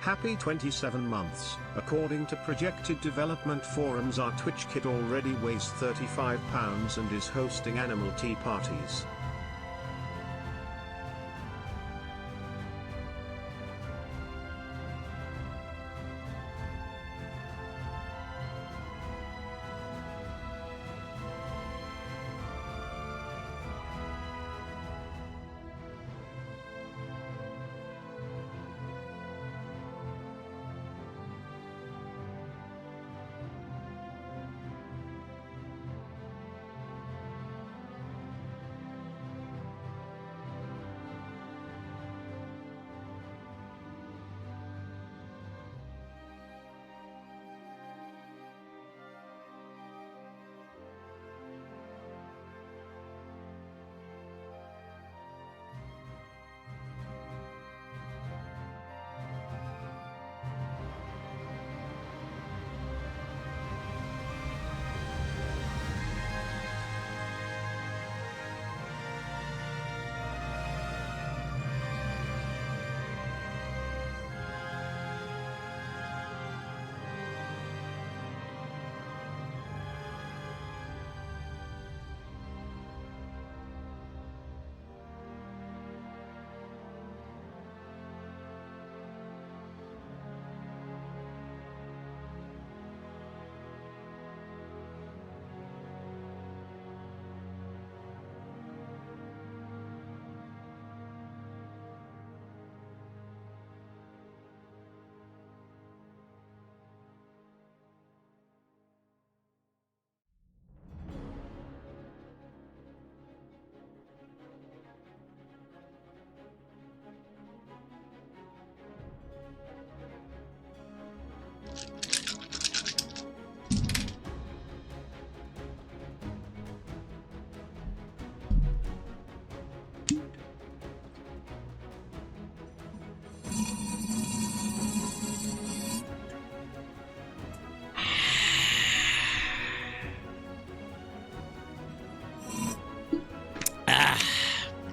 Happy 27 months. According to projected development forums, our Twitch kid already weighs £35 and is hosting animal tea parties.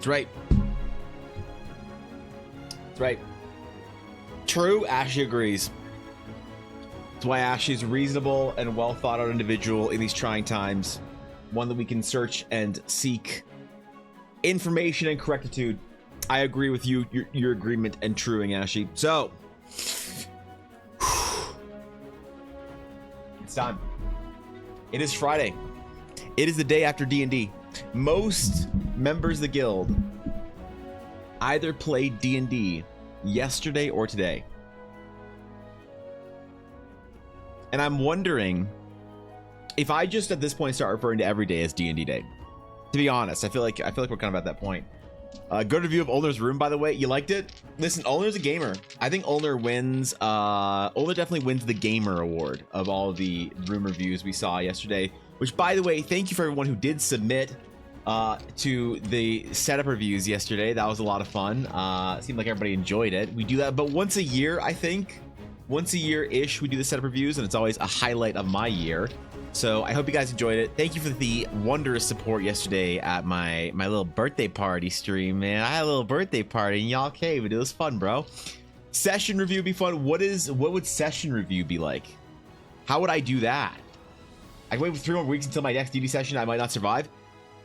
That's right. That's right. True, Ashley agrees. That's why Ashley's a reasonable and well thought out individual in these trying times. One that we can search and seek information and correctitude. I agree with you, your agreement and truing, Ashley. So, it's time. It is Friday. It is the day after D&D. Most members of the guild either played D&D yesterday or today. And I'm wondering if I just at this point start referring to every day as D&D day. To be honest, I feel like we're kind of at that point. Good review of Ulner's room, by the way. You liked it? Listen, Ulner's a gamer. I think Ulner wins. Ulner definitely wins the gamer award of all of the room reviews we saw yesterday. Which, by the way, thank you for everyone who did submit to the setup reviews yesterday. That was a lot of fun. It seemed like everybody enjoyed it. We do that, but once a year, I think. Once a year-ish, we do the setup reviews, and it's always a highlight of my year. So I hope you guys enjoyed it. Thank you for the wondrous support yesterday at my little birthday party stream, man. I had a little birthday party, and y'all came, and it was fun, bro. Session review would be fun. What would session review be like? How would I do that? I can wait for 3 more weeks until my next DD session. I might not survive.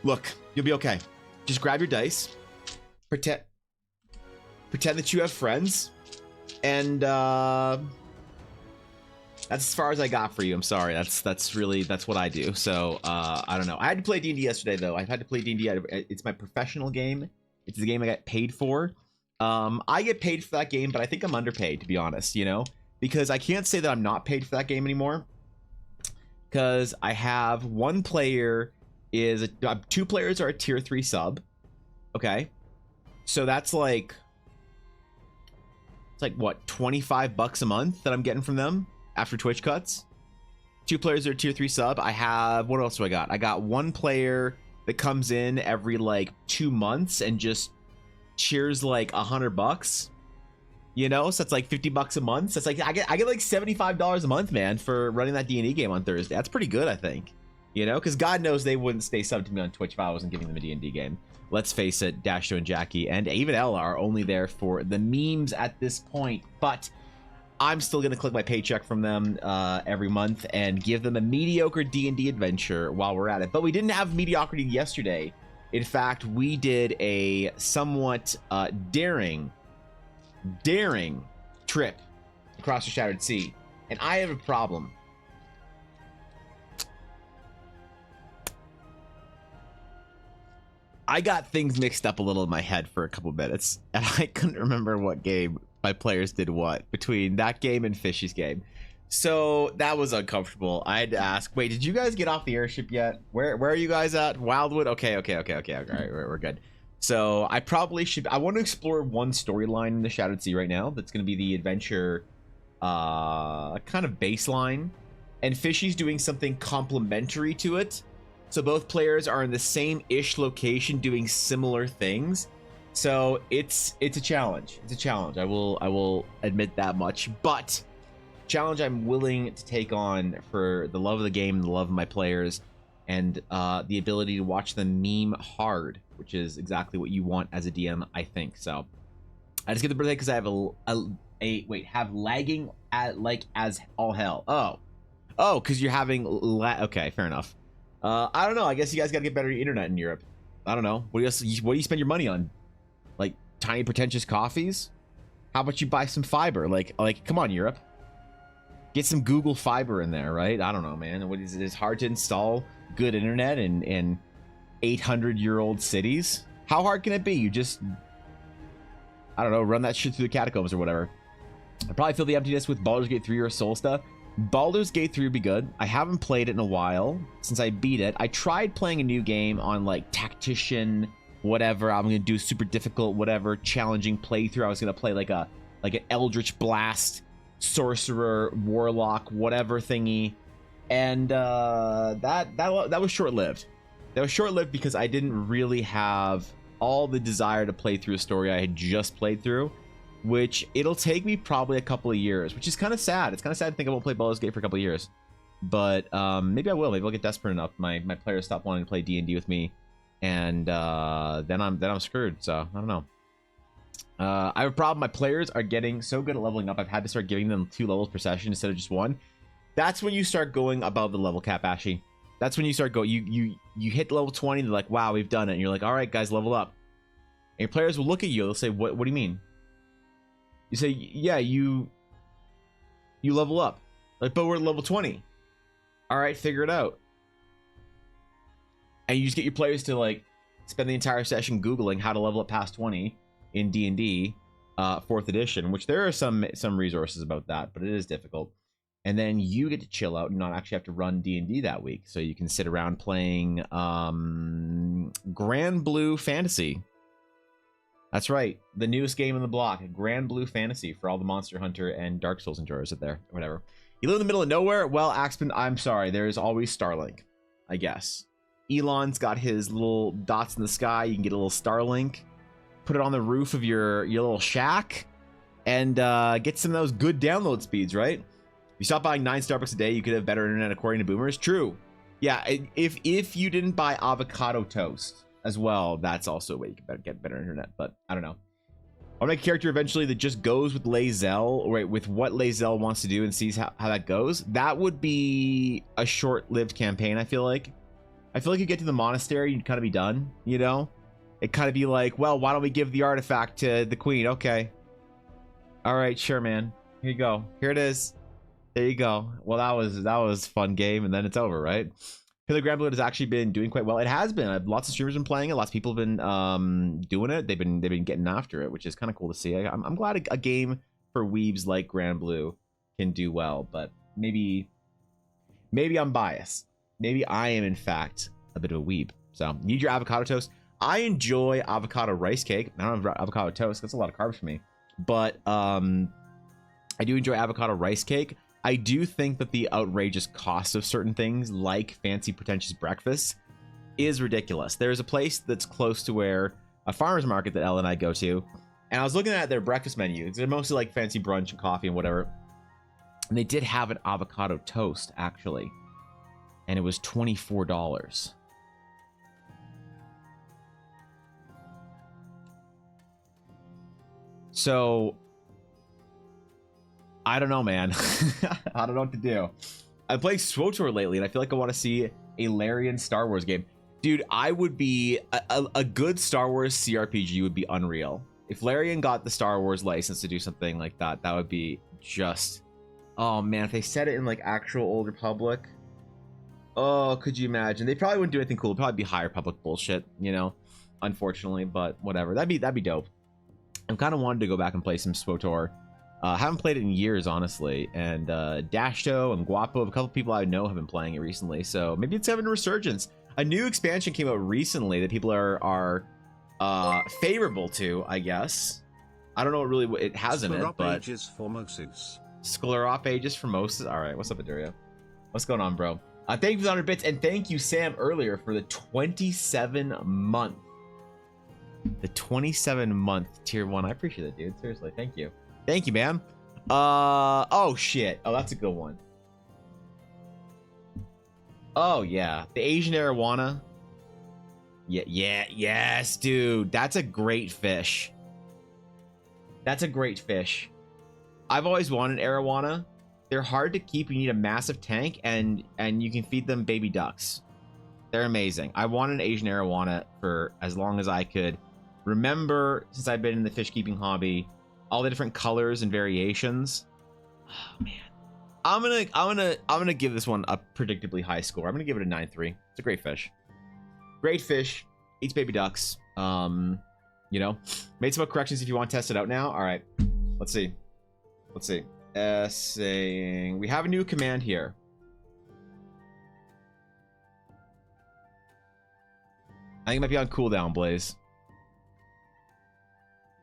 Look, you'll be okay. Just grab your dice. Pretend that you have friends. And that's as far as I got for you. I'm sorry. That's what I do. So I don't know. I had to play D&D yesterday, though. I've had to play D&D. It's my professional game. It's the game I got paid for. I get paid for that game, but I think I'm underpaid, to be honest, you know? Because I can't say that I'm not paid for that game anymore. Because I have one player is 2 players are a tier 3 sub. Okay. So that's like, it's like what, $25 a month that I'm getting from them after Twitch cuts. 2 players are a tier 3 sub. I have, what else do I got? I got 1 player that comes in every like 2 months and just cheers like $100. You know, so it's like $50 a month. So it's like I get like $75 a month, man, for running that D&D game on Thursday. That's pretty good, I think. You know, because God knows they wouldn't stay subbed to me on Twitch if I wasn't giving them a D&D game. Let's face it, Dashto and Jackie and even Ella are only there for the memes at this point. But I'm still gonna collect my paycheck from them every month and give them a mediocre D&D adventure while we're at it. But we didn't have mediocrity yesterday. In fact, we did a somewhat daring trip across the Shattered Sea, and I have a problem. I got things mixed up a little in my head for a couple minutes, and I couldn't remember what game my players did what between that game and Fishy's game. So that was uncomfortable. I had to ask, wait, did you guys get off the airship yet? Where are you guys at? Wildwood? Okay. All right, we're good. So I probably should. I want to explore one storyline in the Shattered Sea right now. That's going to be the adventure, kind of baseline, and Fishy's doing something complementary to it. So both players are in the same-ish location doing similar things. So it's a challenge. It's a challenge. I will admit that much. But challenge I'm willing to take on for the love of the game, the love of my players, and the ability to watch them meme hard, which is exactly what you want as a DM, I think. So I just get the birthday because I have have lagging at like as all hell. Oh, because you're having okay, fair enough. I don't know. I guess you guys gotta get better internet in Europe. I don't know. What do you spend your money on? Like tiny pretentious coffees? How about you buy some fiber? Like come on, Europe. Get some Google Fiber in there, right? I don't know, man. What is it? It's hard to install good internet in 800-year-old cities. How hard can it be? You just, I don't know, run that shit through the catacombs or whatever. I probably feel the emptiness with Baldur's Gate 3 or Solsta. Baldur's Gate 3 would be good. I haven't played it in a while since I beat it. I tried playing a new game on like Tactician, whatever. I'm gonna do super difficult, whatever, challenging playthrough. I was gonna play like an Eldritch Blast, Sorcerer, Warlock, whatever thingy, and that was short-lived. That was short-lived because I didn't really have all the desire to play through a story I had just played through, which it'll take me probably a couple of years, which is kind of sad. It's kind of sad to think I won't play Baldur's Gate for a couple of years, but maybe I will. Maybe I'll get desperate enough. My players stop wanting to play D&D with me, and then I'm screwed. So I don't know. I have a problem. My players are getting so good at leveling up. I've had to start giving them 2 levels per session instead of just 1. That's when you start going above the level cap, Ashy. That's when you start going. You hit level 20. They're like, wow, we've done it. And you're like, all right, guys, level up. And your players will look at you. They'll say, what do you mean? You say, yeah, you level up. Like, but we're at level 20. All right, figure it out. And you just get your players to like spend the entire session Googling how to level up past 20 in D&D 4th edition, which there are some resources about that, but it is difficult. And then you get to chill out and not actually have to run D&D that week. So you can sit around playing Grand Blue Fantasy. That's right, the newest game on the block, Grand Blue Fantasy, for all the Monster Hunter and Dark Souls enjoyers out there, or whatever. You live in the middle of nowhere? Well, Axman, I'm sorry, there's always Starlink, I guess. Elon's got his little dots in the sky. You can get a little Starlink, put it on the roof of your little shack, and get some of those good download speeds, right? If you stop buying 9 Starbucks a day, you could have better internet according to boomers. True. Yeah, if you didn't buy avocado toast as well, that's also a way you can get better internet, but I don't know. I'll make a character eventually that just goes with Lae'zel, or with what Lae'zel wants to do and sees how that goes. That would be a short-lived campaign, I feel like. I feel like you get to the monastery, you'd kind of be done, you know? It'd kind of be like, well, why don't we give the artifact to the queen? Okay. All right, sure, man. Here you go. Here it is. There you go. Well, that was a fun game, and then it's over, right? Pillar Grand Blue has actually been doing quite well. It has been. Lots of streamers have been playing it. Lots of people have been doing it. They've been getting after it, which is kind of cool to see. I'm glad a game for weebs like Grand Blue can do well, but maybe I'm biased. Maybe I am in fact a bit of a weeb. So you need your avocado toast. I enjoy avocado rice cake. I don't have avocado toast. That's a lot of carbs for me, but I do enjoy avocado rice cake. I do think that the outrageous cost of certain things, like fancy pretentious breakfast, is ridiculous. There's a place that's close to where a farmer's market that Elle and I go to, and I was looking at their breakfast menu. They're mostly like fancy brunch and coffee and whatever, and they did have an avocado toast actually, and it was $24. So I don't know, man. I don't know what to do. I played SWTOR lately, and I feel like I want to see a Larian Star Wars game. Dude, I would be... A good Star Wars CRPG would be unreal. If Larian got the Star Wars license to do something like that, that would be just... Oh, man, if they set it in, like, actual Old Republic... Oh, could you imagine? They probably wouldn't do anything cool. It'd probably be High Republic bullshit, you know? Unfortunately, but whatever. That'd be dope. I'm kind of wanted to go back and play some SWTOR. Haven't played it in years, honestly. And Dashto and Guapo, a couple people I know have been playing it recently. So maybe it's having a resurgence. A new expansion came out recently that people are favorable to, I guess. I don't know what really it has in it, but... Sclerop Aegis Formosus. All right, what's up, Adurio? What's going on, bro? Thank you for the 100 bits, and thank you, Sam, earlier for the 27-month. The 27-month tier 1. I appreciate it, dude. Seriously, thank you. Thank you, man. Oh, shit. Oh, that's a good one. Oh, yeah. The Asian arowana. Yes, dude. That's a great fish. That's a great fish. I've always wanted arowana. They're hard to keep. You need a massive tank, and you can feed them baby ducks. They're amazing. I wanted an Asian arowana for as long as I could remember, since I've been in the fish keeping hobby, all the different colors and variations. Oh man, I'm gonna give this one a predictably high score. I'm gonna give it a 9.3. It's a great fish. Great fish. Eats baby ducks. You know, made some corrections if you want to test it out now. All right, let's see. Let's see. Saying we have a new command here. I think it might be on cooldown, Blaze.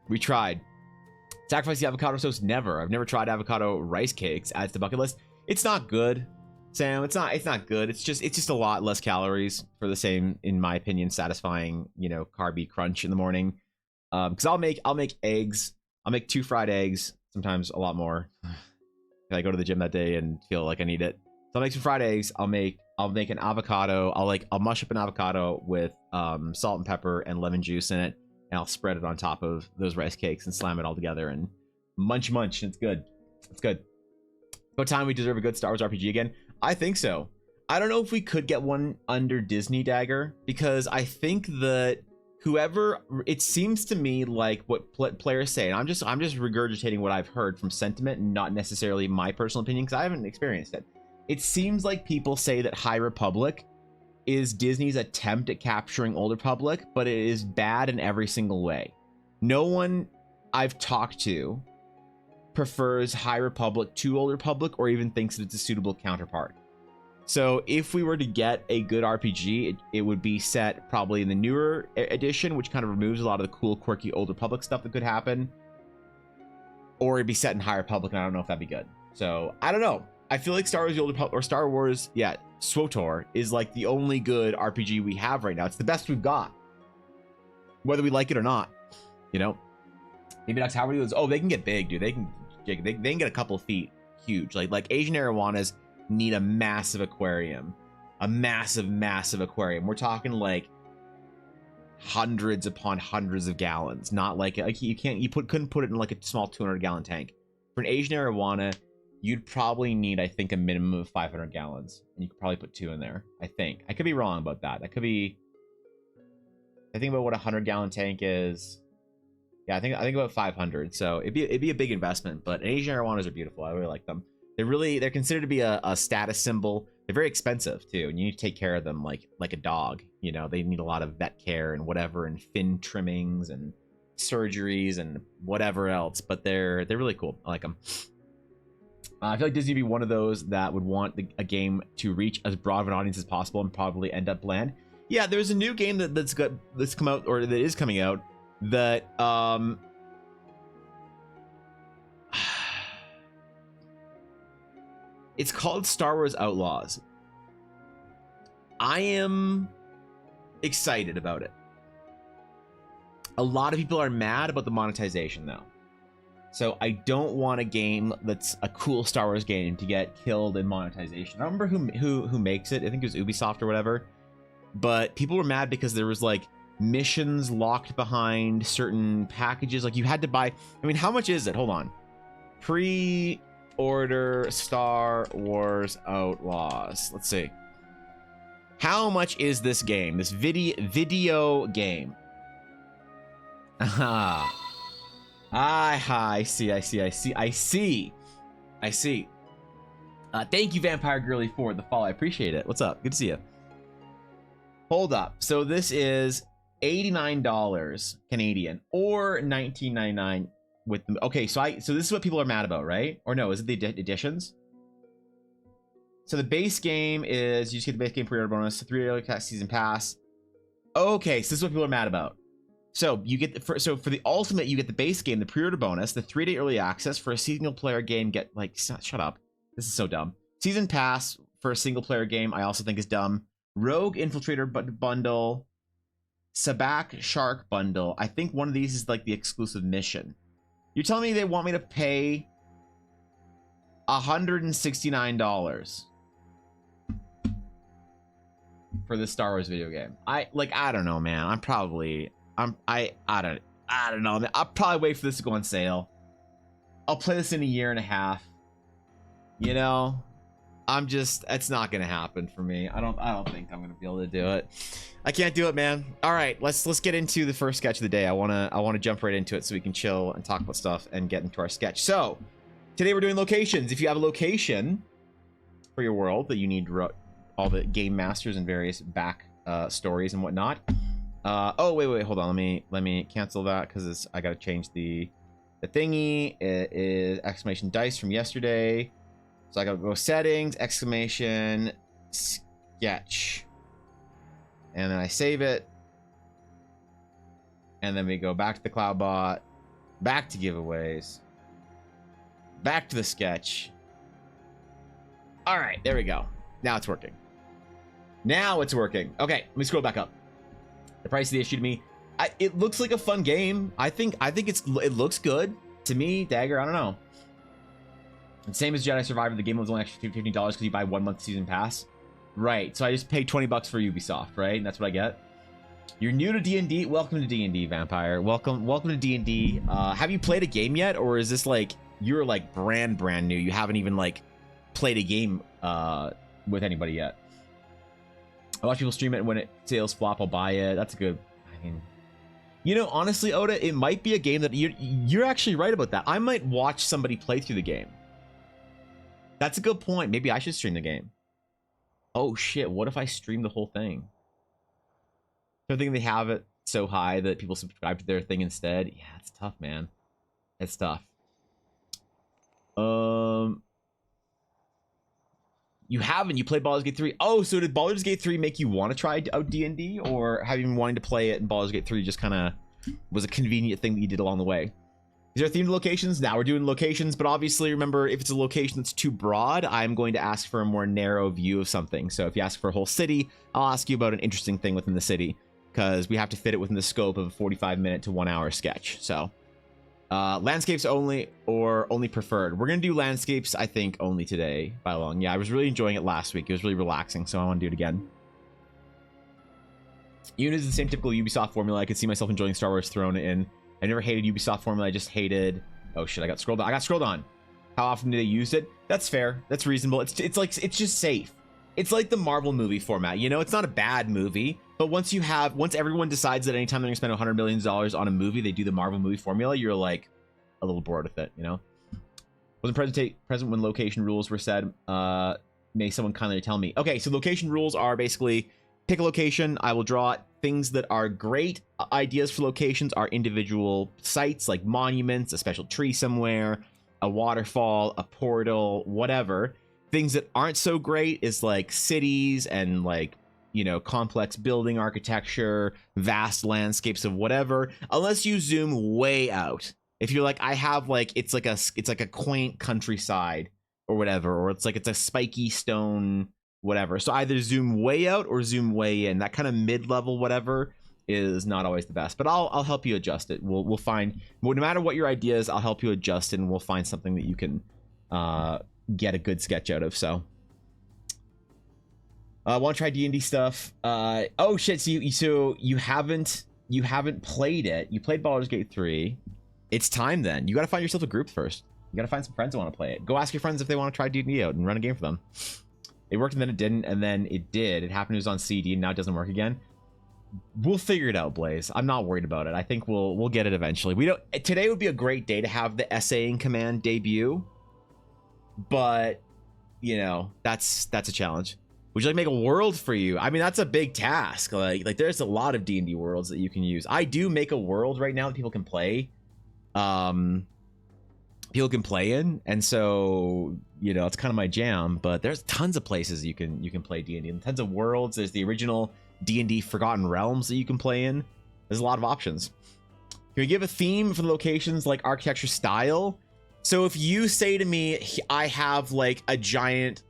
We tried. Sacrifice the avocado toast. Never. I've never tried avocado rice cakes. Adds to bucket list. It's not good, Sam. It's not good. It's just a lot less calories for the same, in my opinion, satisfying, you know, carby crunch in the morning. Because I'll make eggs. I'll make 2 fried eggs. Sometimes a lot more. If I go to the gym that day and feel like I need it. So I'll make some fried eggs. I'll make an avocado. I'll mush up an avocado with salt and pepper and lemon juice in it, and I'll spread it on top of those rice cakes and slam it all together and munch. And it's good. It's good. About time we deserve a good Star Wars RPG again. I think so. I don't know if we could get one under Disney Dagger, because I think that whoever, it seems to me like what players say, and I'm just regurgitating what I've heard from sentiment and not necessarily my personal opinion, because I haven't experienced it. It seems like people say that High Republic is Disney's attempt at capturing Old Republic, but it is bad in every single way. No one I've talked to prefers High Republic to Old Republic, or even thinks that it's a suitable counterpart. So if we were to get a good RPG, it would be set probably in the newer edition, which kind of removes a lot of the cool, quirky Old Republic stuff that could happen. Or it'd be set in High Republic, and I don't know if that'd be good. So, I don't know. I feel like Star Wars, the Old Republic, or Star Wars, yeah, SWTOR is like the only good RPG we have right now. It's the best we've got. Whether we like it or not, you know? Maybe that's how we do this. Oh, they can get big, dude. They can get a couple feet huge. Like Asian arowanas need a massive aquarium, a massive aquarium. We're talking like hundreds upon hundreds of gallons, not like you couldn't put it in like a small 200-gallon tank. For an Asian arowana, you'd probably need, I think, a minimum of 500 gallons, and you could probably put 2 in there. I think I could be wrong about that. That could be, I think about what a 100-gallon tank is. Yeah, I think about 500. So it'd be a big investment, but Asian arowanas are beautiful. I really like them. They're considered to be a status symbol. They're very expensive too, and you need to take care of them like a dog. You know, they need a lot of vet care and whatever, and fin trimmings and surgeries and whatever else. But they're really cool. I like them. I feel like Disney would be one of those that would want a game to reach as broad of an audience as possible and probably end up bland. Yeah, there's a new game that's come out, or that is coming out, that it's called Star Wars Outlaws. I am excited about it. A lot of people are mad about the monetization though. So I don't want a game that's a cool Star Wars game to get killed in monetization. I don't remember who makes it. I think it was Ubisoft or whatever. But people were mad because there was like missions locked behind certain packages. Like you had to buy, I mean, how much is it? Hold on. Order Star Wars Outlaws. Let's see. How much is this game? This video game. Aha. I see. Thank you, Vampire Girly, for the follow. I appreciate it. What's up? Good to see you. Hold up. So this is $89 Canadian or $19.99 with the, okay, so this is what people are mad about, right? Or no, is it the editions? So the base game is you just get the base game pre-order bonus, the 3-day season pass. Okay, so this is what people are mad about. So you get for the ultimate, you get the base game, the pre-order bonus, the 3-day early access for a single player game. Get like shut up. This is so dumb. Season pass for a single player game, I also think is dumb. Rogue Infiltrator bundle, Sabak Shark bundle. I think one of these is like the exclusive mission. You're telling me they want me to pay $169 for this Star Wars video game? I don't know, man. I don't know. I'll probably wait for this to go on sale. I'll play this in a year and a half. You know, it's not gonna happen for me. I don't think I'm gonna be able to do it. I can't do it, man. All right, let's get into the first sketch of the day. I wanna jump right into it so we can chill and talk about stuff and get into our sketch. So today we're doing locations. If you have a location for your world that you need all the game masters and various back stories and whatnot. Oh wait, hold on. Let me cancel that because I gotta change the thingy. It is exclamation dice from yesterday. So I gotta go settings, exclamation, sketch. And then I save it. And then we go back to the CloudBot, back to giveaways, back to the sketch. All right, there we go. Now it's working. Now it's working. Okay, let me scroll back up. The price they issued me. It looks like a fun game. I think it looks good to me. Dagger, I don't know. And same as Jedi Survivor, the game was only actually $15 because you buy 1 month season pass. Right, so I just paid 20 bucks for Ubisoft, right? And that's what I get. You're new to D&D. Welcome to D&D, Vampire. Welcome to D&D. Have you played a game yet, or is this like you're like brand new? You haven't even like played a game with anybody yet. I watch people stream it, and when it sales flop, I'll buy it. That's a good. I mean, you know, honestly, Oda, it might be a game that you're actually right about that. I might watch somebody play through the game. That's a good point. Maybe I should stream the game. Oh shit! What if I stream the whole thing? I think they have it so high that people subscribe to their thing instead. Yeah, it's tough, man. It's tough. You haven't. You played Baldur's Gate 3. Oh, so did Baldur's Gate 3 make you want to try out D&D, or have you been wanting to play it and Baldur's Gate 3 just kind of was a convenient thing that you did along the way? Is there themed locations? Now we're doing locations, but obviously remember, if it's a location that's too broad, I'm going to ask for a more narrow view of something. So if you ask for a whole city, I'll ask you about an interesting thing within the city, because we have to fit it within the scope of a 45-minute to 1 hour sketch. So landscapes only or only preferred. We're gonna do landscapes, I think, only today by long. Yeah, I was really enjoying it last week. It was really relaxing, so I want to do it again. Unit is the same typical Ubisoft formula. I could see myself enjoying Star Wars thrown in. I never hated Ubisoft formula. I just hated. Oh shit! I got scrolled on. How often do they use it? That's fair. That's reasonable. It's just safe. It's like the Marvel movie format. You know, it's not a bad movie, but once everyone decides that anytime they're gonna spend $100 million on a movie, they do the Marvel movie formula, you're like a little bored with it, you know? Wasn't present when location rules were said. May someone kindly tell me? Okay, so location rules are basically pick a location. I will draw things that are great ideas for locations are individual sites like monuments, a special tree somewhere, a waterfall, a portal, whatever. Things that aren't so great is like cities and like, you know, complex building architecture, vast landscapes of whatever, unless you zoom way out. If you're like, I have like, it's like a quaint countryside or whatever, or it's a spiky stone, whatever. So either zoom way out or zoom way in. That kind of mid-level whatever is not always the best, but I'll help you adjust it. We'll find, no matter what your idea is, I'll help you adjust it, and we'll find something that you can get a good sketch out of. So want to try D&D stuff? Oh shit! So you haven't played it. You played Baldur's Gate 3. It's time then. You got to find yourself a group first. You gotta find some friends who want to play it. Go ask your friends if they want to try D&D out and run a game for them. It worked and then it didn't, and then it did. It happened it was on CD and now it doesn't work again. We'll figure it out, Blaze. I'm not worried about it. I think we'll get it eventually. We don't. Today would be a great day to have the essaying command debut, but you know that's a challenge. Would you like to make a world for you? I mean, that's a big task. Like there's a lot of D&D worlds that you can use. I do make a world right now that people can play. People can play in, and so you know it's kind of my jam. But there's tons of places you can play D&D, and tons of worlds. There's the original D&D Forgotten Realms that you can play in. There's a lot of options. Can we give a theme for the locations, like architecture style? So if you say to me, I have like a giant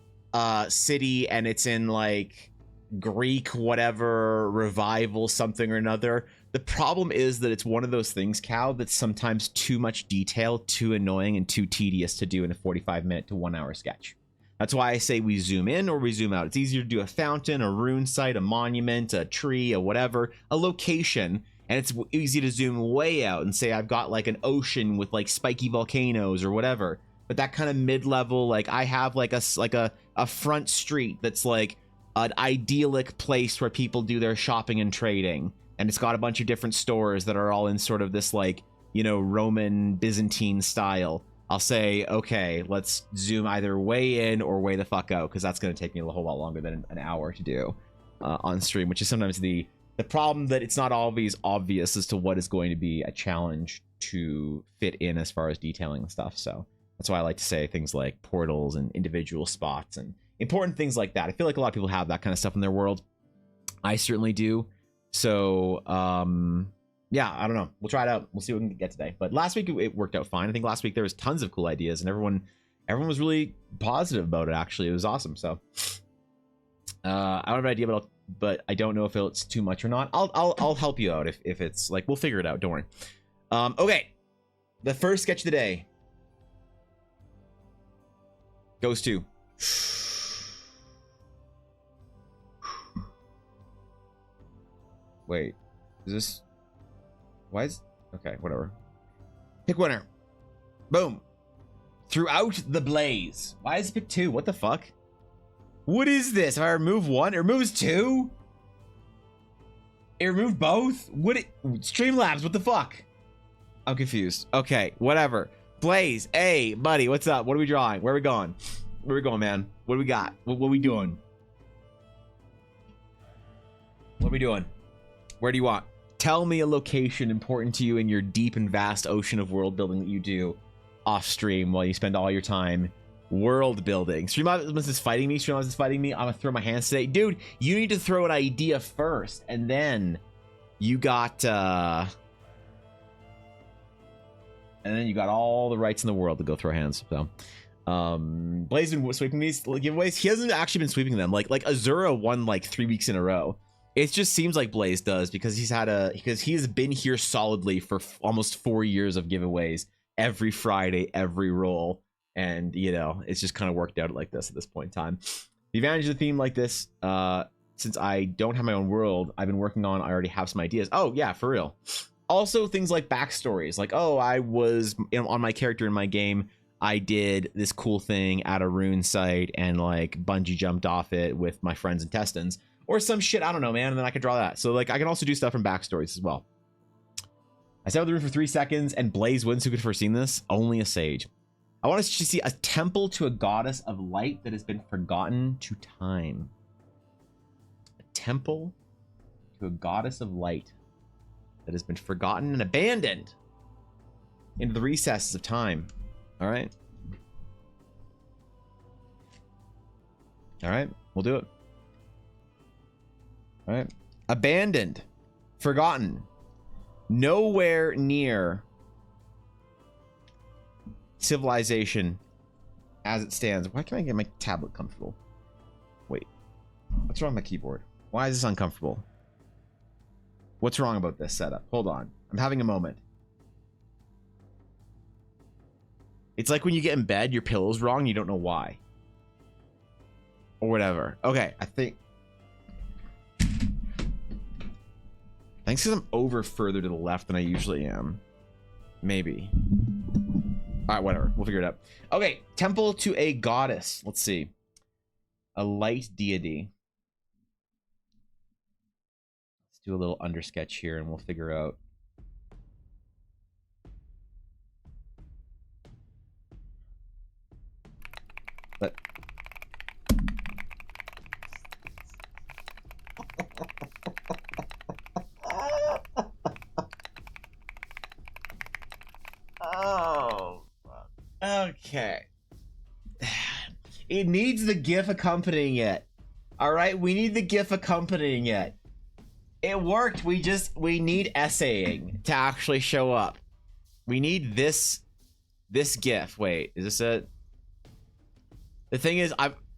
city and it's in like Greek whatever revival something or another, the problem is that it's one of those things, Cal, that's sometimes too much detail, too annoying, and too tedious to do in a 45-minute to 1 hour sketch. That's why I say we zoom in or we zoom out. It's easier to do a fountain, a rune site, a monument, a tree, a whatever, a location, and it's easy to zoom way out and say I've got like an ocean with like spiky volcanoes or whatever. But that kind of mid-level, like I have like a front street that's like an idyllic place where people do their shopping and trading, and it's got a bunch of different stores that are all in sort of this like, you know, Roman Byzantine style. I'll say, okay, let's zoom either way in or way the fuck out, because that's going to take me a whole lot longer than an hour to do on stream, which is sometimes the problem, that it's not always obvious as to what is going to be a challenge to fit in as far as detailing and stuff. So that's why I like to say things like portals and individual spots and important things like that. I feel like a lot of people have that kind of stuff in their world. I certainly do. So, yeah, I don't know. We'll try it out. We'll see what we can get today. But last week it worked out fine. I think last week there was tons of cool ideas, and everyone was really positive about it. Actually, it was awesome. So I don't have an idea, but I don't know if it's too much or not. I'll help you out if it's like, we'll figure it out. Don't worry. Okay, the first sketch of the day goes to wait. Is this? Why is... Okay, whatever. Pick winner. Boom. Throughout the Blaze. Why is it pick 2? What the fuck? What is this? If I remove 1, it removes 2? It removed both? Streamlabs, what the fuck? I'm confused. Okay, whatever. Blaze, hey, buddy, what's up? What are we drawing? Where are we going? Where are we going, man? What do we got? What are we doing? What are we doing? Where do you want? Tell me a location important to you in your deep and vast ocean of world building that you do off stream while you spend all your time world building. Streamlabs is fighting me. Streamlabs is fighting me. I'm gonna throw my hands today. Dude, you need to throw an idea first, and then you got all the rights in the world to go throw hands. So Blaze been sweeping these giveaways. He hasn't actually been sweeping them. Like Azura won like 3 weeks in a row. It just seems like Blaze does, because he has been here solidly for almost 4 years of giveaways every Friday, every roll, and you know it's just kind of worked out like this at this point in time. The advantage of the theme like this, since I don't have my own world, I've been working on. I already have some ideas. Oh yeah, for real. Also things like backstories, like I was on my character in my game. I did this cool thing at a rune site and like bungee jumped off it with my friend's intestines. Or some shit, I don't know, man, and then I can draw that. So, like, I can also do stuff from backstories as well. I sat with the room for 3 seconds, and Blaze wins. Who could have foreseen this? Only a sage. I want us to see a temple to a goddess of light that has been forgotten to time. A temple to a goddess of light that has been forgotten and abandoned into the recesses of time. All right? All right, we'll do it. All right. Abandoned. Forgotten. Nowhere near civilization as it stands. Why can't I get my tablet comfortable? Wait. What's wrong with my keyboard? Why is this uncomfortable? What's wrong about this setup? Hold on. I'm having a moment. It's like when you get in bed, your pillow's wrong, you don't know why. Or whatever. Okay, I think because I'm over further to the left than I usually am. Maybe. All right, whatever. We'll figure it out. Okay, temple to a goddess. Let's see. A light deity. Let's do a little undersketch here and we'll figure out. But oh, okay. It needs the GIF accompanying it. All right, we need the GIF accompanying it. It worked. We need essaying to actually show up. We need this GIF. Wait, is this it? The thing is,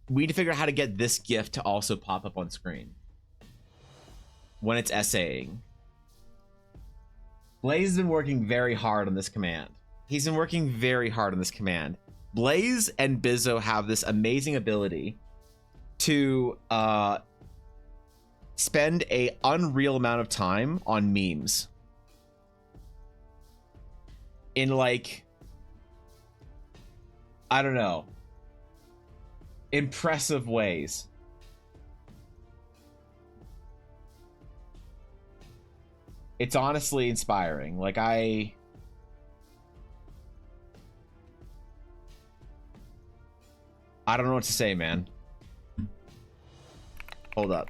we need to figure out how to get this GIF to also pop up on screen when it's essaying. Blaze has been working very hard on this command. He's been working very hard on this command. Blaze and Bizzo have this amazing ability to spend a unreal amount of time on memes. In like, I don't know, impressive ways. It's honestly inspiring. Like I don't know what to say, man. Hold up.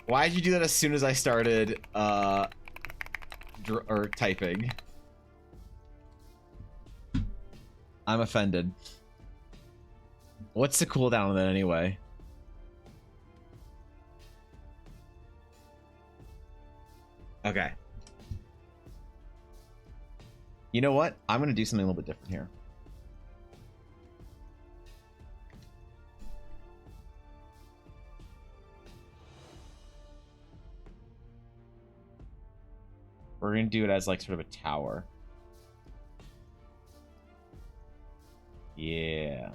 Why did you do that as soon as I started typing? I'm offended. What's the cooldown on that anyway? Okay. You know what? I'm going to do something a little bit different here. We're going to do it as like sort of a tower. Yeah.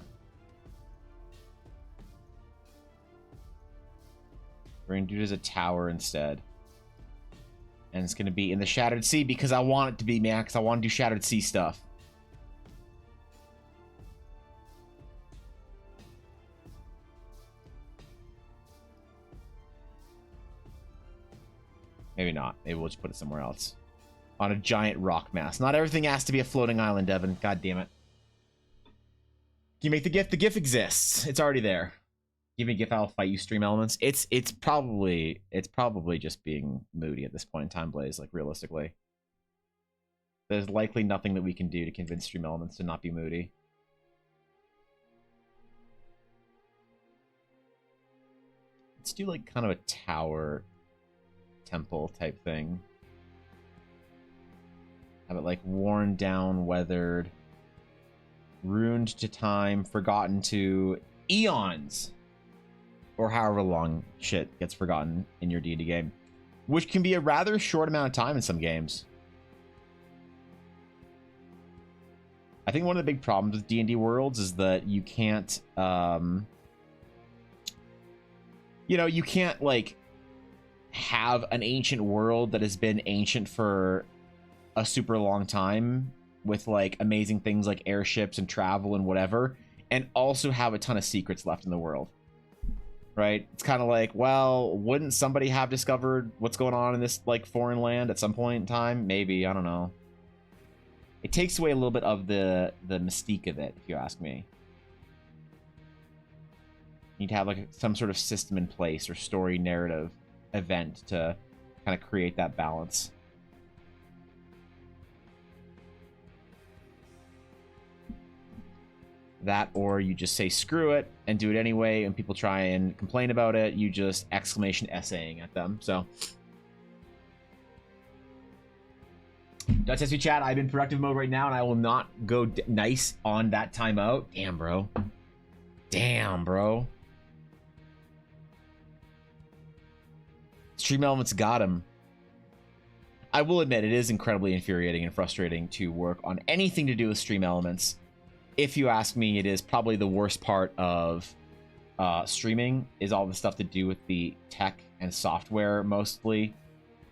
We're going to do it as a tower instead. And it's going to be in the Shattered Sea because I want it to be, man, because I want to do Shattered Sea stuff. Maybe not. Maybe we'll just put it somewhere else. On a giant rock mass. Not everything has to be a floating island, Devin. God damn it. Can you make the GIF? The GIF exists. It's already there. Give me a GIF, I'll fight you, stream elements. It's probably just being moody at this point in time, Blaze, like realistically. There's likely nothing that we can do to convince stream elements to not be moody. Let's do like kind of a tower temple type thing. Have it like worn down, weathered, ruined to time, forgotten to eons. Or however long shit gets forgotten in your D&D game. Which can be a rather short amount of time in some games. I think one of the big problems with D&D worlds is that you can't, you can't, like, have an ancient world that has been ancient for a super long time with, like, amazing things like airships and travel and whatever, and also have a ton of secrets left in the world. Right? It's kind of like, well, wouldn't somebody have discovered what's going on in this like foreign land at some point in time? Maybe, I don't know. It takes away a little bit of the mystique of it, if you ask me. You need to have like some sort of system in place or story narrative event to kind of create that balance. That, or you just say screw it and do it anyway, and people try and complain about it, you just exclamation essaying at them. So don't test me, chat. I'm in productive mode right now and I will not go nice on that timeout. Damn, bro. Damn, bro. Stream elements got him. I will admit it is incredibly infuriating and frustrating to work on anything to do with stream elements. If you ask me, it is probably the worst part of streaming, is all the stuff to do with the tech and software mostly.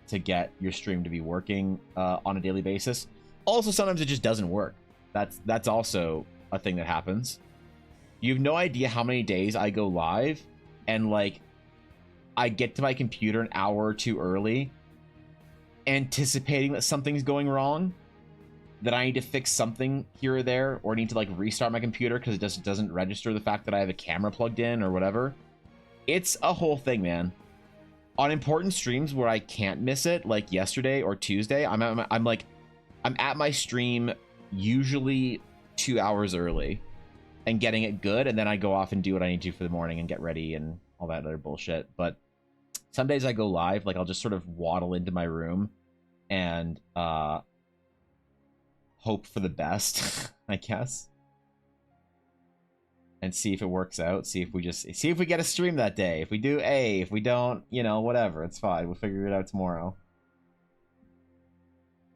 to get your stream to be working on a daily basis. Also, sometimes it just doesn't work. That's also a thing that happens. You have no idea how many days I go live and like I get to my computer an hour or too early, anticipating that something's going wrong, that I need to fix something here or there, or need to like restart my computer because it just doesn't register the fact that I have a camera plugged in or whatever. It's a whole thing, man. On important streams where I can't miss it, like yesterday or Tuesday, I'm at my stream usually 2 hours early and getting it good, and then I go off and do what I need to for the morning and get ready and all that other bullshit. But some days I go live, like I'll just sort of waddle into my room and hope for the best, I guess, and see if it works out. See if we get a stream that day. If we do, if we don't, you know, whatever, it's fine. We'll figure it out tomorrow.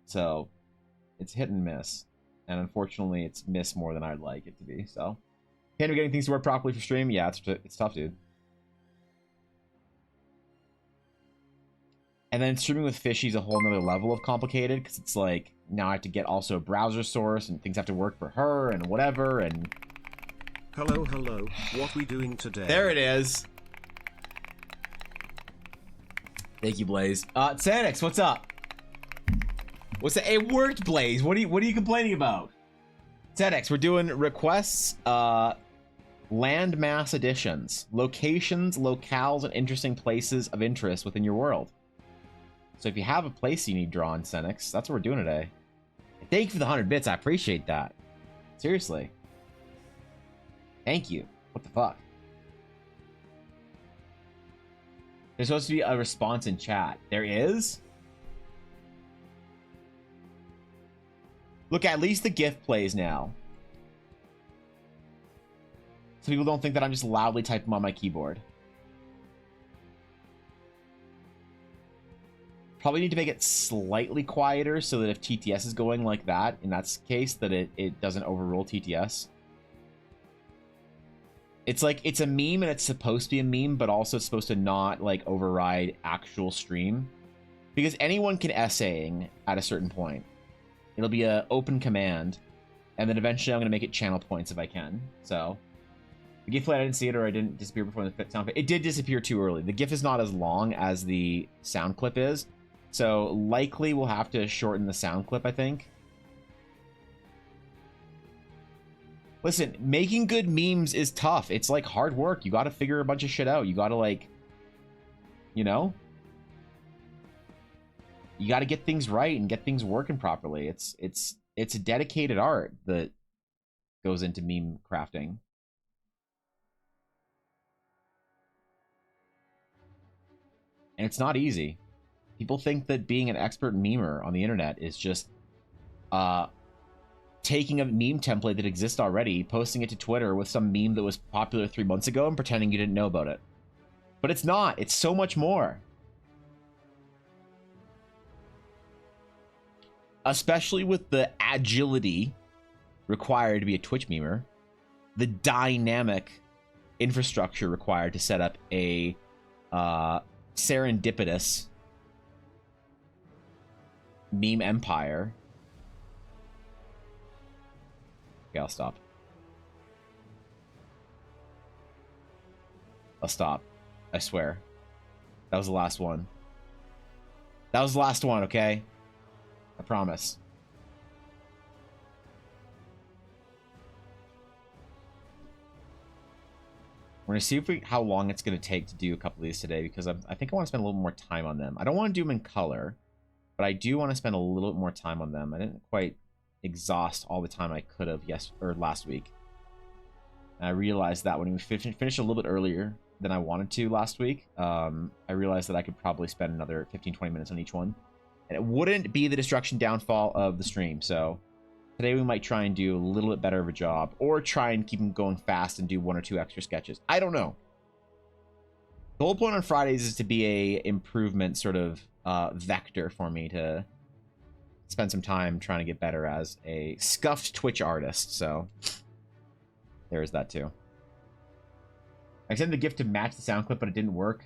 So it's hit and miss, and unfortunately it's miss more than I'd like it to be. So can't be getting things to work properly for stream. Yeah, it's tough, dude. And then streaming with Fishy's a whole nother level of complicated, because it's like now I have to get also a browser source and things have to work for her and whatever. And hello, what we doing today? there it is. Thank you, Blaze. Sanix, what's up? What's that? It worked, Blaze. What are you complaining about? Sanix, we're doing requests, landmass additions, locations, locales, and interesting places of interest within your world. So if you have a place you need drawn, Senix, that's what we're doing today. Thank you for the 100 bits. I appreciate that. Seriously. Thank you. What the fuck? There's supposed to be a response in chat. There is? Look, at least the GIF plays now. So people don't think that I'm just loudly typing on my keyboard. Probably need to make it slightly quieter so that if TTS is going like that, in that case, that it doesn't overrule TTS. It's like, it's a meme and it's supposed to be a meme, but also it's supposed to not like override actual stream. Because anyone can essaying at a certain point. It'll be an open command, and then eventually I'm going to make it channel points if I can. So, the GIF play, I didn't see it, or I didn't disappear before the sound clip. It did disappear too early. The GIF is not as long as the sound clip is. So likely we'll have to shorten the sound clip, I think. Listen, making good memes is tough. It's like hard work. You got to figure a bunch of shit out. You got to like, you know, you got to get things right and get things working properly. It's a dedicated art that goes into meme crafting. And it's not easy. People think that being an expert memer on the internet is just taking a meme template that exists already, posting it to Twitter with some meme that was popular 3 months ago, and pretending you didn't know about it. But it's not. It's so much more. Especially with the agility required to be a Twitch memer, the dynamic infrastructure required to set up a serendipitous meme empire. Okay, I'll stop. I'll stop. I swear. That was the last one. That was the last one, okay? I promise. We're gonna see how long it's gonna take to do a couple of these today, because I think I want to spend a little more time on them. I don't want to do them in color, but I do want to spend a little bit more time on them. I didn't quite exhaust all the time I could have last week. And I realized that when we finished a little bit earlier than I wanted to last week, I realized that I could probably spend another 15-20 minutes on each one. And it wouldn't be the destruction downfall of the stream. So today we might try and do a little bit better of a job, or try and keep them going fast and do 1 or 2 extra sketches. I don't know. The whole point on Fridays is to be a improvement sort of vector for me to spend some time trying to get better as a scuffed Twitch artist. So there is that too. I sent the GIF to match the sound clip, but it didn't work.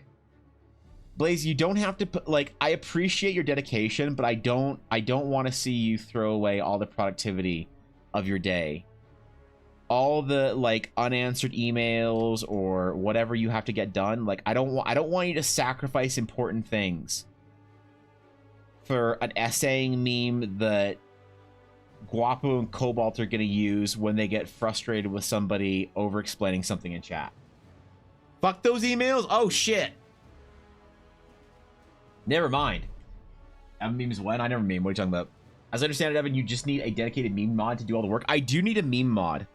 Blaze, you don't have to put, like, I appreciate your dedication, but I don't want to see you throw away all the productivity of your day. All the, like, unanswered emails or whatever you have to get done. Like, I don't want you to sacrifice important things for an essaying meme that Guapo and Cobalt are going to use when they get frustrated with somebody over explaining something in chat. Fuck those emails. Oh shit. Never mind. Evan memes when? I never meme. What are you talking about? As I understand it, Evan, you just need a dedicated meme mod to do all the work. I do need a meme mod.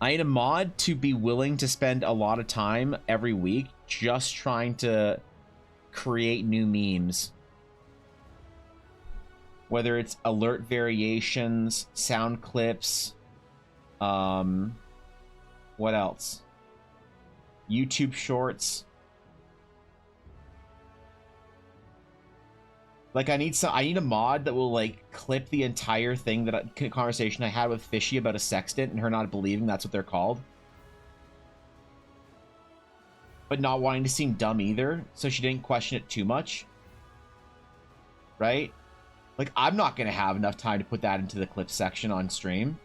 I need a mod to be willing to spend a lot of time every week just trying to create new memes. Whether it's alert variations, sound clips, what else? YouTube shorts. Like, I need a mod that will, like, clip the entire thing, conversation I had with Fishy about a sextant and her not believing that's what they're called. But not wanting to seem dumb either, so she didn't question it too much. Right? Like, I'm not going to have enough time to put that into the clip section on stream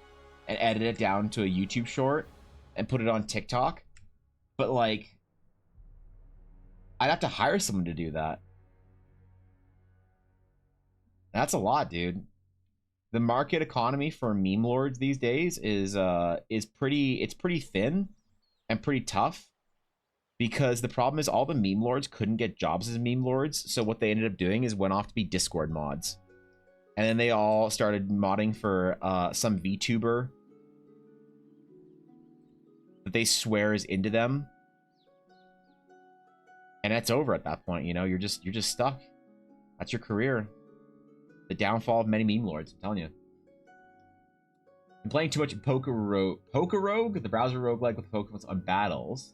and edit it down to a YouTube short and put it on TikTok. But, like, I'd have to hire someone to do that. That's a lot, dude. The market economy for meme lords these days is pretty thin and pretty tough, because the problem is all the meme lords couldn't get jobs as meme lords, so what they ended up doing is went off to be Discord mods. And then they all started modding for some VTuber that they swear is into them. And that's over at that point, you know, you're just stuck. That's your career. The downfall of many meme lords, I'm telling you. I'm playing too much Poker Rogue, the browser roguelike with Pokemon on battles.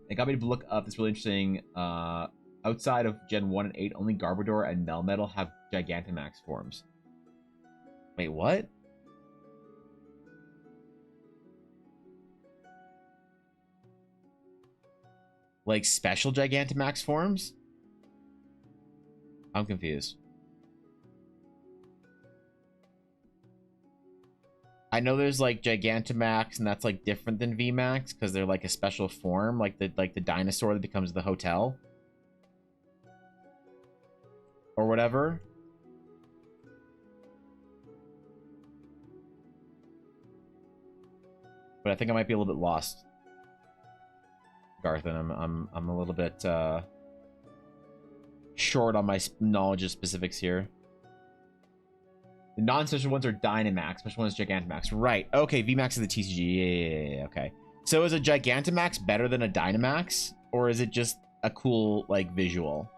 It got me to look up this really interesting. Outside of Gen 1 and 8, only Garbodor and Melmetal have Gigantamax forms. Wait, what? Like special Gigantamax forms? I'm confused. I know there's like Gigantamax, and that's like different than VMAX because they're like a special form, like the dinosaur that becomes the hotel or whatever. But I think I might be a little bit lost, Garth, and I'm a little bit short on my knowledge of specifics here. The non-special ones are Dynamax. Special one is Gigantamax. Right. Okay, VMAX is the TCG. Yeah. Okay. So is a Gigantamax better than a Dynamax? Or is it just a cool, like, visual?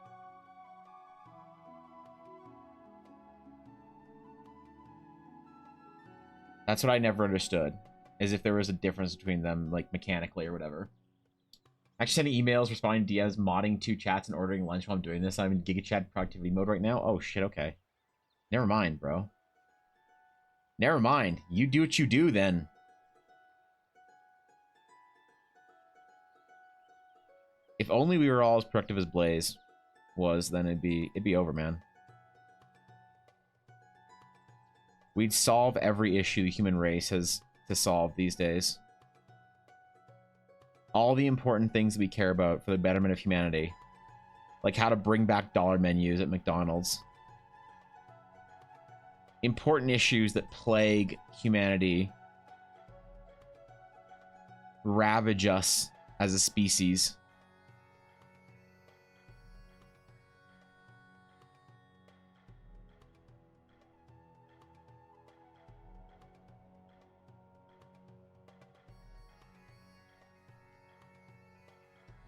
That's what I never understood. Is if there was a difference between them, like, mechanically or whatever. Actually sending emails, responding to DMs, modding 2 chats, and ordering lunch while I'm doing this. I'm in GigaChat productivity mode right now. Oh, shit, okay. Never mind, bro. Never mind. You do what you do, then. If only we were all as productive as Blaze was, then it'd be over, man. We'd solve every issue the human race has to solve these days. All the important things we care about for the betterment of humanity. Like how to bring back dollar menus at McDonald's. Important issues that plague humanity, ravage us as a species.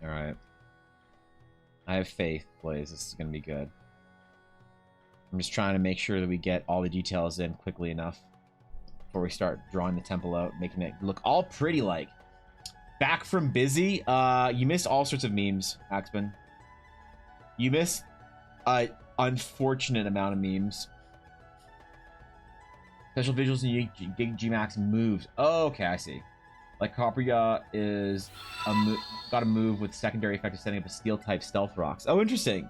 All right. I have faith, Blaze. This is going to be good. I'm just trying to make sure that we get all the details in quickly enough before we start drawing the temple out, making it look all pretty like. Back from busy. You missed all sorts of memes, Axman. You missed an unfortunate amount of memes. Special visuals and Gig Gmax moves. Oh, okay, I see. Like Copria is got a move with secondary effect of setting up a steel type stealth rocks. Oh, interesting.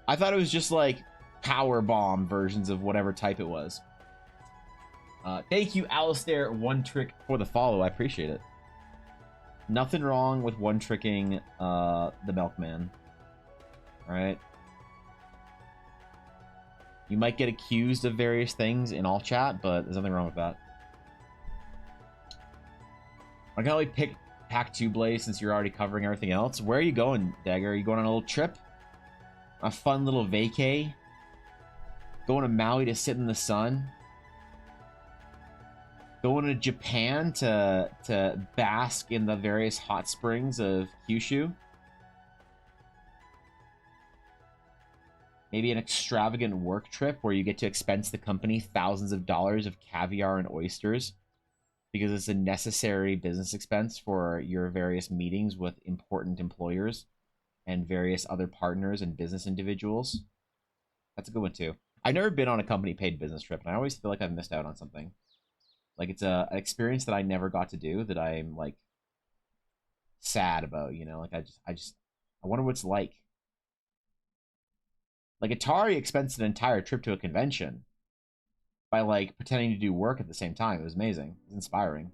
I thought it was just like power bomb versions of whatever type it was. Thank you, Alistair, one trick for the follow. I appreciate it. Nothing wrong with one tricking the Milkman. All right. You might get accused of various things in all chat, but there's nothing wrong with that. I can only pick Pack 2 Blaze since you're already covering everything else. Where are you going, Dagger? Are you going on a little trip? A fun little vacay? Going to Maui to sit in the sun? Going to Japan to bask in the various hot springs of Kyushu? Maybe an extravagant work trip where you get to expense the company thousands of dollars of caviar and oysters because it's a necessary business expense for your various meetings with important employers and various other partners and business individuals. That's a good one too. I've never been on a company paid business trip, and I always feel like I've missed out on something. Like it's an experience that I never got to do that I'm like sad about, you know? Like I wonder what it's like. Like Atari expensed an entire trip to a convention by like pretending to do work at the same time. It was amazing. It was inspiring.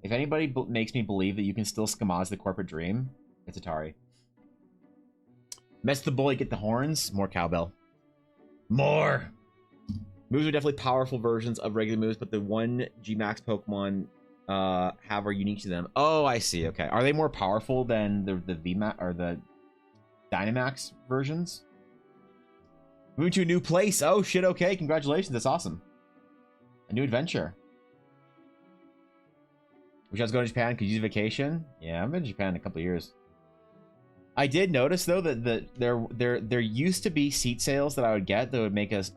If anybody makes me believe that you can still schmaz the corporate dream, it's Atari. Mess the bully, get the horns. More cowbell. More! Moves are definitely powerful versions of regular moves, but the one G-Max Pokemon have are unique to them. Oh, I see. Okay. Are they more powerful than the VMAX or the Dynamax versions? Moving to a new place. Oh, shit. Okay. Congratulations. That's awesome. A new adventure. Wish I was going to Japan. Could use vacation. Yeah, I've been to Japan in a couple of years. I did notice though that there used to be seat sales that I would get that would make us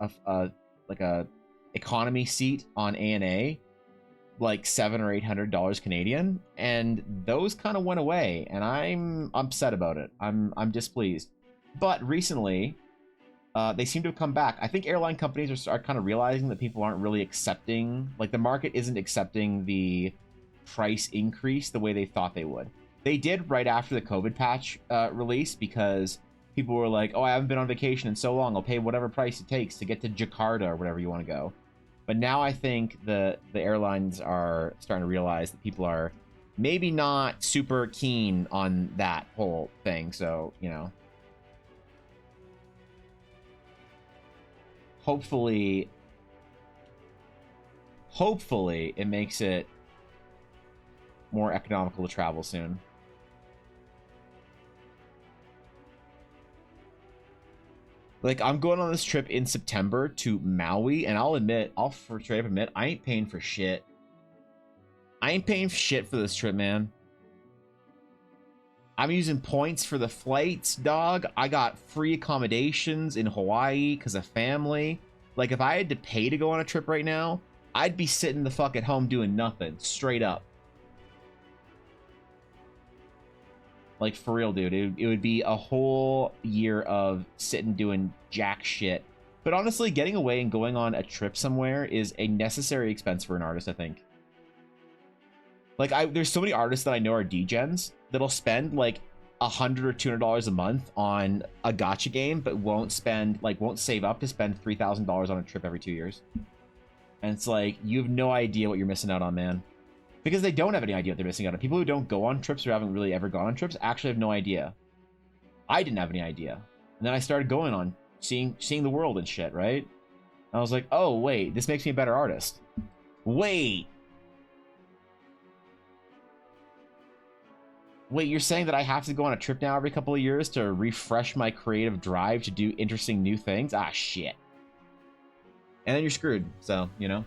like a economy seat on ANA like $700 or $800 Canadian, and those kind of went away, and I'm upset about it. I'm displeased. But recently, they seem to have come back. I think airline companies are kind of realizing that people aren't really accepting, like the market isn't accepting the price increase the way they thought they would. They did right after the COVID patch release because people were like, oh, I haven't been on vacation in so long. I'll pay whatever price it takes to get to Jakarta or whatever you want to go. But now I think the airlines are starting to realize that people are maybe not super keen on that whole thing. So, you know, hopefully it makes it more economical to travel soon. Like, I'm going on this trip in September to Maui, and I'll straight up admit, I ain't paying for shit. I ain't paying for shit for this trip, man. I'm using points for the flights, dog. I got free accommodations in Hawaii because of family. Like, if I had to pay to go on a trip right now, I'd be sitting the fuck at home doing nothing, straight up. Like, for real, dude. It would be a whole year of sitting doing jack shit. But honestly, getting away and going on a trip somewhere is a necessary expense for an artist, I think. Like, there's so many artists that I know are degens that'll spend, like, $100 or $200 a month on a gacha game, but won't save up to spend $3,000 on a trip every 2 years. And it's like, you have no idea what you're missing out on, man. Because they don't have any idea what they're missing out on. People who don't go on trips or haven't really ever gone on trips actually have no idea. I didn't have any idea. And then I started going on, seeing the world and shit, right? And I was like, oh, wait, this makes me a better artist. Wait, you're saying that I have to go on a trip now every couple of years to refresh my creative drive to do interesting new things? Ah, shit. And then you're screwed, so, you know.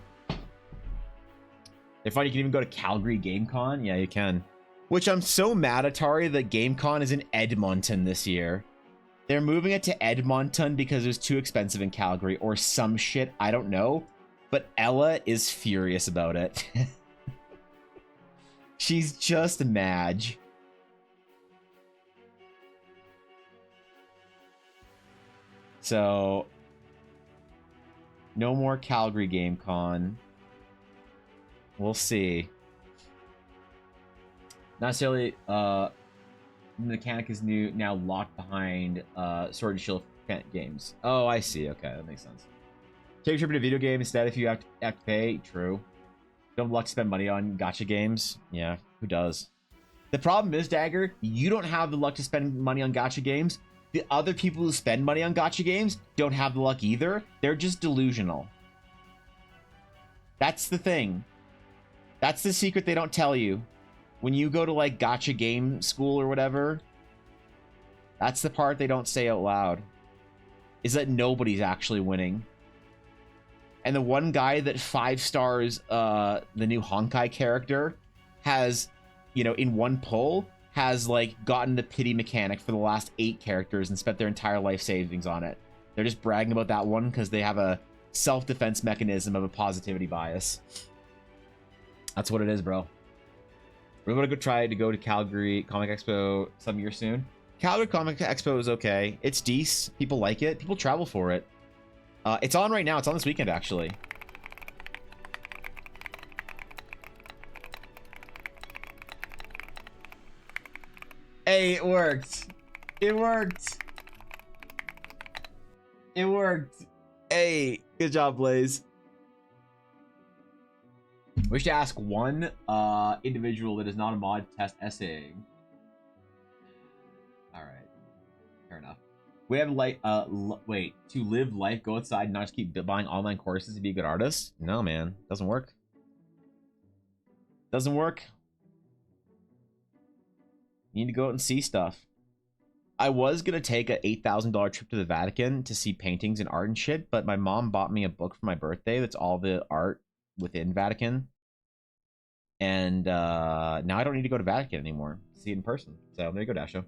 They find you can even go to Calgary GameCon. Yeah, you can. Which I'm so mad, Atari, that GameCon is in Edmonton this year. They're moving it to Edmonton because it was too expensive in Calgary or some shit. I don't know. But Ella is furious about it. She's just mad. So, no more Calgary GameCon. We'll see. Not necessarily, the mechanic is new, now locked behind Sword and Shield games. Oh, I see. Okay, that makes sense. Take a trip to a video game instead if you have to pay. True. Don't have luck to spend money on gacha games. Yeah, who does? The problem is, Dagger, you don't have the luck to spend money on gacha games. The other people who spend money on gacha games don't have the luck either. They're just delusional. That's the thing. That's the secret they don't tell you. When you go to like gacha game school or whatever, that's the part they don't say out loud. Is that nobody's actually winning. And the one guy that 5 stars the new Honkai character has, you know, in one pull, has like gotten the pity mechanic for the last 8 characters and spent their entire life savings on it. They're just bragging about that one because they have a self-defense mechanism of a positivity bias. That's what it is, bro. We're gonna go try to go to Calgary Comic Expo some year soon. Calgary Comic Expo is okay. It's decent. People like it. People travel for it. It's on right now. It's on this weekend, actually. Hey, it worked. It worked. It worked. Hey, good job, Blaze. We should ask one individual that is not a mod test essaying. All right, fair enough. We have like wait, to live life, go outside, and not just keep buying online courses to be a good artist. No, man, doesn't work. Doesn't work. You need to go out and see stuff. I was gonna take a $8,000 trip to the Vatican to see paintings and art and shit, but my mom bought me a book for my birthday that's all the art within Vatican. And now I don't need to go to Vatican anymore. See it in person. So there you go, Dasho.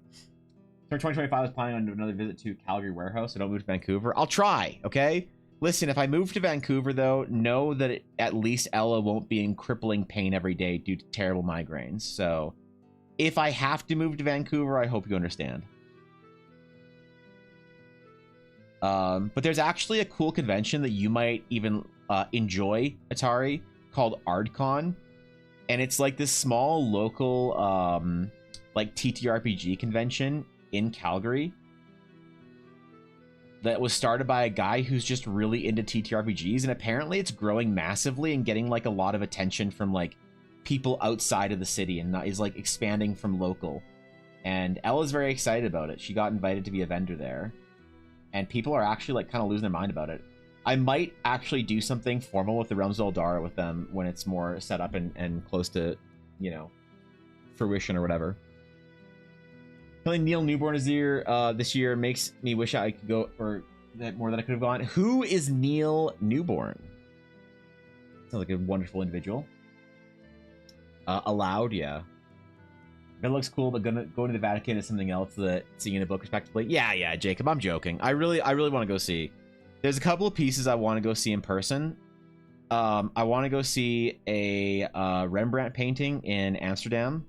For 2025, I was planning on another visit to Calgary warehouse, so don't move to Vancouver. I'll try, okay? Listen, if I move to Vancouver, though, know that at least Ella won't be in crippling pain every day due to terrible migraines. So if I have to move to Vancouver, I hope you understand. But there's actually a cool convention that you might even enjoy, Atari, called ArdCon. And it's like this small local like TTRPG convention in Calgary that was started by a guy who's just really into TTRPGs, and apparently it's growing massively and getting like a lot of attention from like people outside of the city, and is like expanding from local. And Ella's very excited about it. She got invited to be a vendor there, and people are actually like kind of losing their mind about it. I might actually do something formal with the Realms of Eldara with them when it's more set up and close to, you know, fruition or whatever. Telling Neil Newborn is here this year makes me wish I could go, or that more than I could have gone. Who is Neil Newborn? Sounds like a wonderful individual. Allowed, yeah. It looks cool, but going to the Vatican is something else that seeing in a book respectively. Yeah, Jacob, I'm joking. I really want to go see. There's a couple of pieces I want to go see in person. I want to go see a Rembrandt painting in Amsterdam.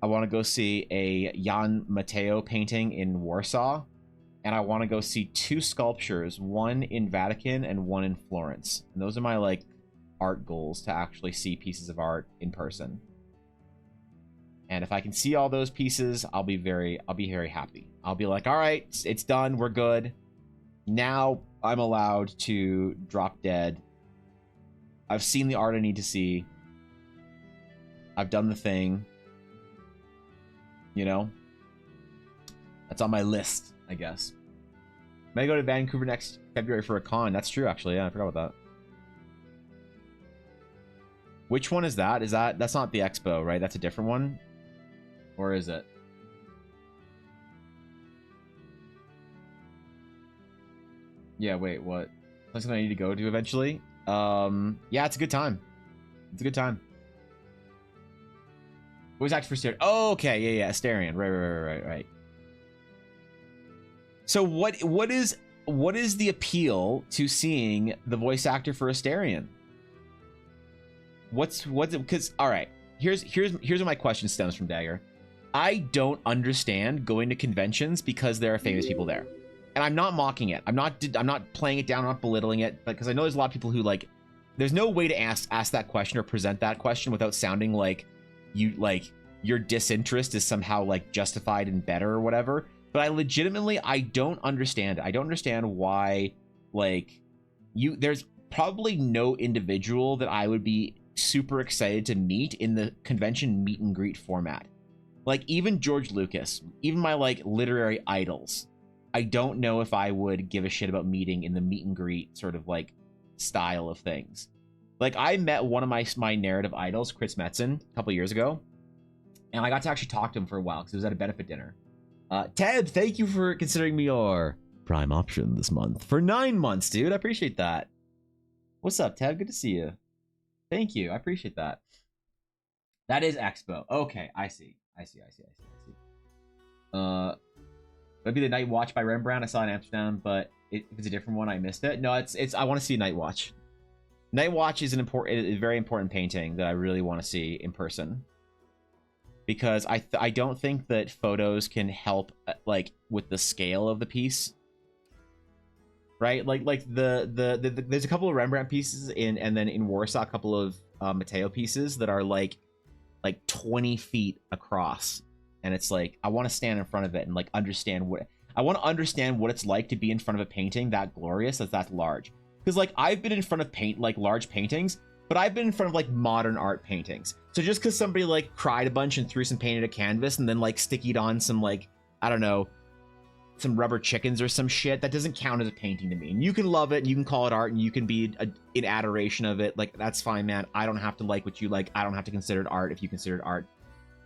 I want to go see a Jan Mateo painting in Warsaw. And I want to go see 2 sculptures, one in Vatican and one in Florence. And those are my like art goals, to actually see pieces of art in person. And if I can see all those pieces, I'll be very happy. I'll be like, all right, it's done. We're good. Now I'm allowed to drop dead. I've seen the art I need to see. I've done the thing. You know? That's on my list, I guess. May go to Vancouver next February for a con. That's true, actually. Yeah, I forgot about that. Which one is that? That's not the expo, right? That's a different one? Or is it? Yeah, wait, what? That's something I need to go to eventually? Yeah, it's a good time. It's a good time. What was actually for Asterion? Oh, okay, yeah, Asterion. Right. So what is the appeal to seeing the voice actor for Asterion? What's it? Because all right, here's where my question stems from, Dagger. I don't understand going to conventions because there are famous people there. And I'm not mocking it. I'm not playing it down. I'm not belittling it, because I know there's a lot of people who like there's no way to ask that question or present that question without sounding like your disinterest is somehow like justified and better or whatever. But I don't understand it. I don't understand why, like, there's probably no individual that I would be super excited to meet in the convention meet and greet format. Like, even George Lucas, even my like literary idols, I don't know if I would give a shit about meeting in the meet and greet sort of like style of things. Like, I met one of my narrative idols, Chris Metzen, a couple years ago, and I got to actually talk to him for a while because it was at a benefit dinner. Ted, thank you for considering me your Prime option this month for 9 months, dude. I appreciate that. What's up, Ted? Good to see you. Thank you. I appreciate that. That is Expo. Okay, I see. That'd be the Night Watch by Rembrandt. I saw it in Amsterdam, but if it's a different one, I missed it. No, it's. I want to see Night Watch. Night Watch is a very important painting that I really want to see in person. Because I don't think that photos can help like with the scale of the piece, right? Like there's a couple of Rembrandt pieces and then in Warsaw a couple of Matteo pieces that are like 20 feet across, and it's like I want to stand in front of it and like understand what it's like to be in front of a painting that glorious that's large. Because like I've been in front of large paintings, but I've been in front of like modern art paintings. So just because somebody like cried a bunch and threw some paint at a canvas and then like stickied on some like, I don't know, some rubber chickens or some shit, that doesn't count as a painting to me. And you can love it and you can call it art and you can be in adoration of it. Like, that's fine, man. I don't have to like what you like. I don't have to consider it art if you consider it art.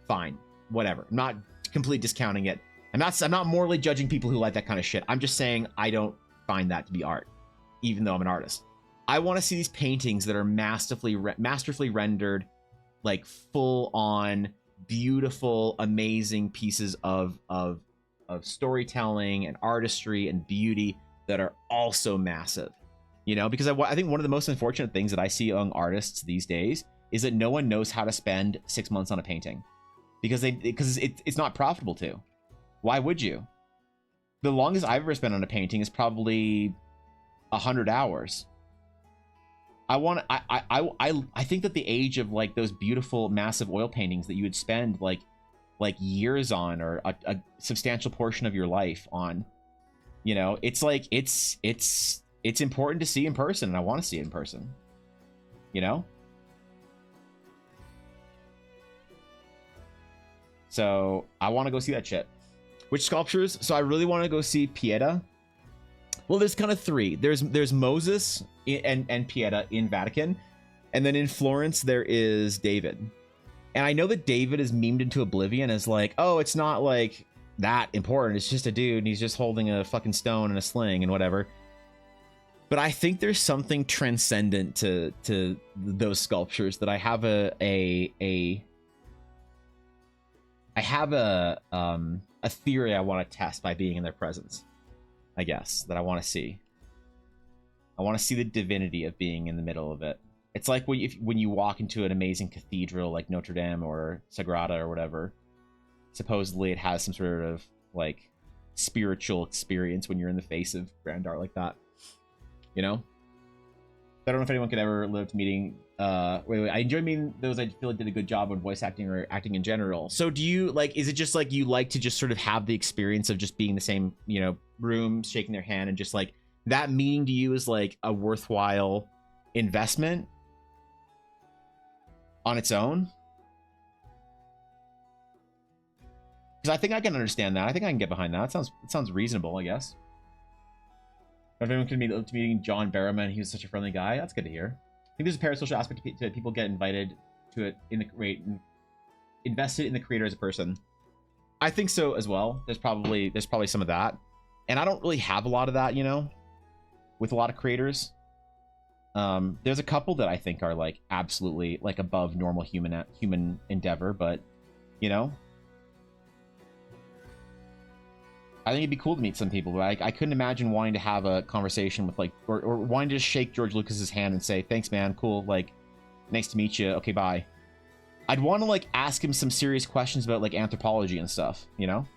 Fine. Whatever. I'm not completely discounting it. I'm not morally judging people who like that kind of shit. I'm just saying I don't find that to be art, even though I'm an artist. I want to see these paintings that are masterfully rendered, like full on beautiful, amazing pieces of storytelling and artistry and beauty that are also massive, you know, because I think one of the most unfortunate things that I see among artists these days is that no one knows how to spend 6 months on a painting because it's not profitable to. Why would you? The longest I've ever spent on a painting is probably 100 hours. I think that the age of like those beautiful massive oil paintings that you would spend like years on, or a substantial portion of your life on, you know, it's like it's important to see in person, and I want to see it in person, you know. So I want to go see that shit. Which sculptures? So I really want to go see Pieta. Well, there's kind of three. There's Moses and Pieta in Vatican, and then in Florence there is David. And I know that David is memed into oblivion as like, oh, it's not like that important. It's just a dude and he's just holding a fucking stone and a sling and whatever. But I think there's something transcendent to those sculptures that I have a theory I want to test by being in their presence. I guess that I want to see. I want to see the divinity of being in the middle of it. It's like when you walk into an amazing cathedral like Notre Dame or Sagrada or whatever. Supposedly it has some sort of like spiritual experience when you're in the face of grand art like that. You know? I don't know if anyone could ever live to meeting. I enjoy meeting those I feel like did a good job on voice acting or acting in general. So do you like? Is it just like you like to just sort of have the experience of just being in the same, you know, room, shaking their hand, and just like that meeting to you is like a worthwhile investment on its own? Because I think I can understand that. I think I can get behind that. It sounds reasonable, I guess. If anyone could meeting John Barrowman, he was such a friendly guy. That's good to hear. I think there's a parasocial aspect to people get invited to it invested in the creator as a person. I think so as well. There's probably some of that, and I don't really have a lot of that, you know, with a lot of creators. There's a couple that I think are like absolutely like above normal human endeavor, but you know, I think it'd be cool to meet some people, but I couldn't imagine wanting to have a conversation with like, or wanting to just shake George Lucas's hand and say, thanks, man, cool, like, nice to meet you, okay, bye. I'd want to like ask him some serious questions about like anthropology and stuff, you know?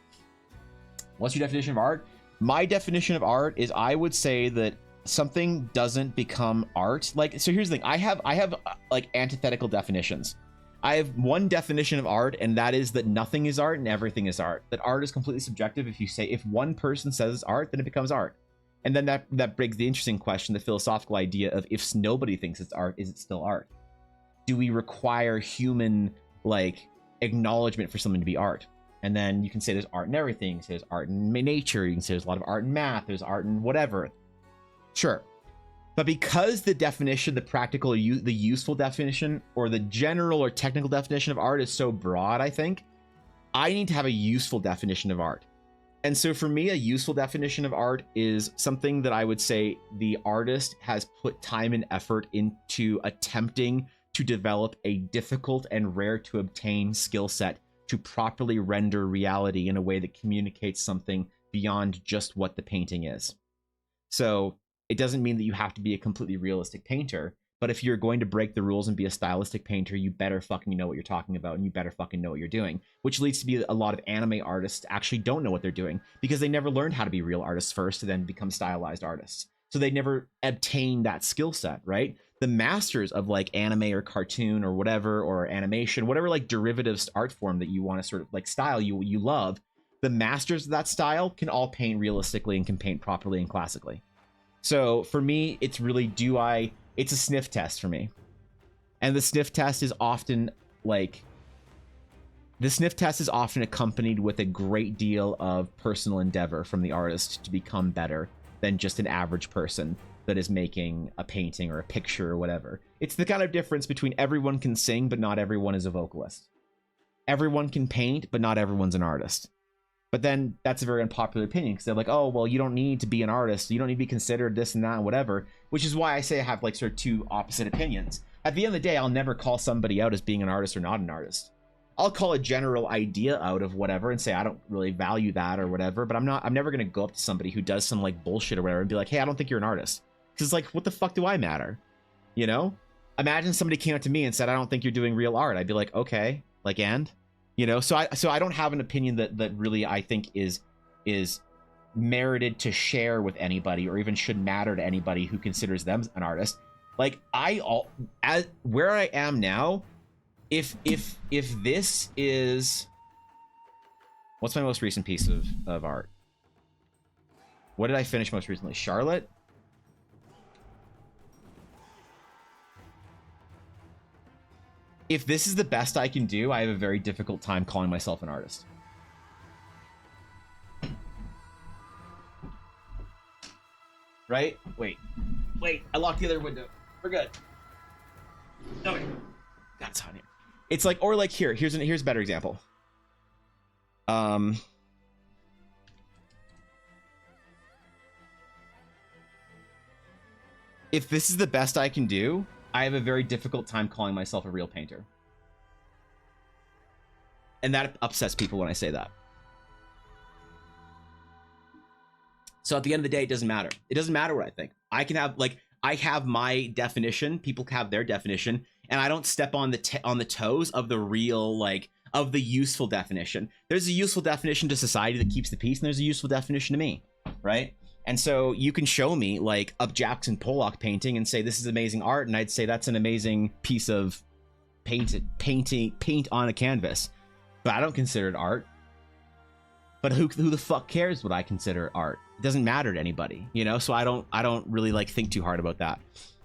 What's your definition of art? My definition of art is I would say that something doesn't become art, like, so here's the thing. I have like antithetical definitions. I have one definition of art, and that is that nothing is art and everything is art. That art is completely subjective. If one person says it's art, then it becomes art. And then that brings the interesting question, the philosophical idea of, if nobody thinks it's art, is it still art? Do we require human like acknowledgement for something to be art? And then you can say there's art in everything. You can say there's art in nature. You can say there's a lot of art in math. There's art in whatever. Sure. But because the definition, the practical, the useful definition, or the general or technical definition of art is so broad, I think I need to have a useful definition of art. And so for me, a useful definition of art is something that I would say the artist has put time and effort into attempting to develop a difficult and rare to obtain skill set to properly render reality in a way that communicates something beyond just what the painting is. So it doesn't mean that you have to be a completely realistic painter, but if you're going to break the rules and be a stylistic painter, you better fucking know what you're talking about, and you better fucking know what you're doing, which leads to be a lot of anime artists actually don't know what they're doing because they never learned how to be real artists first to then become stylized artists. So they never obtained that skill set, right? The masters of like anime or cartoon or whatever, or animation, whatever like derivative art form that you want to sort of like style you love, the masters of that style can all paint realistically and can paint properly and classically. So for me, it's really, it's a sniff test for me. And the sniff test is often accompanied with a great deal of personal endeavor from the artist to become better than just an average person that is making a painting or a picture or whatever. It's the kind of difference between everyone can sing, but not everyone is a vocalist. Everyone can paint, but not everyone's an artist. But then that's a very unpopular opinion because they're like, oh, well, you don't need to be an artist. You don't need to be considered this and that and whatever, which is why I say I have like sort of two opposite opinions. At the end of the day, I'll never call somebody out as being an artist or not an artist. I'll call a general idea out of whatever and say, I don't really value that or whatever, but I'm never going to go up to somebody who does some like bullshit or whatever and be like, hey, I don't think you're an artist. Because like, what the fuck do I matter? You know? Imagine somebody came up to me and said, I don't think you're doing real art. I'd be like, okay, like, and? You know, so I don't have an opinion that really I think is merited to share with anybody or even should matter to anybody who considers them an artist. Like where I am now, if this is, what's my most recent piece of art? What did I finish most recently? Charlotte? If this is the best I can do, I have a very difficult time calling myself an artist. Right? Wait, I locked the other window. We're good. Okay. That's honey. It's like, or like here's a better example. If this is the best I can do, I have a very difficult time calling myself a real painter. And that upsets people when I say that. So at the end of the day, it doesn't matter. It doesn't matter what I think. I can have, like, I have my definition, people have their definition, and I don't step on the toes of the real, like, of the useful definition. There's a useful definition to society that keeps the peace, and there's a useful definition to me, right? And so you can show me like a Jackson Pollock painting and say this is amazing art, and I'd say that's an amazing piece of paint on a canvas, but I don't consider it art. But who the fuck cares what I consider art? It doesn't matter to anybody, you know. So I don't really like think too hard about that,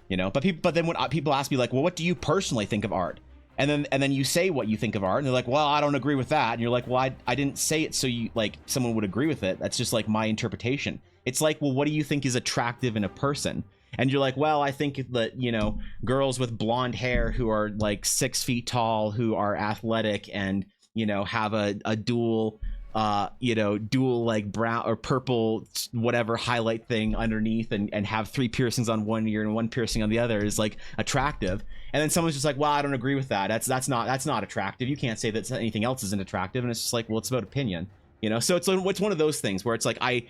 you know. But then when people ask me like, well, what do you personally think of art? And then you say what you think of art, and they're like, well, I don't agree with that. And you're like, well, I didn't say it so you like someone would agree with it. That's just like my interpretation. It's like, well, what do you think is attractive in a person? And you're like, well, I think that, you know, girls with blonde hair who are like 6 feet tall, who are athletic and, you know, have a dual like brown or purple, whatever highlight thing underneath and have 3 piercings on one ear and 1 piercing on the other is like attractive. And then someone's just like, well, I don't agree with that. That's not attractive. You can't say that anything else isn't attractive. And it's just like, well, it's about opinion, you know? So it's one of those things where it's like, I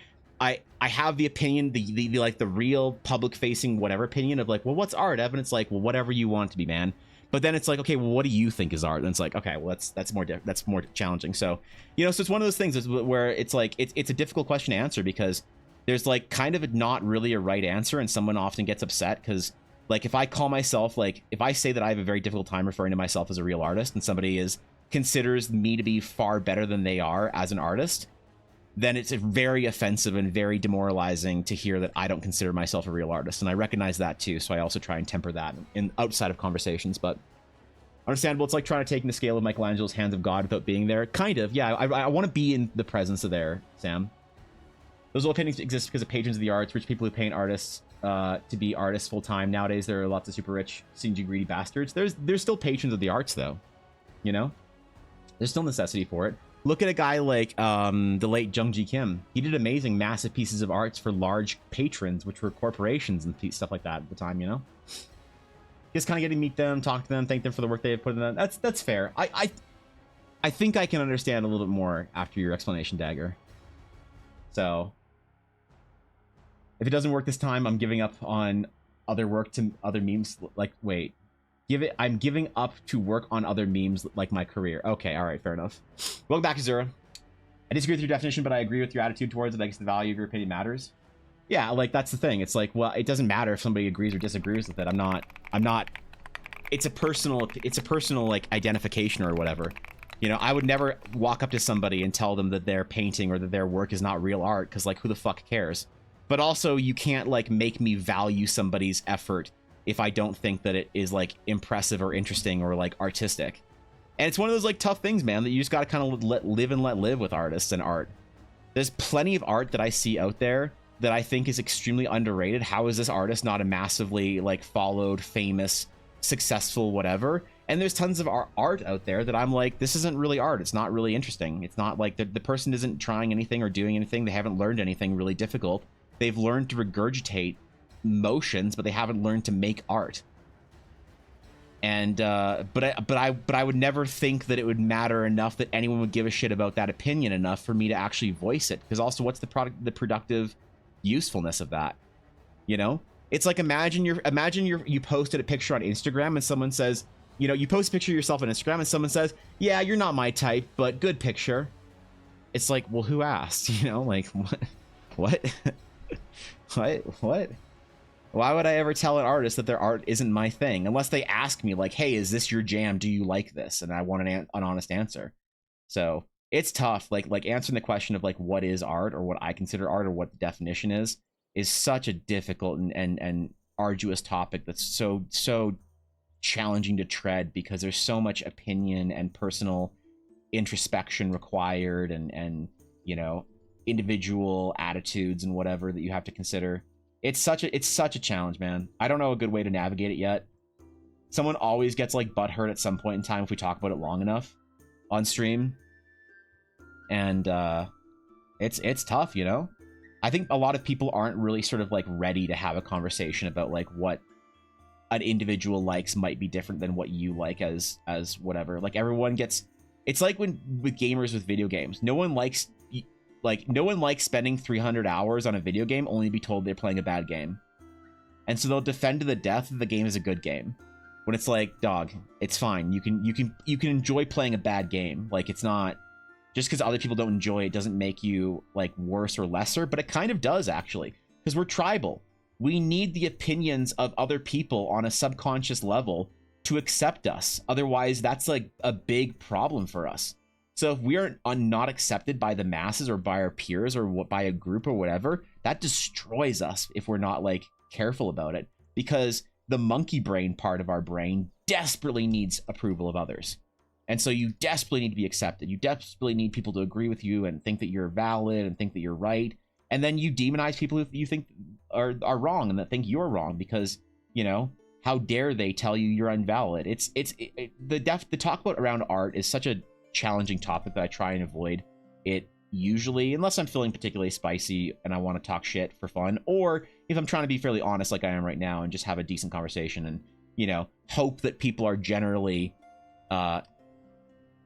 have the opinion, the like the real public facing whatever opinion of like, well, what's art, Evan? It's like, well, whatever you want it to be, man. But then it's like, okay, well, what do you think is art? And it's like, okay, well, that's more challenging. So, you know, so it's one of those things where it's like it's a difficult question to answer because there's like kind of not really a right answer, and someone often gets upset because like if I call myself, like if I say that I have a very difficult time referring to myself as a real artist, and somebody considers me to be far better than they are as an artist, then it's very offensive and very demoralizing to hear that I don't consider myself a real artist. And I recognize that too, so I also try and temper that in outside of conversations. But understandable. It's like trying to take in the scale of Michelangelo's Hands of God without being there. Kind of, yeah. I want to be in the presence of there, Sam. Those old paintings exist because of patrons of the arts, rich people who paint artists to be artists full time. Nowadays, there are lots of super rich, stingy, greedy bastards. There's still patrons of the arts, though. You know, there's still necessity for it. Look at a guy like the late Jung Ji Kim. He did amazing, massive pieces of arts for large patrons, which were corporations and stuff like that at the time. You know, just kind of getting to meet them, talk to them, thank them for the work they have put in them. That's fair. I think I can understand a little bit more after your explanation, Dagger. So if it doesn't work this time, I'm giving up on other work to other memes. Like, wait, I'm giving up to work on other memes like my career. Okay, all right, fair enough. Welcome back, Azura. I disagree with your definition, but I agree with your attitude towards it. I guess the value of your opinion matters. Yeah, like that's the thing. It's like, well, it doesn't matter if somebody agrees or disagrees with it. I'm not. It's a personal like identification or whatever. You know, I would never walk up to somebody and tell them that their painting or that their work is not real art, because like, who the fuck cares? But also, you can't like make me value somebody's effort if I don't think that it is like impressive or interesting or like artistic. And it's one of those like tough things, man, that you just got to kind of let live with artists and art. There's plenty of art that I see out there that I think is extremely underrated. How is this artist not a massively like followed, famous, successful, whatever? And there's tons of art out there that I'm like, this isn't really art. It's not really interesting. It's not like the person isn't trying anything or doing anything. They haven't learned anything really difficult. They've learned to regurgitate motions, but they haven't learned to make art. And but I would never think that it would matter enough that anyone would give a shit about that opinion enough for me to actually voice it. Because also, what's the productive usefulness of that? You know, it's like imagine you posted a picture on Instagram and someone says, you know, you post a picture of yourself on Instagram and someone says, yeah, you're not my type, but good picture. It's like, well, who asked? You know, like what what? Why would I ever tell an artist that their art isn't my thing? Unless they ask me like, hey, is this your jam? Do you like this? And I want an honest answer. So it's tough. Like answering the question of like, what is art or what I consider art or what the definition is such a difficult and arduous topic that's so challenging to tread, because there's so much opinion and personal introspection required and you know, individual attitudes and whatever that you have to consider. It's such a challenge, man. I don't know a good way to navigate it yet. Someone always gets like butthurt at some point in time if we talk about it long enough on stream, and it's tough, you know. I think a lot of people aren't really sort of like ready to have a conversation about like what an individual likes might be different than what you like as whatever. Like everyone gets, it's like when with gamers with video games, no one likes spending 300 hours on a video game only to be told they're playing a bad game. And so they'll defend to the death that the game is a good game. When it's like, dog, it's fine. You can enjoy playing a bad game. Like, it's not just because other people don't enjoy it doesn't make you like worse or lesser, but it kind of does actually, because we're tribal. We need the opinions of other people on a subconscious level to accept us. Otherwise, that's like a big problem for us. So if we are not accepted by the masses or by our peers or by a group or whatever, that destroys us if we're not like careful about it, because the monkey brain part of our brain desperately needs approval of others. And so you desperately need to be accepted. You desperately need people to agree with you and think that you're valid and think that you're right. And then you demonize people who you think are wrong and that think you're wrong because, you know, how dare they tell you you're invalid? The talk about around art is such a challenging topic that I try and avoid it usually, unless I'm feeling particularly spicy and I want to talk shit for fun, or if I'm trying to be fairly honest like I am right now and just have a decent conversation and, you know, hope that people are generally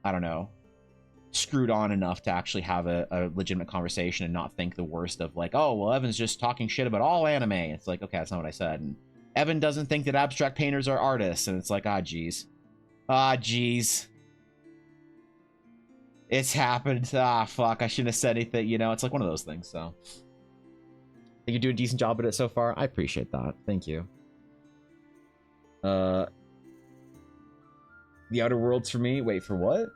I don't know, screwed on enough to actually have a legitimate conversation and not think the worst of like, oh, well, Evan's just talking shit about all anime. It's like, okay, that's not what I said. And Evan doesn't think that abstract painters are artists. And it's like, geez. It's happened. Fuck, I shouldn't have said anything. You know, it's like one of those things. So think you do a decent job at it so far. I appreciate that. Thank you. The Outer Worlds for me. Wait, for what?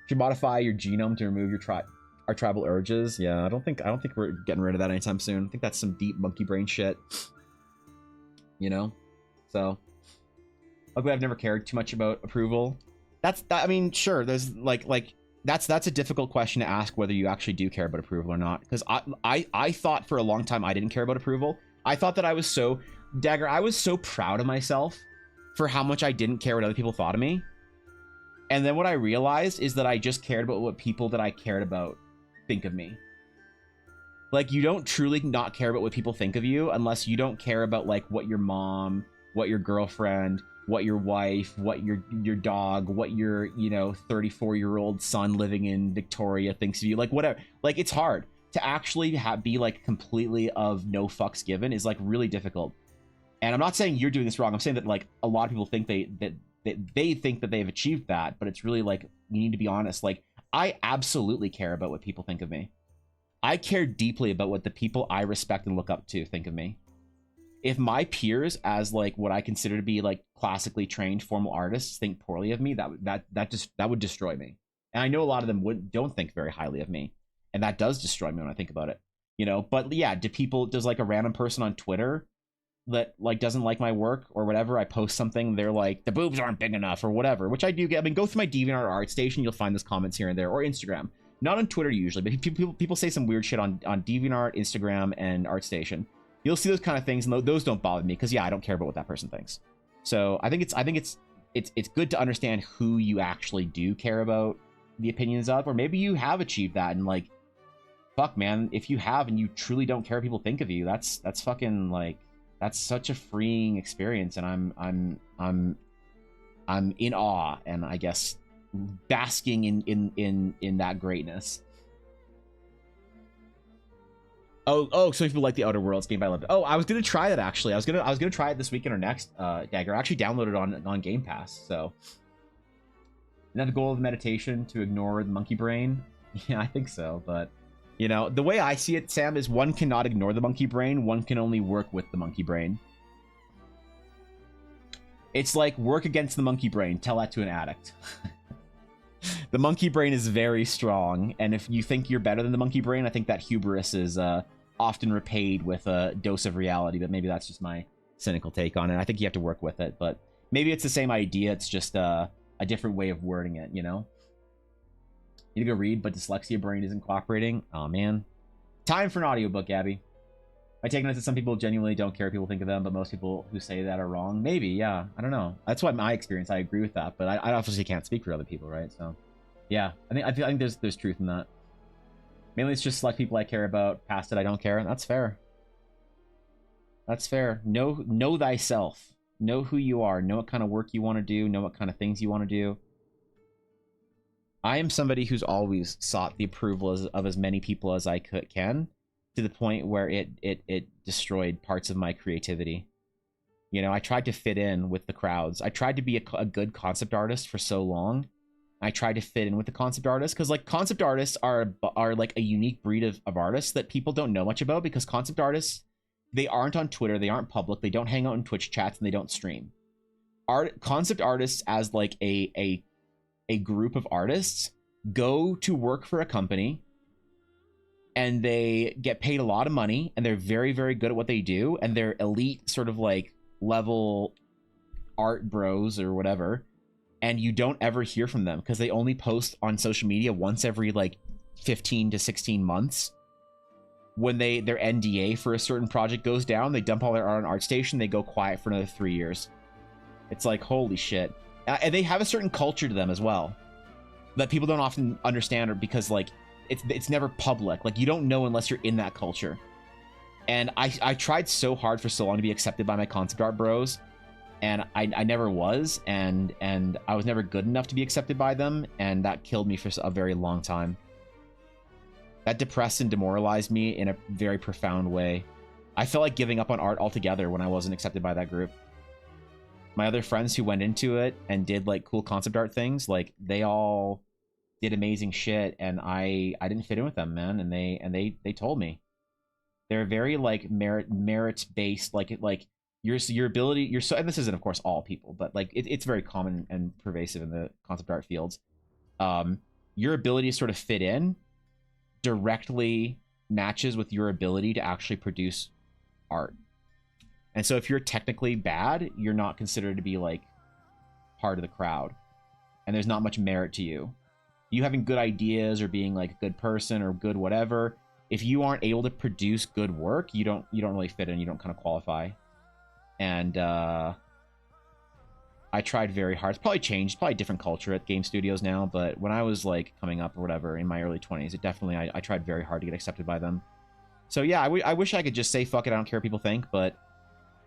Should modify your genome to remove your our tribal urges. Yeah, I don't think we're getting rid of that anytime soon. I think that's some deep monkey brain shit. You know? So luckily I've never cared too much about approval. I mean, sure, there's like that's a difficult question to ask, whether you actually do care about approval or not. Because I thought for a long time I didn't care about approval. I thought that I was so Dagger, I was so proud of myself for how much I didn't care what other people thought of me. And then what I realized is that I just cared about what people that I cared about think of me. Like, you don't truly not care about what people think of you unless you don't care about like what your mom, what your girlfriend, what your wife, what your dog, what your, you know, 34-year-old son living in Victoria thinks of you. Like, whatever. Like, it's hard to actually be like completely of no fucks given is like really difficult. And I'm not saying you're doing this wrong. I'm saying that like a lot of people think they think that they've achieved that, but it's really like, you need to be honest. Like, I absolutely care about what people think of me. I care deeply about what the people I respect and look up to think of me. If my peers, as like what I consider to be like classically trained formal artists, think poorly of me, that would destroy me. And I know a lot of them don't think very highly of me, and that does destroy me when I think about it. You know, but yeah, does like a random person on Twitter that like doesn't like my work or whatever, I post something, they're like, the boobs aren't big enough or whatever, which I do get. I mean, go through my DeviantArt art station, you'll find those comments here and there, or Instagram. Not on Twitter usually, but people say some weird shit on DeviantArt, Instagram, and ArtStation. You'll see those kind of things, and those don't bother me because yeah, I don't care about what that person thinks. So I think it's good to understand who you actually do care about the opinions of, or maybe you have achieved that, and like, fuck man, if you have and you truly don't care what people think of you, that's fucking like, that's such a freeing experience, and I'm in awe, and I guess basking in that greatness. Oh, so people like the Outer Worlds game, I love it. Oh, I was gonna try that actually. I was gonna try it this weekend or next. Dagger, I actually downloaded it on Game Pass. So, another goal of meditation to ignore the monkey brain. Yeah, I think so. But you know, the way I see it, Sam, is one cannot ignore the monkey brain. One can only work with the monkey brain. It's like work against the monkey brain. Tell that to an addict. The monkey brain is very strong, and if you think you're better than the monkey brain, I think that hubris is often repaid with a dose of reality, but maybe that's just my cynical take on it. I think you have to work with it, but maybe it's the same idea, it's just a different way of wording it, you know? Need to go read, but dyslexia brain isn't cooperating. Oh man. Time for an audiobook, Gabby. I take notice that some people genuinely don't care what people think of them, but most people who say that are wrong. Maybe, yeah. I don't know. That's what my experience. I agree with that, but I obviously can't speak for other people, right? So, yeah. I think there's truth in that. Mainly, it's just select people I care about. Past it, I don't care. And that's fair. That's fair. Know thyself. Know who you are. Know what kind of work you want to do. Know what kind of things you want to do. I am somebody who's always sought the approval of as many people as I can. To the point where it destroyed parts of my creativity. You know, I tried to fit in with the crowds. I tried to be a good concept artist for so long. I tried to fit in with the concept artists because like concept artists are like a unique breed of artists that people don't know much about, because concept artists, they aren't on Twitter, they aren't public, they don't hang out in Twitch chats, and they don't stream. Concept artists as like a group of artists go to work for a company, and they get paid a lot of money, and they're very, very good at what they do, and they're elite sort of like level art bros or whatever, and you don't ever hear from them because they only post on social media once every like 15 to 16 months. When their NDA for a certain project goes down, they dump all their art on ArtStation, they go quiet for another 3 years. It's like, holy shit. And they have a certain culture to them as well that people don't often understand, or because like it's never public. Like, you don't know unless you're in that culture. And I tried so hard for so long to be accepted by my concept art bros, and I never was, and I was never good enough to be accepted by them, and that killed me for a very long time. That depressed and demoralized me in a very profound way. I felt like giving up on art altogether when I wasn't accepted by that group. My other friends who went into it and did like cool concept art things, like they all did amazing shit, and I didn't fit in with them, man. And they told me. They're very like merit based, like your ability, your so, and this isn't of course all people, but like it's very common and pervasive in the concept art fields. Your ability to sort of fit in directly matches with your ability to actually produce art. And so if you're technically bad, you're not considered to be like part of the crowd, and there's not much merit to you. You having good ideas or being like a good person or good whatever, if you aren't able to produce good work, you don't really fit in, you don't kind of qualify. And I tried very hard. It's probably changed, probably different culture at game studios now, but when I was like coming up or whatever in my early 20s, it definitely, I tried very hard to get accepted by them. So yeah, I wish I could just say fuck it, I don't care what people think, but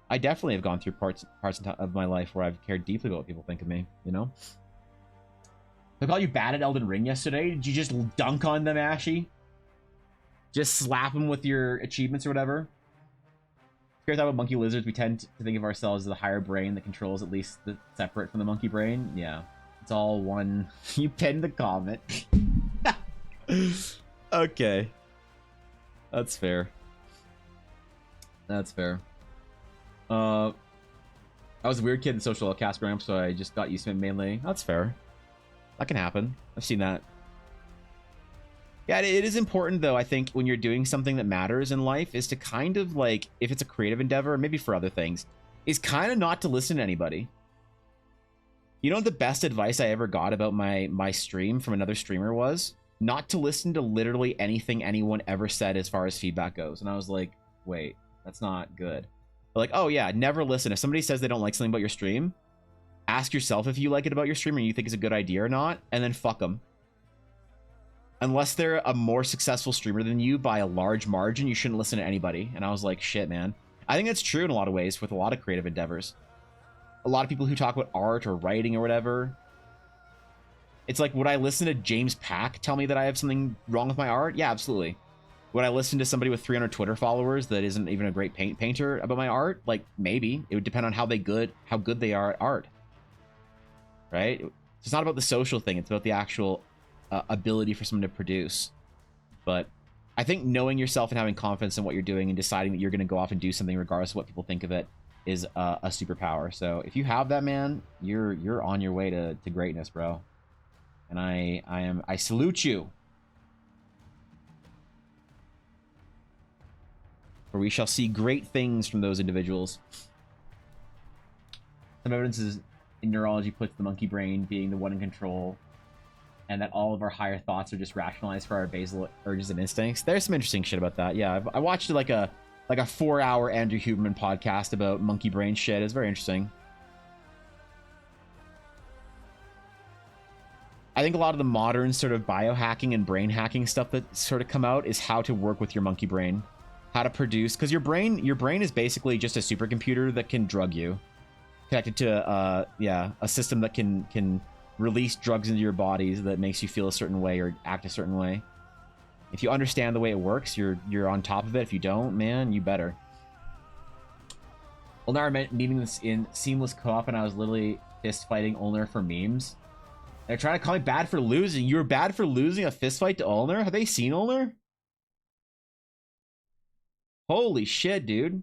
I definitely have gone through parts of my life where I've cared deeply about what people think of me, you know? They called you bad at Elden Ring yesterday. Did you just dunk on them, Ashy? Just slap them with your achievements or whatever? Here's how about monkey lizards, we tend to think of ourselves as the higher brain that controls at least the separate from the monkey brain. Yeah, it's all one. You pinned the comment. Okay. That's fair. That's fair. I was a weird kid in social outcast growing up, so I just got used to it mainly. That's fair. That can happen. I've seen that. Yeah, it is important, though, I think, when you're doing something that matters in life, is to kind of, like, if it's a creative endeavor, maybe for other things, is kind of not to listen to anybody. You know what the best advice I ever got about my stream from another streamer was? Not to listen to literally anything anyone ever said as far as feedback goes. And I was like, wait, that's not good. But like, oh yeah, never listen. If somebody says they don't like something about your stream, ask yourself if you like it about your stream or you think it's a good idea or not, and then fuck them. Unless they're a more successful streamer than you by a large margin, you shouldn't listen to anybody. And I was like, shit, man. I think that's true in a lot of ways with a lot of creative endeavors. A lot of people who talk about art or writing or whatever. It's like, would I listen to James Pack tell me that I have something wrong with my art? Yeah, absolutely. Would I listen to somebody with 300 Twitter followers that isn't even a great painter about my art? Like, maybe. It would depend on how good they are at art. Right? It's not about the social thing. It's about the actual ability for someone to produce. But I think knowing yourself and having confidence in what you're doing and deciding that you're going to go off and do something regardless of what people think of it is a superpower. So if you have that, man, you're on your way to greatness, bro. And I salute you. For we shall see great things from those individuals. Some evidence is in neurology puts the monkey brain being the one in control, and that all of our higher thoughts are just rationalized for our basal urges and instincts. There's some interesting shit about that. Yeah, I watched like a 4-hour Andrew Huberman podcast about monkey brain shit. It's very interesting. I think a lot of the modern sort of biohacking and brain hacking stuff that sort of come out is how to work with your monkey brain, how to produce, because your brain is basically just a supercomputer that can drug you, connected to a system that can release drugs into your bodies that makes you feel a certain way or act a certain way. If you understand the way it works, you're on top of it. If you don't, man, you better. Eldara meeting this in Seamless Co-op, and I was literally fist fighting Ulner for memes. They're trying to call me bad for losing. You were bad for losing a fist fight to Ulner? Have they seen Ulner? Holy shit, dude.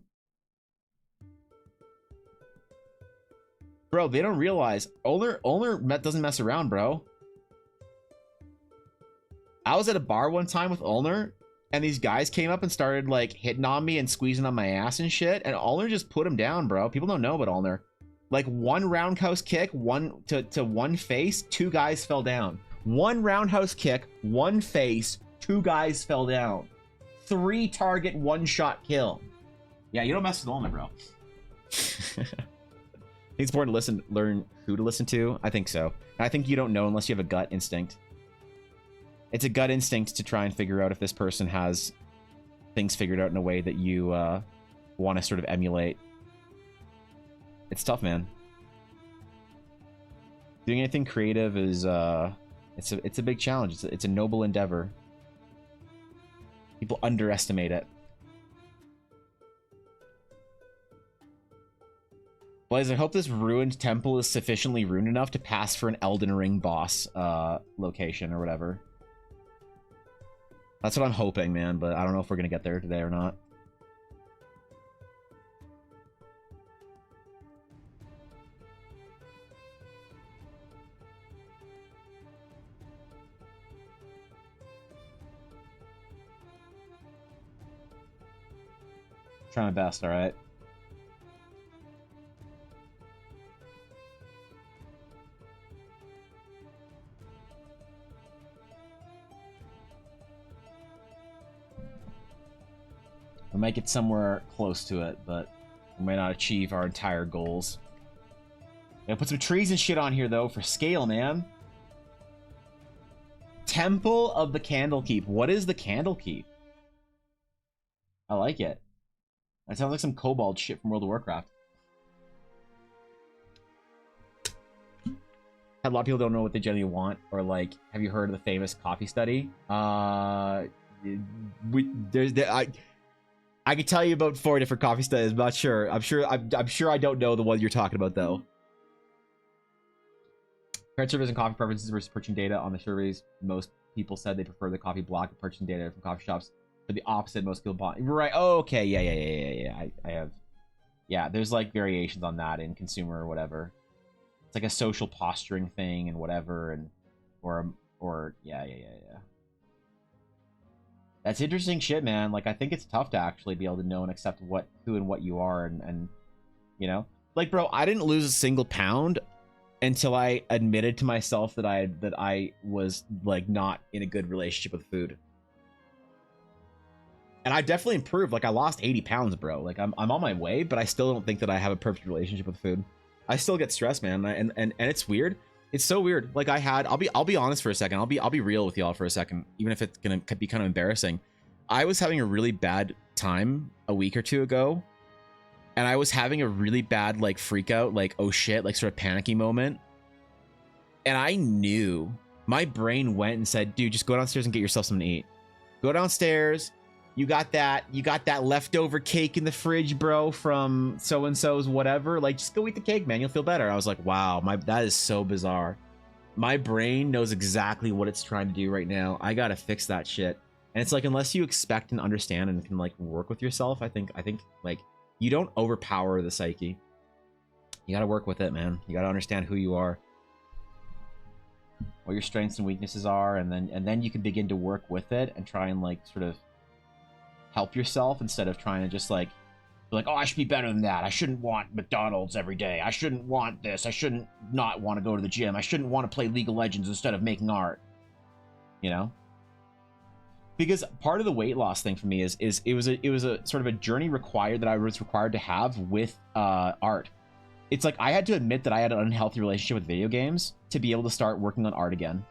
Bro, they don't realize Ulner doesn't mess around, bro. I was at a bar one time with Ulner, and these guys came up and started like hitting on me and squeezing on my ass and shit, and Ulner just put him down, bro. People don't know about Ulner. Like one roundhouse kick, one to one face, 2 guys fell down. One roundhouse kick, 1 face, 2 guys fell down. 3 target, 1-shot kill. Yeah, you don't mess with Ulner, bro. I think it's important to learn who to listen to. I think so. And I think you don't know unless you have a gut instinct. It's a gut instinct to try and figure out if this person has things figured out in a way that you want to sort of emulate. It's tough, man. Doing anything creative is it's a big challenge. It's a noble endeavor. People underestimate it. Blaze, I hope this ruined temple is sufficiently ruined enough to pass for an Elden Ring boss location or whatever. That's what I'm hoping, man, but I don't know if we're gonna get there today or not. Try my best, all right? We might get somewhere close to it, but we might not achieve our entire goals. Gotta put some trees and shit on here, though, for scale, man. Temple of the Candlekeep. What is the Candlekeep? I like it. That sounds like some kobold shit from World of Warcraft. A lot of people don't know what they generally want, or like, have you heard of the famous coffee study? I can tell you about 4 different coffee studies. I'm not sure. I'm sure I don't know the one you're talking about though. Current surveys and coffee preferences versus purchasing data on the surveys. Most people said they prefer the coffee block to purchasing data from coffee shops. But the opposite, most people bought. Right? Oh, okay. Yeah. I have. Yeah, there's like variations on that in consumer or whatever. It's like a social posturing thing and whatever, and or yeah. That's interesting shit, man. Like, I think it's tough to actually be able to know and accept who and what you are, and you know, like, bro, I didn't lose a single pound until I admitted to myself that I was like not in a good relationship with food. And I definitely improved. Like, I lost 80 pounds, bro. Like, I'm on my way, but I still don't think that I have a perfect relationship with food. I still get stressed, man, and it's weird. It's so weird. Like, I'll be honest for a second. I'll be real with y'all for a second, even if it's gonna be kind of embarrassing. I was having a really bad time a week or two ago, and I was having a really bad like freak out, like, oh shit, like sort of panicky moment. And I knew, my brain went and said, dude, just go downstairs and get yourself something to eat. Go downstairs. You got that leftover cake in the fridge, bro, from so-and-so's whatever. Like, just go eat the cake, man. You'll feel better. I was like, wow, that is so bizarre. My brain knows exactly what it's trying to do right now. I gotta fix that shit. And it's like, unless you expect and understand and can like work with yourself, I think like, you don't overpower the psyche. You gotta work with it, man. You gotta understand who you are, what your strengths and weaknesses are, and then you can begin to work with it and try and like sort of help yourself, instead of trying to just like be like, oh, I should be better than that. I shouldn't want McDonald's every day. I shouldn't want this. I shouldn't not want to go to the gym. I shouldn't want to play League of Legends instead of making art. You know? Because part of the weight loss thing for me is it was a sort of a journey required that I was required to have with art. It's like I had to admit that I had an unhealthy relationship with video games to be able to start working on art again.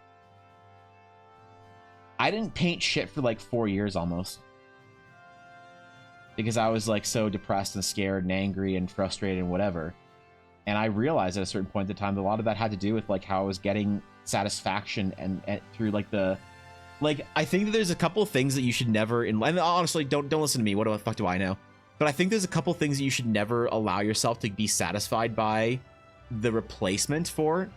I didn't paint shit for like 4 years almost, because I was like so depressed and scared and angry and frustrated and whatever. And I realized at a certain point in time that a lot of that had to do with like how I was getting satisfaction and through like the, like, I think that there's a couple of things that you should never, and honestly, don't listen to me. What the fuck do I know? But I think there's a couple of things that you should never allow yourself to be satisfied by the replacement for.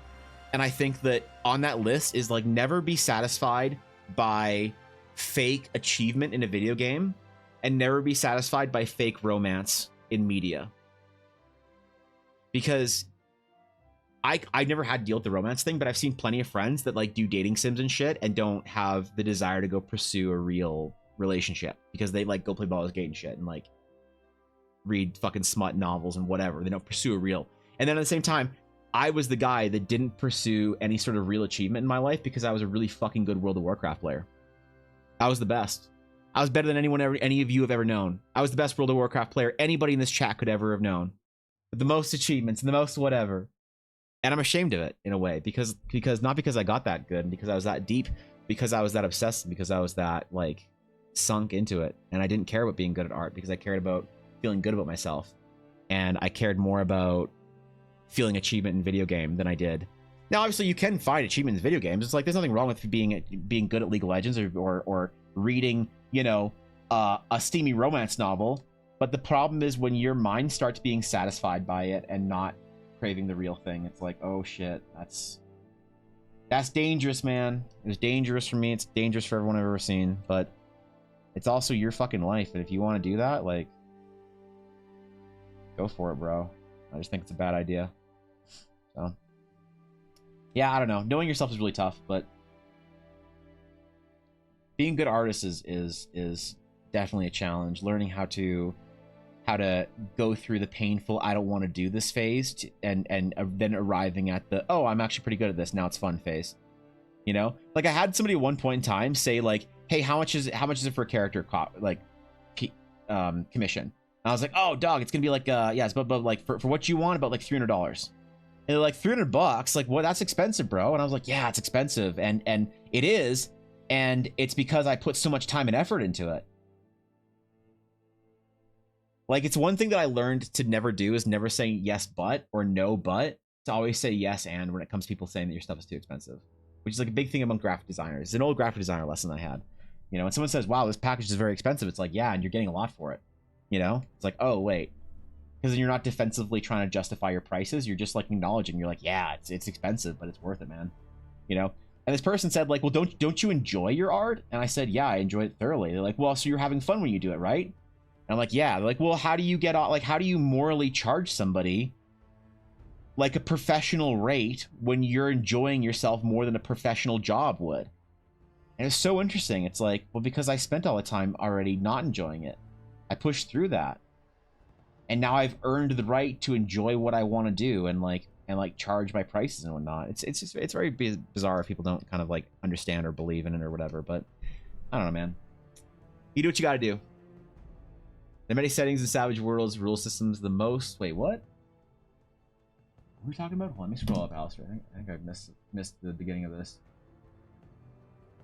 And I think that on that list is like, never be satisfied by fake achievement in a video game, and never be satisfied by fake romance in media. Because I never had to deal with the romance thing, but I've seen plenty of friends that like do dating sims and shit and don't have the desire to go pursue a real relationship, because they like go play Baldur's Gate and shit and like read fucking smut novels and whatever. They don't pursue a real. And then at the same time, I was the guy that didn't pursue any sort of real achievement in my life because I was a really fucking good World of Warcraft player. I was the best. I was better than any of you have ever known. I was the best World of Warcraft player anybody in this chat could ever have known. With the most achievements and the most whatever. And I'm ashamed of it in a way, because not because I got that good, because I was that deep, because I was that obsessed, because I was that like sunk into it. And I didn't care about being good at art, because I cared about feeling good about myself. And I cared more about feeling achievement in video game than I did. Now, obviously, you can find achievement in video games. It's like there's nothing wrong with being good at League of Legends or reading, you know, a steamy romance novel. But the problem is when your mind starts being satisfied by it and not craving the real thing. It's like, oh shit, that's dangerous, man. It was dangerous for me. It's dangerous for everyone I've ever seen. But it's also your fucking life. And if you want to do that, like, go for it, bro. I just think it's a bad idea. So, yeah, I don't know. Knowing yourself is really tough, but being good artists is definitely a challenge. Learning how to how to go through the painful I don't want to do this phase and then arriving at the, oh, I'm actually pretty good at this, now it's fun phase. You know, like I had somebody at one point in time say like, hey, how much is it for a character commission? And I was like, oh dog, it's gonna be like yeah, it's about like for what you want, about like $300. And they're like, $300? Like, what? That's expensive, bro. And I was like, yeah, it's expensive, and it is, and it's because I put so much time and effort into it. Like, it's one thing that I learned to never do is never say yes but or no but, to always say yes and when it comes to people saying that your stuff is too expensive, which is like a big thing among graphic designers. It's an old graphic designer lesson I had. You know, when someone says, wow, this package is very expensive, it's like, yeah, and you're getting a lot for it. You know, it's like, oh wait, because then you're not defensively trying to justify your prices, you're just like acknowledging, you're like, yeah, it's expensive, but it's worth it, man. You know. And this person said like, well, don't you enjoy your art? And I said, yeah, I enjoy it thoroughly. They're like, well, so you're having fun when you do it, right? And I'm like, yeah. They're like, well, how do you get off, like, how do you morally charge somebody like a professional rate when you're enjoying yourself more than a professional job would? And it's so interesting. It's like, well, because I spent all the time already not enjoying it. I pushed through that, and now I've earned the right to enjoy what I want to do and charge my prices and whatnot. It's very bizarre if people don't kind of like understand or believe in it or whatever. But I don't know, man. You do what you got to do. There are many settings in Savage Worlds rule systems. The most. Wait, what? What are we talking about? Hold on, let me scroll up, Alistair. I think I've missed the beginning of this.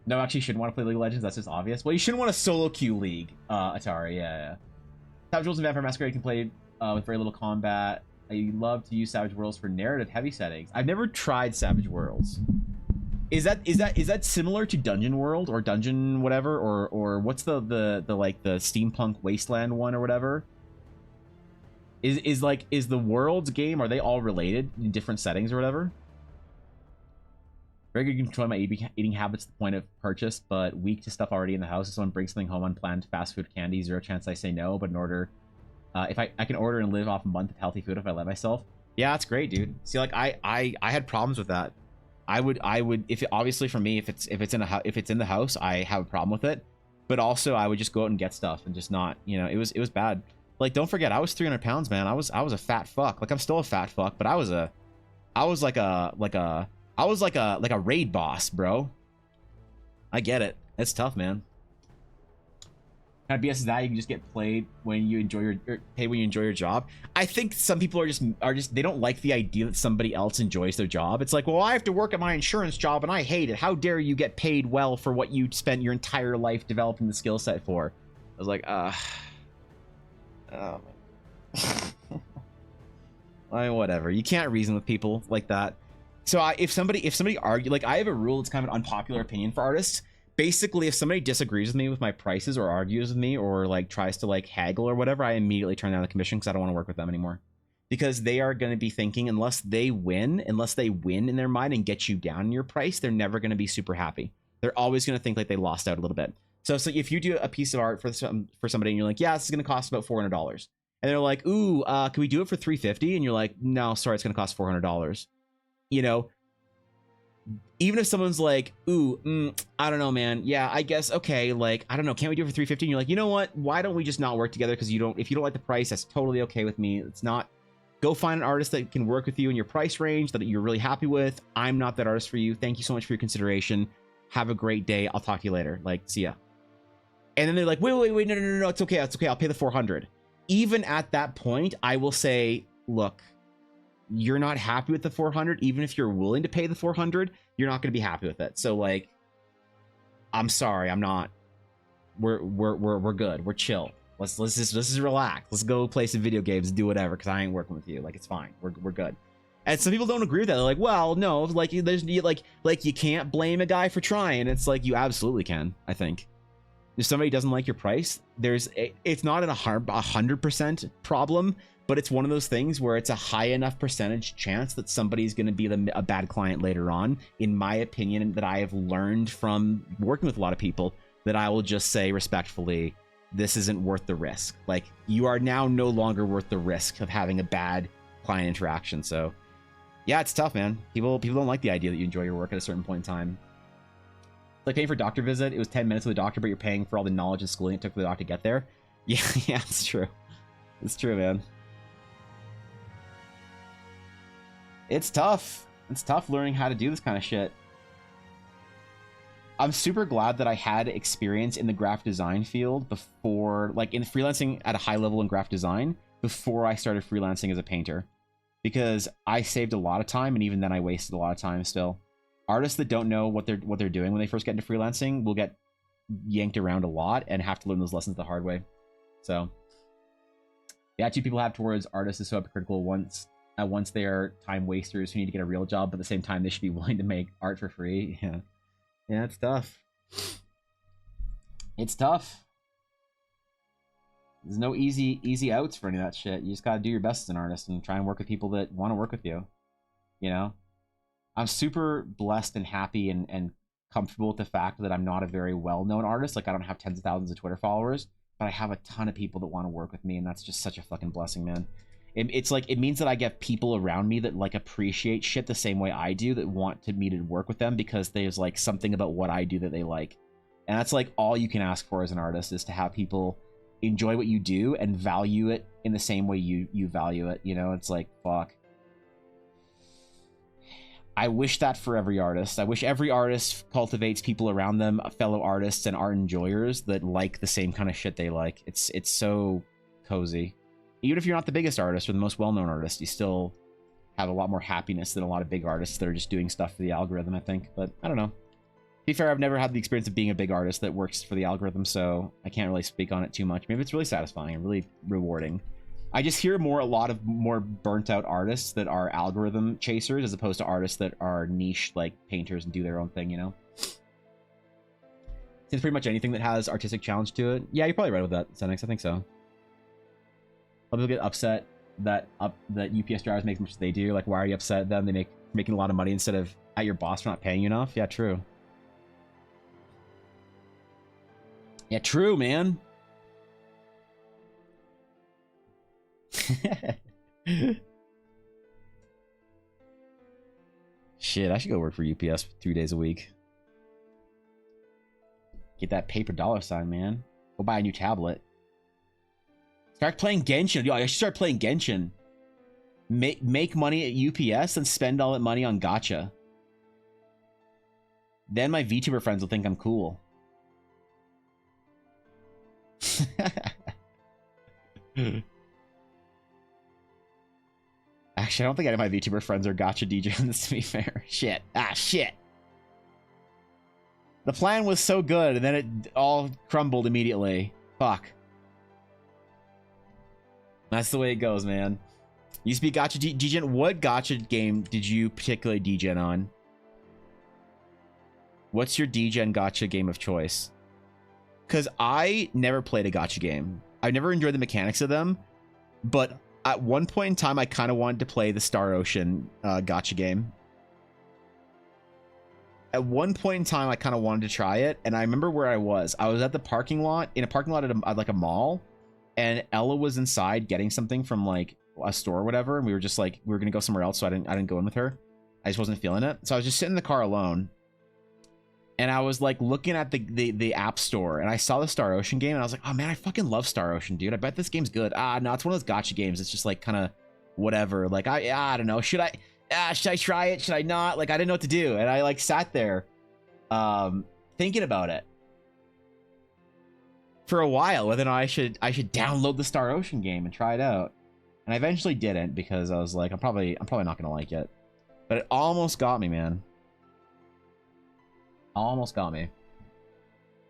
No, actually, you shouldn't want to play League of Legends. That's just obvious. Well, you shouldn't want to solo queue League, Atari. Yeah. Savage Worlds and Vampire Masquerade can play with very little combat. I love to use Savage Worlds for narrative-heavy settings. I've never tried Savage Worlds. Is that similar to Dungeon World or Dungeon whatever, or what's the like the Steampunk Wasteland one or whatever? Is the Worlds game, are they all related in different settings or whatever? Very good control my eating habits to the point of purchase, but weak to stuff already in the house. If someone brings something home unplanned, fast food, candy, zero chance I say no. But in order, if I can order and live off a month of healthy food if I let myself. Yeah, that's great, dude. See, like I had problems with that. I would if it, obviously for me, if it's in the house, I have a problem with it. But also I would just go out and get stuff and just not, you know, it was bad. Like, don't forget, I was 300 pounds, man. I was a fat fuck. Like, I'm still a fat fuck, but I was like a raid boss, bro. I get it. It's tough, man. Kind of BS is that you can just get played when you enjoy your job. I think some people are just they don't like the idea that somebody else enjoys their job. It's like, well, I have to work at my insurance job and I hate it. How dare you get paid well for what you spent your entire life developing the skill set for? I was like, oh, I mean, whatever. You can't reason with people like that. So if somebody argue, like, I have a rule. It's kind of an unpopular opinion for artists. Basically, if somebody disagrees with me with my prices or argues with me or like tries to like haggle or whatever, I immediately turn down the commission because I don't want to work with them anymore. Because they are going to be thinking, unless they win in their mind and get you down in your price, they're never going to be super happy. They're always going to think like they lost out a little bit. So if you do a piece of art for somebody and you're like, yeah, this is going to cost about $400, and they're like, ooh, can we do it for $350? And you're like, no, sorry, it's going to cost $400. You know, even if someone's like, ooh, I don't know, man. Yeah, I guess, okay, like, I don't know, can't we do it for $350? And you're like, you know what? Why don't we just not work together? Because if you don't like the price, that's totally okay with me. It's not. Go find an artist that can work with you in your price range that you're really happy with. I'm not that artist for you. Thank you so much for your consideration. Have a great day. I'll talk to you later. Like, see ya. And then they're like, wait, no, it's okay. I'll pay the $400. Even at that point, I will say, look, you're not happy with the $400. Even if you're willing to pay the $400, you're not going to be happy with it. So like, I'm sorry, I'm not. We're good. We're chill. Let's just relax. Let's go play some video games and do whatever, because I ain't working with you. Like, it's fine. We're good. And some people don't agree with that. They're like, well, no, like there's like you can't blame a guy for trying. It's like, you absolutely can. I think if somebody doesn't like your price, it's not a 100% problem, but it's one of those things where it's a high enough percentage chance that somebody's going to be a bad client later on, in my opinion, that I have learned from working with a lot of people, that I will just say respectfully, this isn't worth the risk. Like, you are now no longer worth the risk of having a bad client interaction. So yeah, it's tough, man. People don't like the idea that you enjoy your work at a certain point in time. It's like paying for a doctor visit. It was 10 minutes with the doctor, but you're paying for all the knowledge and schooling it took for the doctor to get there. Yeah, it's true. It's true, man. It's tough. It's tough learning how to do this kind of shit. I'm super glad that I had experience in the graphic design field before, like in freelancing at a high level in graphic design, before I started freelancing as a painter. Because I saved a lot of time, and even then I wasted a lot of time still. Artists that don't know what they're doing when they first get into freelancing will get yanked around a lot and have to learn those lessons the hard way. So the attitude people have towards artists is so hypocritical. Once they are time wasters who need to get a real job, but at the same time they should be willing to make art for free. Yeah, it's tough. It's tough. There's no easy outs for any of that shit. You just gotta do your best as an artist and try and work with people that want to work with you. You know? I'm super blessed and happy and comfortable with the fact that I'm not a very well-known artist. Like, I don't have tens of thousands of Twitter followers, but I have a ton of people that want to work with me, and that's just such a fucking blessing, man. It's like, it means that I get people around me that like appreciate shit the same way I do, that want me to work with them because there's like something about what I do that they like. And that's like all you can ask for as an artist, is to have people enjoy what you do and value it in the same way you value it. You know, it's like, fuck. I wish that for every artist. I wish every artist cultivates people around them, fellow artists and art enjoyers that like the same kind of shit they like. It's so cozy. Even if you're not the biggest artist or the most well-known artist, you still have a lot more happiness than a lot of big artists that are just doing stuff for the algorithm, I think. But I don't know. To be fair, I've never had the experience of being a big artist that works for the algorithm, so I can't really speak on it too much. Maybe it's really satisfying and really rewarding. I just hear a lot of more burnt out artists that are algorithm chasers as opposed to artists that are niche, like painters and do their own thing, you know? It's pretty much anything that has artistic challenge to it. Yeah, you're probably right with that, Senex. I think so. A lot of people get upset that UPS drivers make as much as they do. Like, why are you upset at them? They making a lot of money instead of at your boss for not paying you enough. Yeah, true. Yeah, true, man. Shit, I should go work for UPS 3 days a week. Get that paper dollar sign, man. Go buy a new tablet. Start playing Genshin. Yo, I should start playing Genshin. Make money at UPS and spend all that money on gacha. Then my VTuber friends will think I'm cool. Actually, I don't think any of my VTuber friends are gacha DJs, to be fair. Shit. Ah, shit. The plan was so good, and then it all crumbled immediately. Fuck. That's the way it goes, man. You used to be gacha DGen. What gacha game did you particularly DGen on? What's your DGen gacha game of choice? Because I never played a gacha game. I never enjoyed the mechanics of them, but at one point in time, I kind of wanted to play the Star Ocean gacha game. At one point in time, I kind of wanted to try it, and I remember where I was. I was at the parking lot, in a parking lot at like a mall, and Ella was inside getting something from like a store or whatever, and we were just like, we were gonna go somewhere else, so I didn't go in with her. I just wasn't feeling it, so I was just sitting in the car alone, and I was like looking at the app store, and I saw the Star Ocean game, and I was like, oh man, I fucking love Star Ocean, dude. I bet this game's good. No, it's one of those gacha games. It's just like kind of whatever. Like I don't know. Should I try it? Should I not? Like I didn't know what to do, and I like sat there, thinking about it for a while, whether or not I should download the Star Ocean game and try it out. And I eventually didn't, because I was like, I'm probably not gonna like it. But it almost got me, man. Almost got me.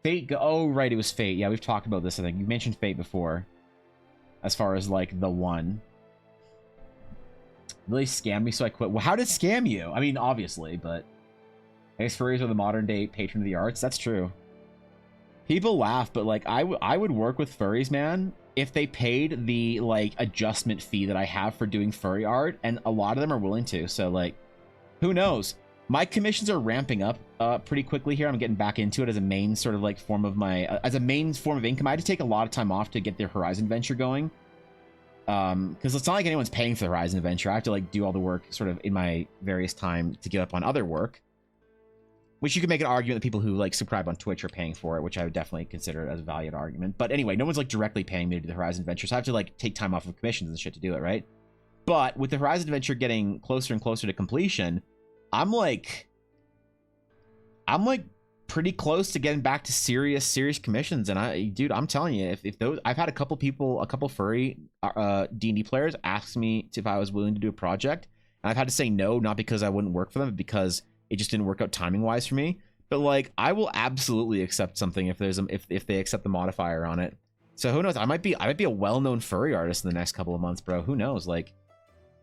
Fate. Oh right, it was Fate. Yeah, we've talked about this. I think you mentioned Fate before. As far as like the one. Really scammed me, so I quit. Well, how did it scam you? I mean, obviously, but I guess furries are the modern day patron of the arts. That's true. People laugh, but like I would work with furries, man, if they paid the like adjustment fee that I have for doing furry art, and a lot of them are willing to. So like, who knows? My commissions are ramping up pretty quickly here. I'm getting back into it as a main sort of like form of my as a main form of income. I had to take a lot of time off to get the Horizon venture going. Because it's not like anyone's paying for the Horizon adventure. I have to like do all the work sort of in my various time to give up on other work. Which you could make an argument that people who like subscribe on Twitch are paying for it, which I would definitely consider as a valued argument. But anyway, no one's like directly paying me to do the Horizon Adventure, so I have to like take time off of commissions and shit to do it, right? But with the Horizon Adventure getting closer and closer to completion, I'm like pretty close to getting back to serious commissions. And dude, I'm telling you, if those, I've had a couple furry D&D players ask me if I was willing to do a project, and I've had to say no, not because I wouldn't work for them, but because it just didn't work out timing wise for me. But like, I will absolutely accept something if there's if they accept the modifier on it. So who knows? I might be a well-known furry artist in the next couple of months, bro. Who knows? Like,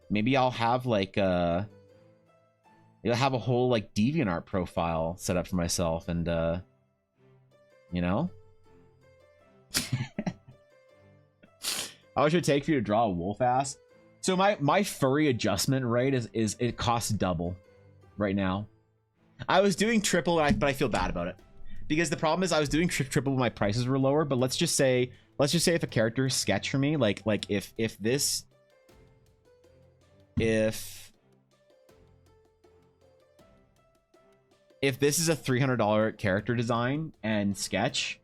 maybe I'll have like I'll have a whole like DeviantArt profile set up for myself, and you know, how much would it take for you to draw a wolf ass? So my furry adjustment rate is it costs double right now. I was doing triple, but I feel bad about it because the problem is I was doing triple when my prices were lower. But let's just say if a character is sketch for me, like if this is a $300 character design and sketch,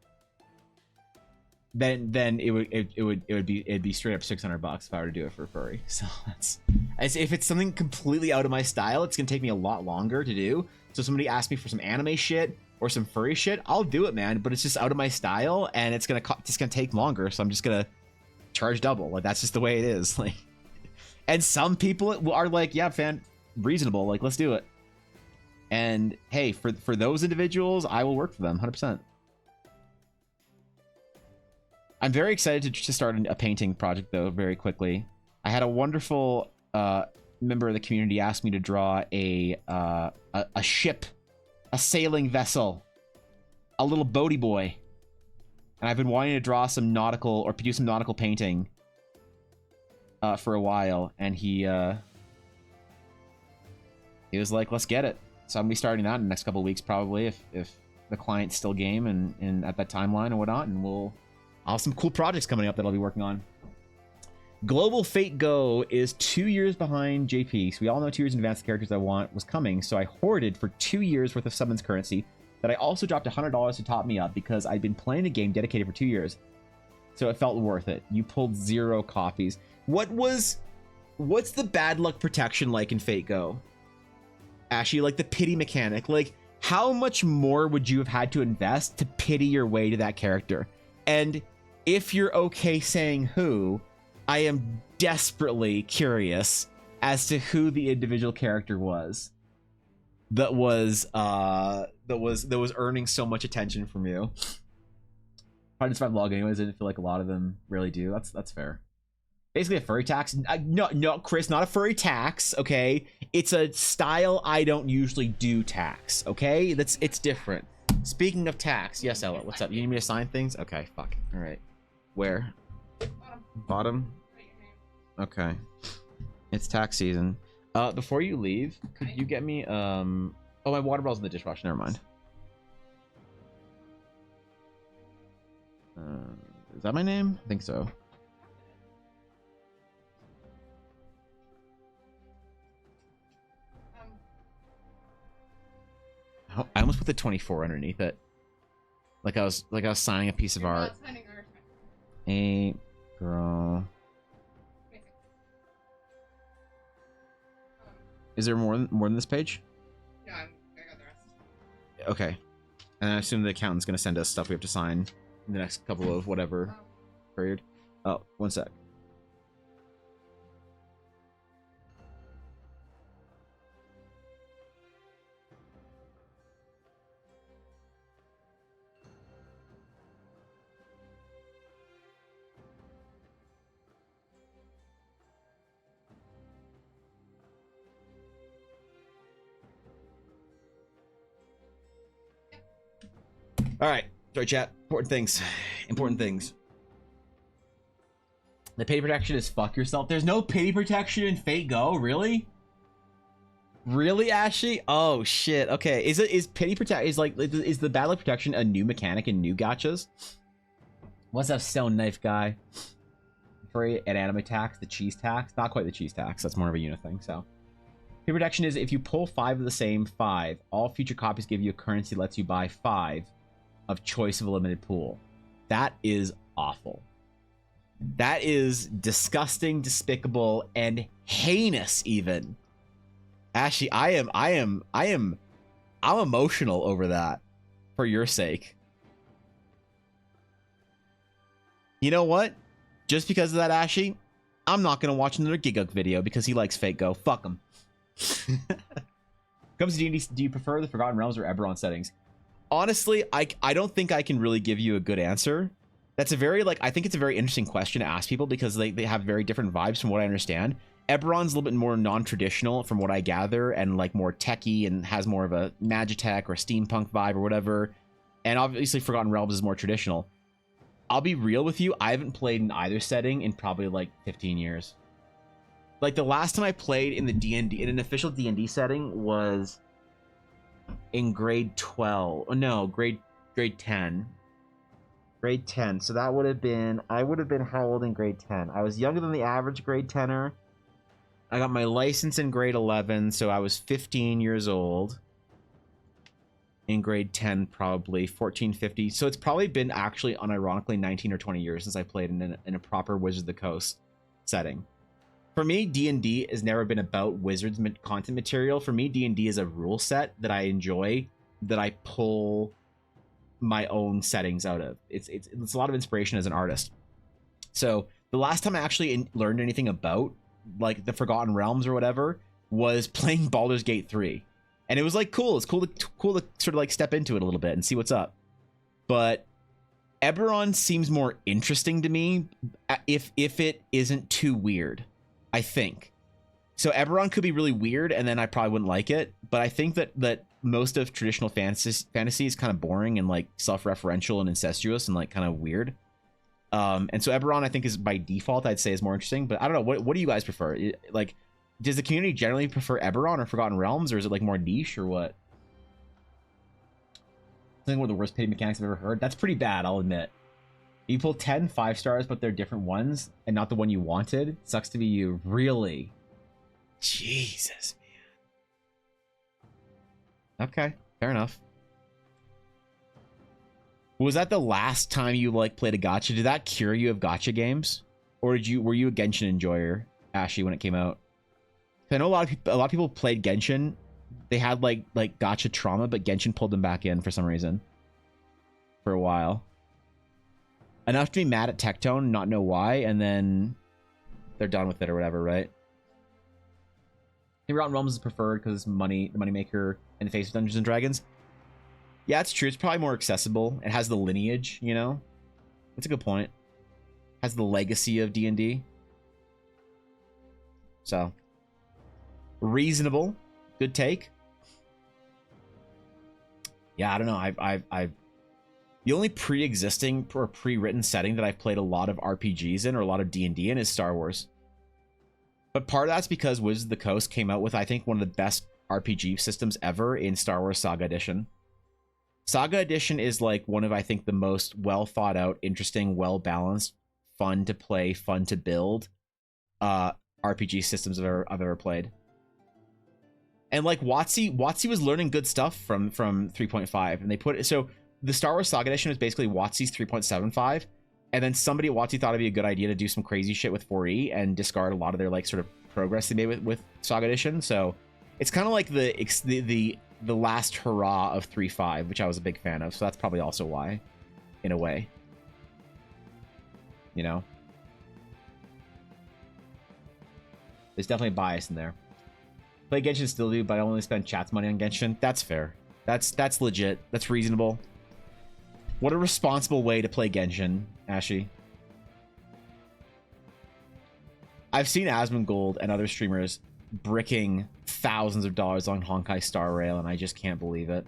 then it'd be straight up $600 if I were to do it for furry. So that's, as if it's something completely out of my style, it's gonna take me a lot longer to do. So if somebody asks me for some anime shit or some furry shit, I'll do it, man. But it's just out of my style, and it's gonna take longer. So I'm just gonna charge double. Like, that's just the way it is. Like, and some people are like, yeah, fan, reasonable. Like, let's do it. And hey, for those individuals, I will work for them 100%. I'm very excited to start a painting project, though, very quickly. I had a wonderful member of the community ask me to draw a ship, a sailing vessel, a little boaty boy. And I've been wanting to draw some nautical, or do some nautical painting for a while. And he was like, let's get it. So I'm going to be starting that in the next couple of weeks, probably, if the client's still game and at that timeline and whatnot. And I'll have some cool projects coming up that I'll be working on. Global Fate Go is 2 years behind JP. So we all know 2 years in advance the characters I want was coming. So I hoarded for 2 years worth of summons currency that I also dropped $100 to top me up because I'd been playing the game dedicated for 2 years. So it felt worth it. You pulled 0 copies. What's the bad luck protection like in Fate Go? Ashy, like the pity mechanic. Like, how much more would you have had to invest to pity your way to that character? And if you're okay saying who, I am desperately curious as to who the individual character was that was earning so much attention from you. Probably just my vlog anyways. I didn't feel like a lot of them really do. That's fair. Basically a furry tax. No, Chris, not a furry tax. Okay, it's a style I don't usually do tax. Okay, it's different. Speaking of tax, yes, Ella, what's up? You need me to sign things? Okay, fuck. All right. Where? Bottom? Okay. It's tax season. Before you leave, could you get me, oh, my water bottle's in the dishwasher, never mind. Is that my name? I think so. I almost put the 24 underneath it. Like I was signing a piece of art. Hey, girl. Is there more than this page? No, I got the rest. Okay. And I assume the accountant's gonna send us stuff we have to sign in the next couple of whatever period. Oh, one sec. All right, sorry, chat. Important things. Important things. The pity protection is fuck yourself. There's no pity protection in Fate Go, really? Really, Ashley? Oh shit. Okay, is pity protect is the battle protection a new mechanic in new gachas? What's up, stone knife guy? For an anime tax, the cheese tax, not quite the cheese tax. That's more of a unit thing. So, Paper protection is if you pull 5 of the same 5, all future copies give you a currency that lets you buy 5 of choice of a limited pool. That is awful. That is disgusting, despicable, and heinous even. Ashley, I'm emotional over that for your sake. You know what? Just because of that, Ashley, I'm not gonna watch another Giguk video because he likes Fate Go. Fuck him. Comes to D&D, do you prefer the Forgotten Realms or Eberron settings? Honestly, I don't think I can really give you a good answer. That's a very, like, I think it's a very interesting question to ask people because they have very different vibes from what I understand. Eberron's a little bit more non-traditional from what I gather and like more techy and has more of a Magitech or steampunk vibe or whatever. And obviously Forgotten Realms is more traditional. I'll be real with you, I haven't played in either setting in probably like 15 years. Like the last time I played in the D&D, in an official D&D setting was in grade 12. Oh no, grade 10. Grade 10. So that would have been, I would have been how old in grade 10? I was younger than the average grade 10er. I got my license in grade 11, so I was 15 years old. In grade 10, probably 14, 50. So it's probably been actually unironically 19 or 20 years since I played in a proper Wizards of the Coast setting. For me, D&D has never been about Wizards content material. For me, D&D is a rule set that I enjoy, that I pull my own settings out of. It's a lot of inspiration as an artist. So the last time I actually learned anything about like the Forgotten Realms or whatever was playing Baldur's Gate 3. And it was like cool. It's cool to sort of like step into it a little bit and see what's up. But Eberron seems more interesting to me if it isn't too weird, I think. So Eberron could be really weird and then I probably wouldn't like it. But I think that most of traditional fantasy is kind of boring and like self-referential and incestuous and like kind of weird. And so Eberron I think is by default I'd say is more interesting. But I don't know, what do you guys prefer? Like, does the community generally prefer Eberron or Forgotten Realms, or is it like more niche or what? I think one of the worst paid mechanics I've ever heard. That's pretty bad, I'll admit. You pull 10 5-stars, but they're different ones and not the one you wanted. Sucks to be you. Really? Jesus, man. Okay, fair enough. Was that the last time you like played a gacha? Did that cure you of gacha games, or were you a Genshin enjoyer, Ashley, when it came out? I know a lot of people played Genshin. They had like gacha trauma, but Genshin pulled them back in for some reason. For a while. Enough to be mad at Tectone, not know why, and then they're done with it or whatever, right? Forgotten Realms is preferred because the moneymaker in the face of Dungeons and Dragons. Yeah, it's true. It's probably more accessible. It has the lineage, you know? That's a good point. It has the legacy of D&D. So, reasonable. Good take. Yeah, I don't know. I've the only pre-existing or pre-written setting that I've played a lot of RPGs in or a lot of D&D in is Star Wars. But part of that's because Wizards of the Coast came out with, I think, one of the best RPG systems ever in Star Wars Saga Edition. Saga Edition is like one of, I think, the most well thought out, interesting, well balanced, fun to play, fun to build RPG systems I've ever played. And like WotC was learning good stuff from 3.5, and they put it, so the Star Wars Saga Edition is basically WotC's 3.75, and then somebody at WotC thought it'd be a good idea to do some crazy shit with 4E and discard a lot of their like sort of progress they made with Saga Edition. So it's kind of like the last hurrah of 3.5, which I was a big fan of. So that's probably also why, in a way, you know, there's definitely a bias in there. Play Genshin still do, but I only spend chat's money on Genshin. That's fair. That's legit. That's reasonable. What a responsible way to play Genshin, Ashy. I've seen Asmongold and other streamers bricking thousands of dollars on Honkai Star Rail, and I just can't believe it.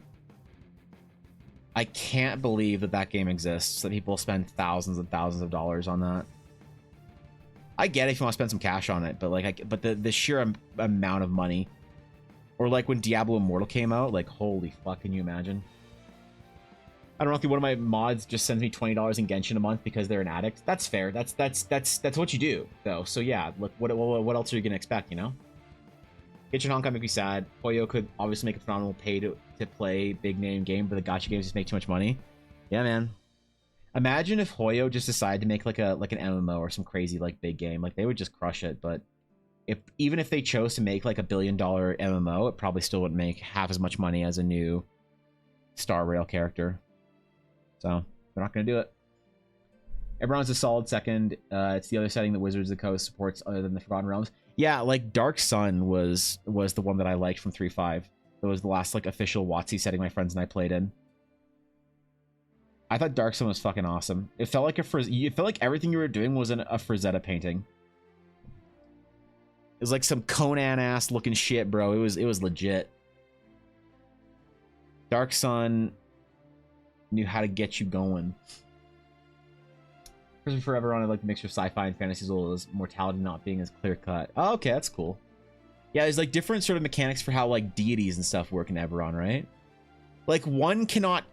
I can't believe that game exists, that people spend thousands and thousands of dollars on that. I get it if you want to spend some cash on it, but like, but the sheer amount of money, or like when Diablo Immortal came out, like holy fuck, can you imagine? I don't know if one of my mods just sends me $20 in Genshin a month because they're an addict. That's fair. That's what you do, though. So yeah, look, what else are you gonna expect? You know, Kitchen Honkai make me sad. Hoyo could obviously make a phenomenal pay to play big name game, but the gacha games just make too much money. Yeah, man. Imagine if Hoyo just decided to make like an MMO or some crazy like big game. Like they would just crush it. But even if they chose to make like $1 billion MMO, it probably still wouldn't make half as much money as a new Star Rail character. So they're not gonna do it. Eberron's a solid second. It's the other setting that Wizards of the Coast supports other than the Forgotten Realms. Yeah, like Dark Sun was the one that I liked from 3.5. It was the last like official WotC setting my friends and I played in. I thought Dark Sun was fucking awesome. It felt like it felt like everything you were doing was a Frazetta painting. It was like some Conan ass looking shit, bro. It was legit. Dark Sun knew how to get you going. Prison Forever on like the mixture of sci-fi and fantasy as well as mortality not being as clear cut. Oh, okay, that's cool. Yeah, there's like different sort of mechanics for how like deities and stuff work in Eberron, right? Like one cannot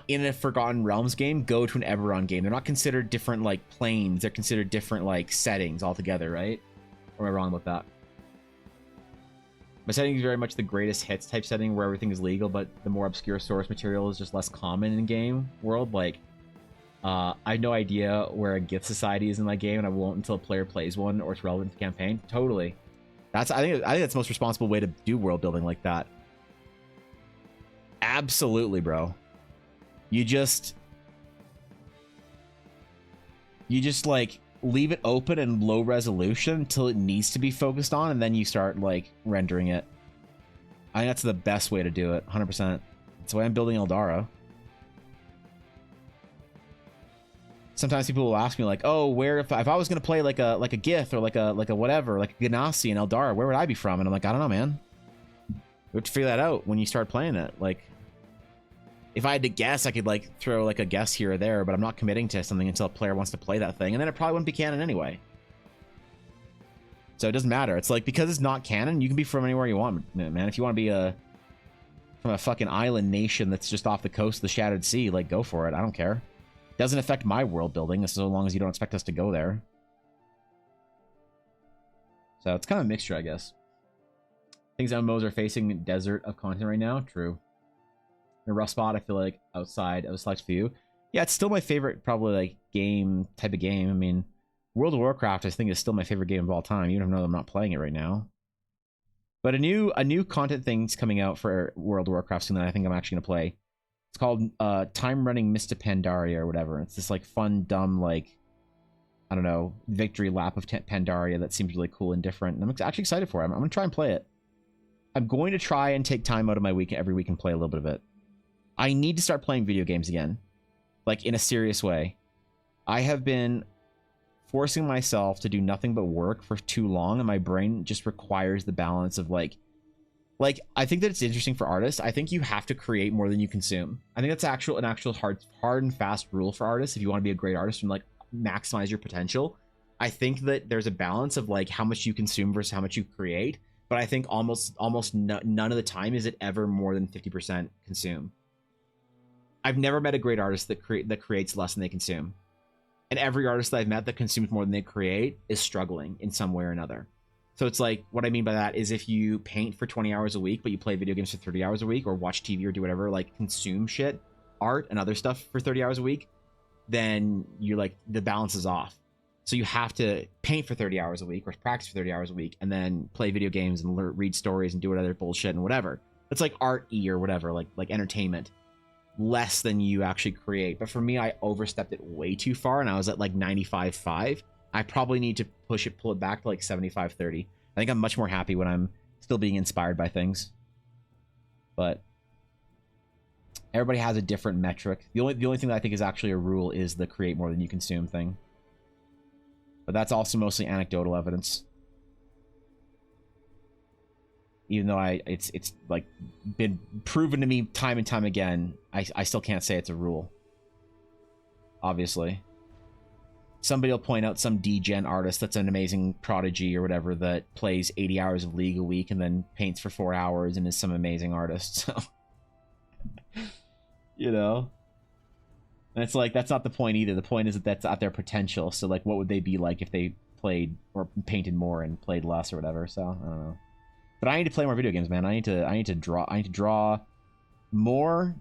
in a Forgotten Realms game go to an Eberron game. They're not considered different like planes. They're considered different like settings altogether, right? Or am I wrong about that? My setting is very much the greatest hits type setting where everything is legal, but the more obscure source material is just less common in game world. Like, I have no idea where a gift society is in my game, and I won't until a player plays one or it's relevant to the campaign. Totally. I think that's the most responsible way to do world building like that. Absolutely, bro. You just like leave it open and low resolution until it needs to be focused on, and then you start like rendering it. I think that's the best way to do it. 100%. That's why I'm building Eldara. Sometimes people will ask me like, "Oh, where if I was gonna play like a Gith or like a whatever, like a Ganassi in Eldara, where would I be from?" And I'm like, I don't know, man. We have to figure that out when you start playing it. Like, if I had to guess, I could like throw like a guess here or there, but I'm not committing to something until a player wants to play that thing, and then it probably wouldn't be canon anyway. So it doesn't matter. It's like, because it's not canon, you can be from anywhere you want, man. If you want to be from a fucking island nation that's just off the coast of the Shattered Sea, like, go for it. I don't care. Doesn't affect my world building so long as you don't expect us to go there. So it's kind of a mixture, I guess. Things MMOs are facing a desert of content right now. True. A rough spot, I feel like, outside of a select few. Yeah, it's still my favorite, probably, like, type of game. I mean, World of Warcraft, I think, is still my favorite game of all time, even though I'm not playing it right now. But a new content thing's coming out for World of Warcraft soon that I think I'm actually going to play. It's called Time Running Mista Pandaria or whatever. It's this, like, fun, dumb, like, I don't know, victory lap of Pandaria that seems really cool and different. And I'm actually excited for it. I'm going to try and play it. I'm going to try and take time out of my week every week and play a little bit of it. I need to start playing video games again. Like, in a serious way. I have been forcing myself to do nothing but work for too long, and my brain just requires the balance of, like, I think that it's interesting for artists. I think you have to create more than you consume. I think that's an actual hard and fast rule for artists if you want to be a great artist and, like, maximize your potential. I think that there's a balance of, like, how much you consume versus how much you create, but I think almost none of the time is it ever more than 50% consume. I've never met a great artist that creates less than they consume. And every artist that I've met that consumes more than they create is struggling in some way or another. So it's like, what I mean by that is if you paint for 20 hours a week, but you play video games for 30 hours a week, or watch TV or do whatever, like consume shit, art and other stuff for 30 hours a week, then you're like, the balance is off. So you have to paint for 30 hours a week or practice for 30 hours a week and then play video games and read stories and do other bullshit and whatever. It's like art-y or whatever, like entertainment. Less than you actually create. But for me, I overstepped it way too far and I was at like 95.5. I probably need to pull it back to like 75.30. I think I'm much more happy when I'm still being inspired by things. But everybody has a different metric. The only thing that I think is actually a rule is the create more than you consume thing. But that's also mostly anecdotal evidence. Even though it's like been proven to me time and time again, I still can't say it's a rule. Obviously. Somebody will point out some degen artist that's an amazing prodigy or whatever that plays 80 hours of League a week and then paints for 4 hours and is some amazing artist. So, you know? And it's like, that's not the point either. The point is that that's at their potential. So, like, what would they be like if they played or painted more and played less or whatever? So, I don't know. But I need to play more video games, man. I need to draw more,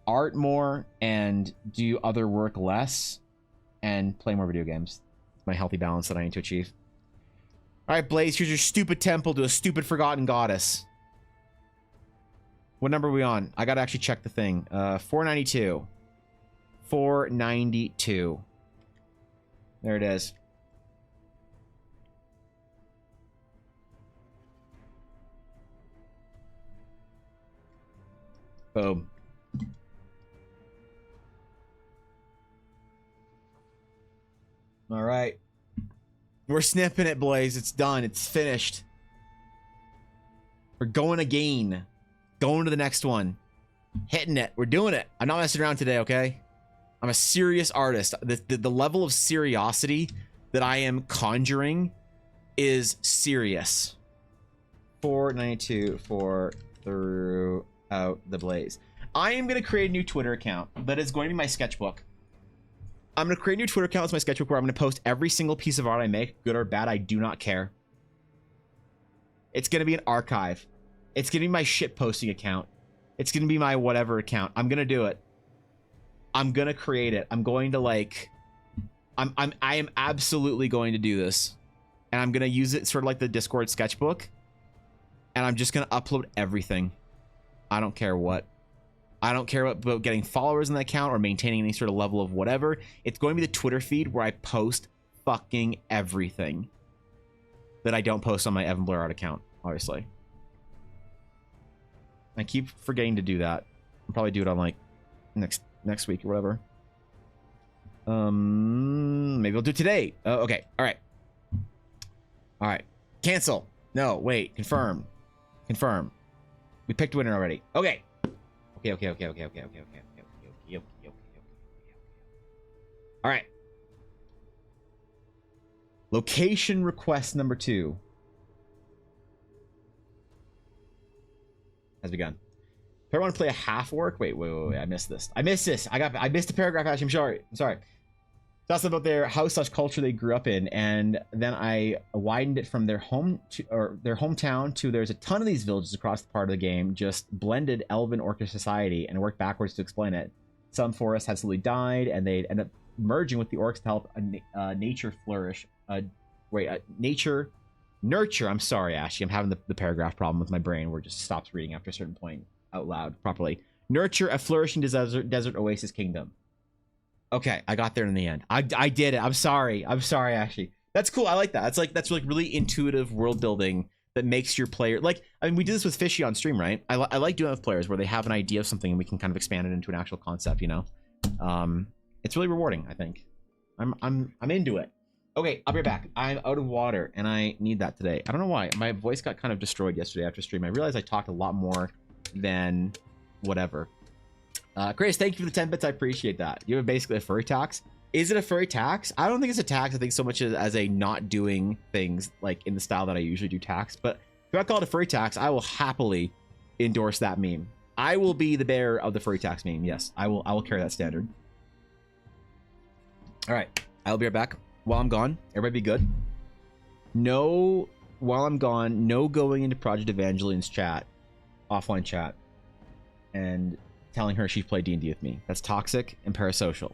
art more, and do other work less, and play more video games. It's my healthy balance that I need to achieve. All right, Blaze, here's your stupid temple to a stupid forgotten goddess. What number are we on? I gotta actually check the thing. 492. 492. There it is. Boom. All right. We're snipping it, Blaze. It's done. It's finished. We're going again. Going to the next one. Hitting it. We're doing it. I'm not messing around today, okay? I'm a serious artist. The level of seriosity that I am conjuring is serious. 492 for throughout the Blaze. I am going to create a new Twitter account that is going to be my sketchbook. I'm going to create a new Twitter account as my sketchbook where I'm going to post every single piece of art I make, good or bad. I do not care. It's going to be an archive. It's going to be my shit posting account. It's going to be my whatever account. I'm going to do it. I'm going to create it. I'm going to like, I am absolutely going to do this. And I'm going to use it sort of like the Discord sketchbook. And I'm just going to upload everything. I don't care what. I don't care about getting followers in the account or maintaining any sort of level of whatever. It's going to be the Twitter feed where I post fucking everything that I don't post on my Evan Blair Art account, obviously. I keep forgetting to do that. I'll probably do it on like next week or whatever. Maybe I'll do it today. Okay. All right. All right. Cancel. No, wait. Confirm. Confirm. We picked a winner already. Okay. Okay. All right. Location request number 2 has begun. If I want to play a half orc, wait, I missed this. I missed the paragraph. Actually, I'm sorry. That's about their house/culture they grew up in, and then I widened it from their hometown to there's a ton of these villages across the part of the game, just blended elven orcish society, and worked backwards to explain it. Some forests had slowly died, and they'd end up merging with the orcs to help nature flourish. Nurture. I'm sorry, Ashley. I'm having the paragraph problem with my brain where it just stops reading after a certain point out loud properly. Nurture a flourishing desert oasis kingdom. Okay, I got there in the end. I did it. I'm sorry, Ashley. That's cool. I like that. That's like really intuitive world building that makes your player like. I mean, we do this with Fishy on stream, right? I like doing it with players where they have an idea of something and we can kind of expand it into an actual concept. You know, it's really rewarding. I think. I'm into it. Okay, I'll be right back. I'm out of water and I need that today. I don't know why. My voice got kind of destroyed yesterday after stream. I realized I talked a lot more than whatever. Chris, thank you for the 10 bits. I appreciate that. You have basically a furry tax. Is it a furry tax? I don't think it's a tax. I think so much as a not doing things like in the style that I usually do tax. But if I call it a furry tax, I will happily endorse that meme. I will be the bearer of the furry tax meme. Yes, I will carry that standard. All right, I'll be right back. While I'm gone, everybody be good. No, while I'm gone, no going into Project Evangeline's chat, offline chat, and telling her she played D&D with me. That's toxic and parasocial.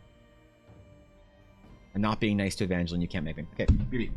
And not being nice to Evangeline, you can't make me. Okay, beauty.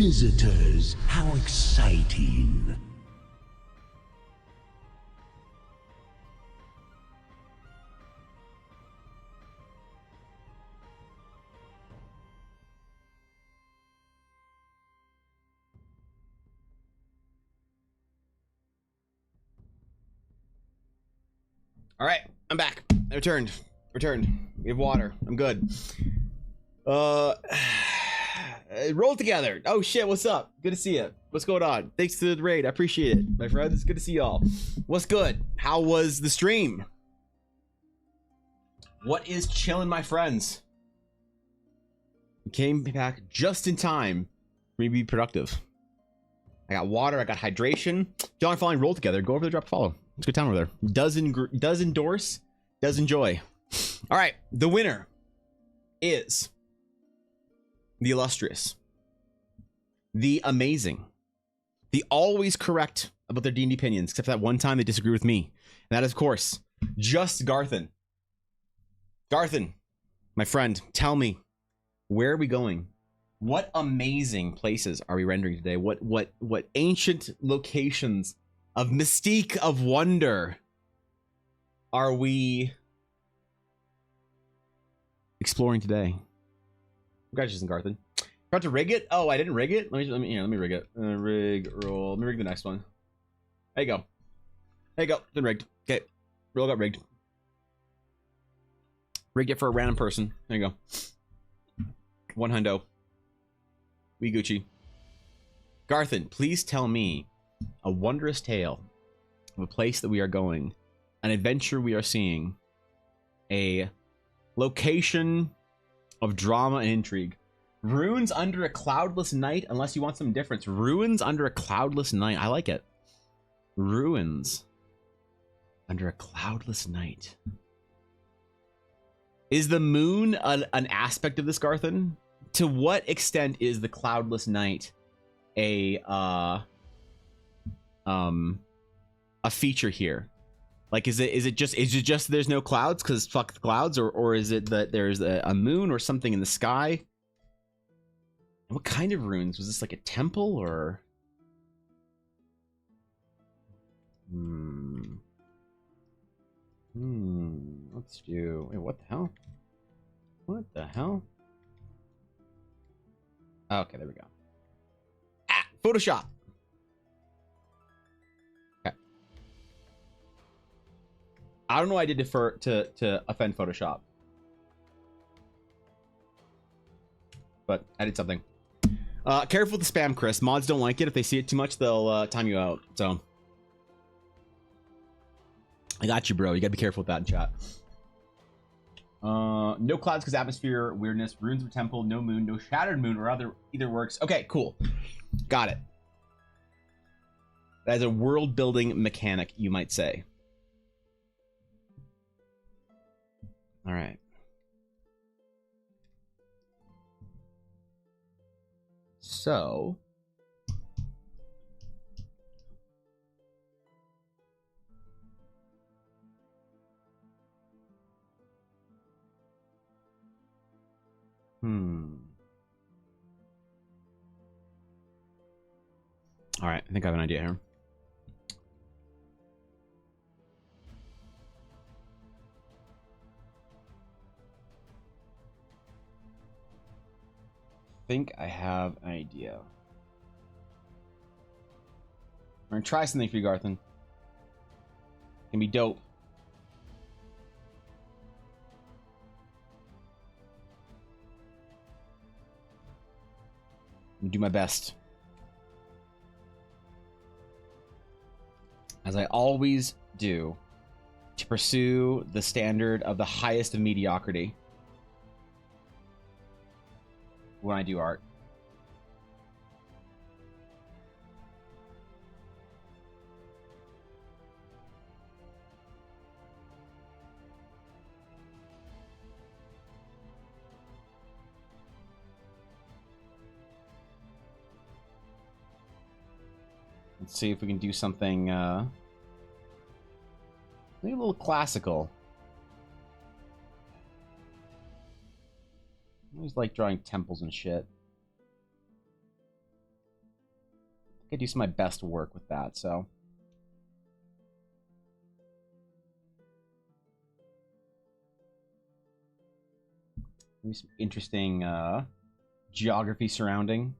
Visitors, how exciting. All right, I'm back. I returned. We have water. I'm good. Roll together. Oh shit, what's up? Good to see you. What's going on? Thanks to the raid. I appreciate it, my friends. It's good to see y'all. What's good? How was the stream? What is chilling, my friends? We came back just in time for me to be productive. I got water. I got hydration. If y'all are following Roll Together, go over there, drop a follow. It's a good time over there. Does endorse, does enjoy. All right, the winner is the illustrious, the amazing, the always correct about their D&D opinions, except for that one time they disagree with me. And that is, of course, just Garthen. Garthen, my friend, tell me, where are we going? What amazing places are we rendering today? What ancient locations of mystique, of wonder are we exploring today? Congratulations, Garthen. Forgot to rig it? Oh, I didn't rig it? Let me rig it. Rig, roll. Let me rig the next one. There you go. There you go. Been rigged. Okay. Roll got rigged. Rigged it for a random person. There you go. One hundo. We Gucci. Garthen, please tell me a wondrous tale of a place that we are going, an adventure we are seeing, a location of drama and intrigue. Ruins under a cloudless night, unless you want some difference. Ruins under a cloudless night. I like it. Ruins under a cloudless night. Is the moon an aspect of this, Garthen? To what extent is the cloudless night a feature here? Like, is it just there's no clouds because fuck the clouds, or is it that there's a moon or something in the sky? What kind of ruins? Was this like a temple or? Let's do. Wait, what the hell? What the hell? Okay, there we go. Photoshop. Okay. I don't know why I did defer to offend Photoshop, but I did something. Careful with the spam, Chris. Mods don't like it. If they see it too much, they'll time you out. So I got you, bro. You gotta be careful with that in chat. No clouds because atmosphere weirdness. Ruins of temple. No moon. No shattered moon or either works. Okay, cool. Got it. That is a world building mechanic, you might say. All right. So all right, I think I have an idea here. I have an idea. We're gonna try something for you, Garthen. It can be dope. I'm gonna do my best. As I always do, to pursue the standard of the highest of mediocrity when I do art. Let's see if we can do something maybe a little classical. I always like drawing temples and shit. I do some of my best work with that. So maybe some interesting geography surrounding.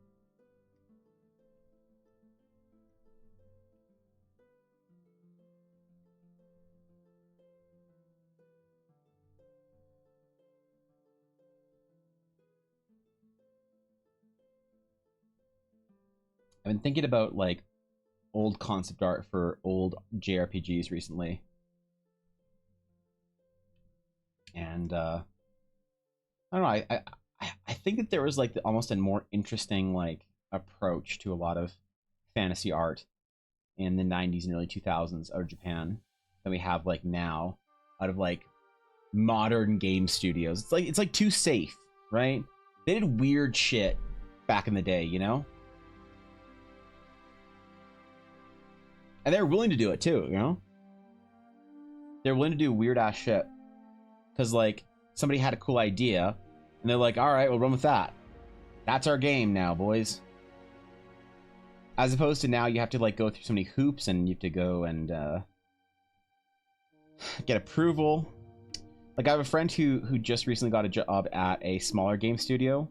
I've been thinking about like old concept art for old JRPGs recently. And I don't know, I think that there was like almost a more interesting like approach to a lot of fantasy art in the 90s and early 2000s out of Japan than we have like now out of like modern game studios. It's like too safe, right? They did weird shit back in the day, you know? And they're willing to do it too, you know? They're willing to do weird ass shit. Because, like, somebody had a cool idea, and they're like, alright, we'll run with that. That's our game now, boys. As opposed to now, you have to, like, go through so many hoops, and you have to go and, get approval. Like, I have a friend who just recently got a job at a smaller game studio.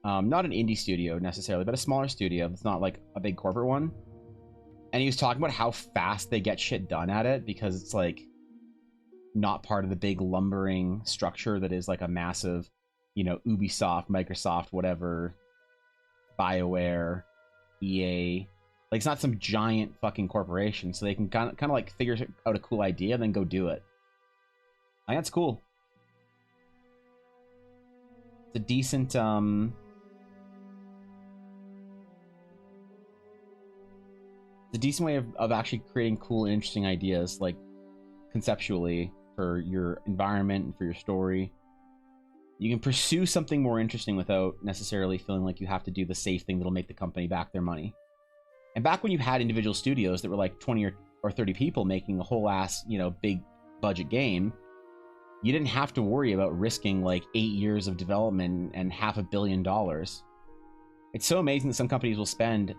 Not an indie studio, necessarily, but a smaller studio. It's not, like, a big corporate one. And he was talking about how fast they get shit done at it because it's like not part of the big lumbering structure that is like a massive, you know, Ubisoft, Microsoft, whatever, BioWare, EA. Like it's not some giant fucking corporation, so they can kind of like figure out a cool idea and then go do it. I think that's cool. It's a decent it's a decent way of actually creating cool and interesting ideas, like conceptually, for your environment and for your story. You can pursue something more interesting without necessarily feeling like you have to do the safe thing that'll make the company back their money. And back when you had individual studios that were like 20 or 30 people making a whole ass, you know, big budget game, you didn't have to worry about risking like 8 years of development and $500 million. It's so amazing that some companies will spend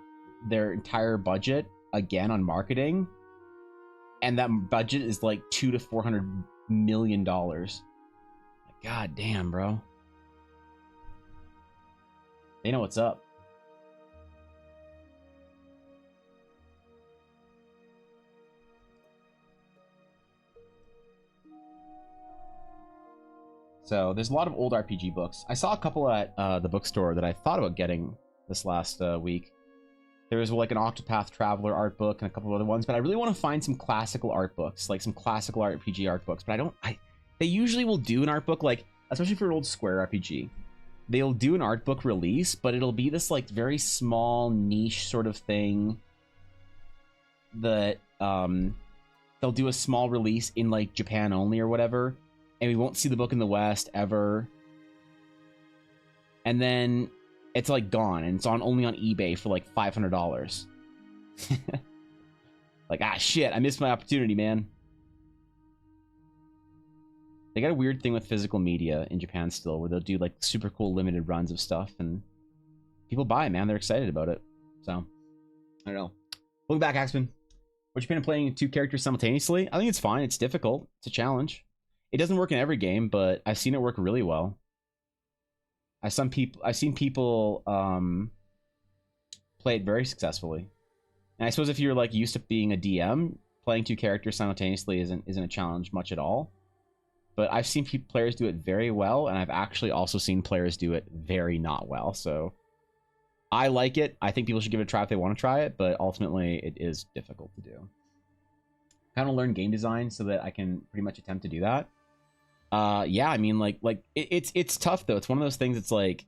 their entire budget again on marketing, and that budget is like $200 to $400 million. Like, god damn, bro. They know what's up. So there's a lot of old RPG books. I saw a couple at the bookstore that I thought about getting this last week. There was like an Octopath Traveler art book and a couple of other ones, but I really want to find some classical art books, like some classical RPG art books. But they usually will do an art book, like especially for an old Square RPG. They'll do an art book release, but it'll be this like very small niche sort of thing that they'll do a small release in like Japan only or whatever, and we won't see the book in the West ever. And then it's like gone, and it's only on eBay for like $500. Like, ah, shit, I missed my opportunity, man. They got a weird thing with physical media in Japan still, where they'll do like super cool limited runs of stuff, and people buy it, man. They're excited about it. So, I don't know. Welcome back, Axman. What you been playing 2 characters simultaneously? I think it's fine. It's difficult. It's a challenge. It doesn't work in every game, but I've seen it work really well. I've seen people play it very successfully. And I suppose if you're like used to being a DM, playing 2 characters simultaneously isn't a challenge much at all. But I've seen players do it very well, and I've actually also seen players do it very not well. So I like it. I think people should give it a try if they want to try it, but ultimately it is difficult to do. I kind of learn game design so that I can pretty much attempt to do that. Yeah, I mean, like it's tough though. It's one of those things. It's like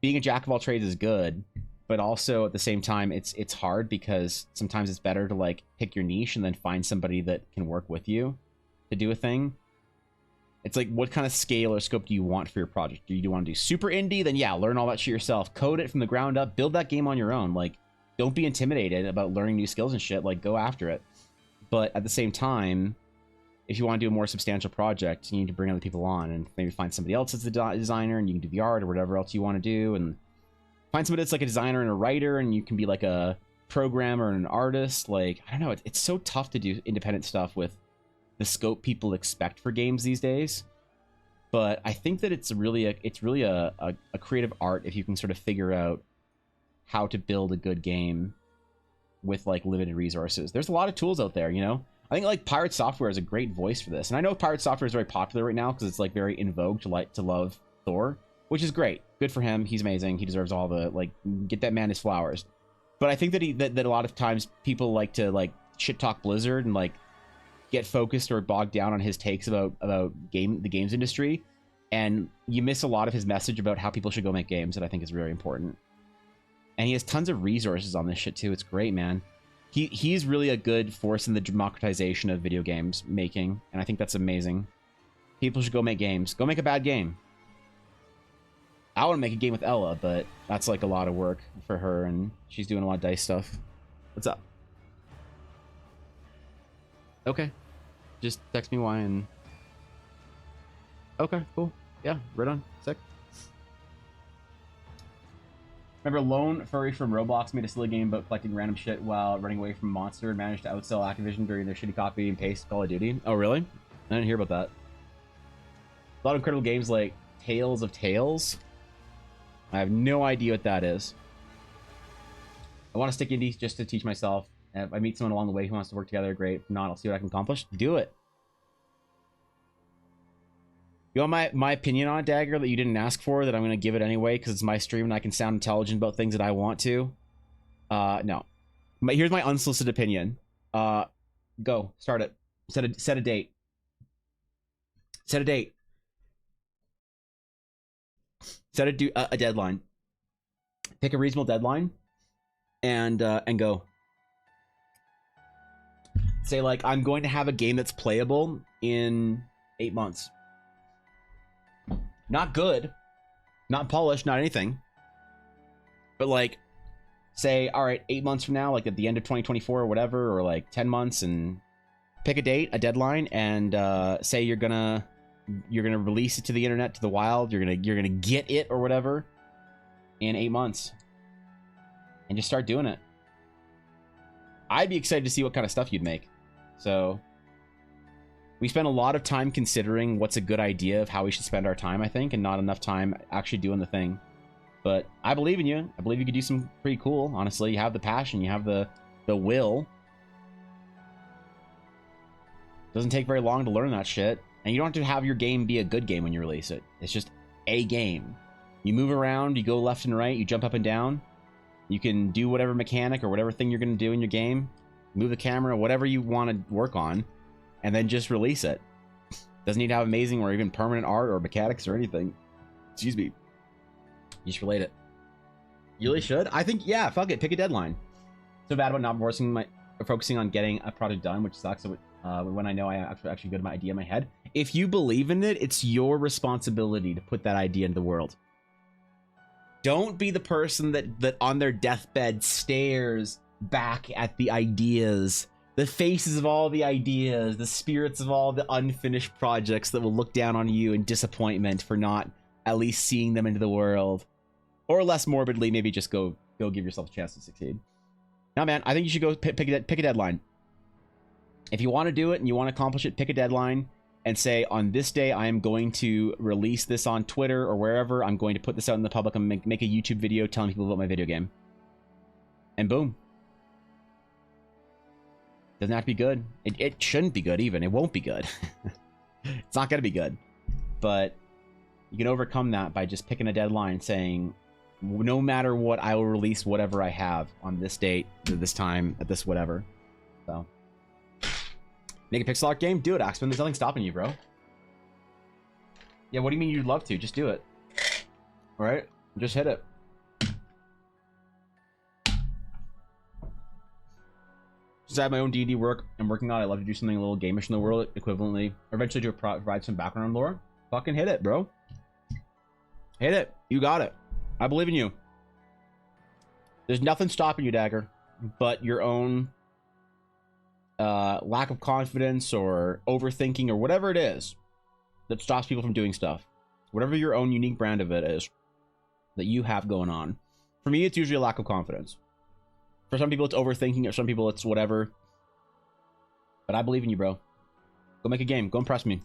being a jack of all trades is good, but also at the same time, it's hard because sometimes it's better to like pick your niche and then find somebody that can work with you to do a thing. It's like, what kind of scale or scope do you want for your project? Do you want to do super indie? Then yeah, learn all that shit yourself. Code it from the ground up. Build that game on your own. Like, don't be intimidated about learning new skills and shit. Like, go after it. But at the same time, if you want to do a more substantial project, you need to bring other people on and maybe find somebody else as the designer, and you can do the art or whatever else you want to do, and Find somebody that's like a designer and a writer, and you can be like a programmer and an artist. Like, I don't know, it's so tough to do independent stuff with the scope people expect for games these days. But I think that it's really a creative art if you can sort of figure out how to build a good game with like limited resources. There's a lot of tools out there, you know. I think like Pirate Software is a great voice for this, and I know Pirate Software is very popular right now because it's like very in vogue to love Thor, which is great. Good for him. He's amazing. He deserves all the like, get that man his flowers. But I think that that a lot of times people like to like shit talk Blizzard and like get focused or bogged down on his takes about the games industry, and you miss a lot of his message about how people should go make games that I think is really important. And he has tons of resources on this shit too. It's great, man. He's really a good force in the democratization of video games making, and I think that's amazing. People should go make games. Go make a bad game. I want to make a game with Ella, but that's like a lot of work for her, and she's doing a lot of dice stuff. What's up? Okay. Just text me why and... Okay, cool. Yeah, right on. Sick. Remember Lone Furry from Roblox made a silly game about collecting random shit while running away from a monster and managed to outsell Activision during their shitty copy and paste Call of Duty? Oh, really? I didn't hear about that. A lot of incredible games like Tales of Tales. I have no idea what that is. I want to stick indie just to teach myself. If I meet someone along the way who wants to work together, great. If not, I'll see what I can accomplish. Do it. You want my opinion on it, Dagger, that you didn't ask for, that I'm going to give it anyway because it's my stream and I can sound intelligent about things that I want to? No. Here's my unsolicited opinion. Go. Start it. Set a date. Set a date. Set a deadline. Pick a reasonable deadline and go. Say, like, I'm going to have a game that's playable in 8 months. Not good, not polished, not anything. But like, say, all right, 8 months from now, like at the end of 2024 or whatever, or like 10 months, and pick a date, a deadline, and say you're gonna release it to the internet, to the wild. You're gonna get it or whatever in 8 months, and just start doing it. I'd be excited to see what kind of stuff you'd make. So. We spend a lot of time considering what's a good idea of how we should spend our time, I think, and not enough time actually doing the thing. But I believe in you. I believe you could do some pretty cool, honestly. You have the passion. You have the will. Doesn't take very long to learn that shit. And you don't have to have your game be a good game when you release it. It's just a game. You move around, you go left and right, you jump up and down. You can do whatever mechanic or whatever thing you're going to do in your game. Move the camera, whatever you want to work on. And then just release it. Doesn't need to have amazing or even permanent art or mechanics or anything. Excuse me. You just relate it. You really should. I think, yeah, fuck it. Pick a deadline. So bad about not focusing on getting a product done, which sucks. When I know I actually got my idea in my head. If you believe in it, it's your responsibility to put that idea into the world. Don't be the person that on their deathbed stares back at the ideas. The faces of all the ideas, the spirits of all the unfinished projects that will look down on you in disappointment for not at least seeing them into the world. Or less morbidly, maybe just go give yourself a chance to succeed. Now, man, I think you should go pick a deadline. If you want to do it and you want to accomplish it, pick a deadline and say, on this day, I am going to release this on Twitter or wherever. I'm going to put this out in the public and make a YouTube video telling people about my video game. And boom. Doesn't have to be good. It shouldn't be good even. It won't be good. It's not going to be good. But you can overcome that by just picking a deadline saying, no matter what, I will release whatever I have on this date, at this time, at this whatever. So, make a pixel art game? Do it, Axman. There's nothing stopping you, bro. Yeah, what do you mean you'd love to? Just do it. All right? Just hit it. Just have my own D&D work I'm working on. I love to do something a little gamish in the world, equivalently, or eventually to provide some background lore. Fucking hit it, bro. Hit it. You got it. I believe in you. There's nothing stopping you, Dagger, but your own lack of confidence or overthinking or whatever it is that stops people from doing stuff. Whatever your own unique brand of it is that you have going on. For me, it's usually a lack of confidence. For some people, it's overthinking. For some people, it's whatever. But I believe in you, bro. Go make a game. Go impress me.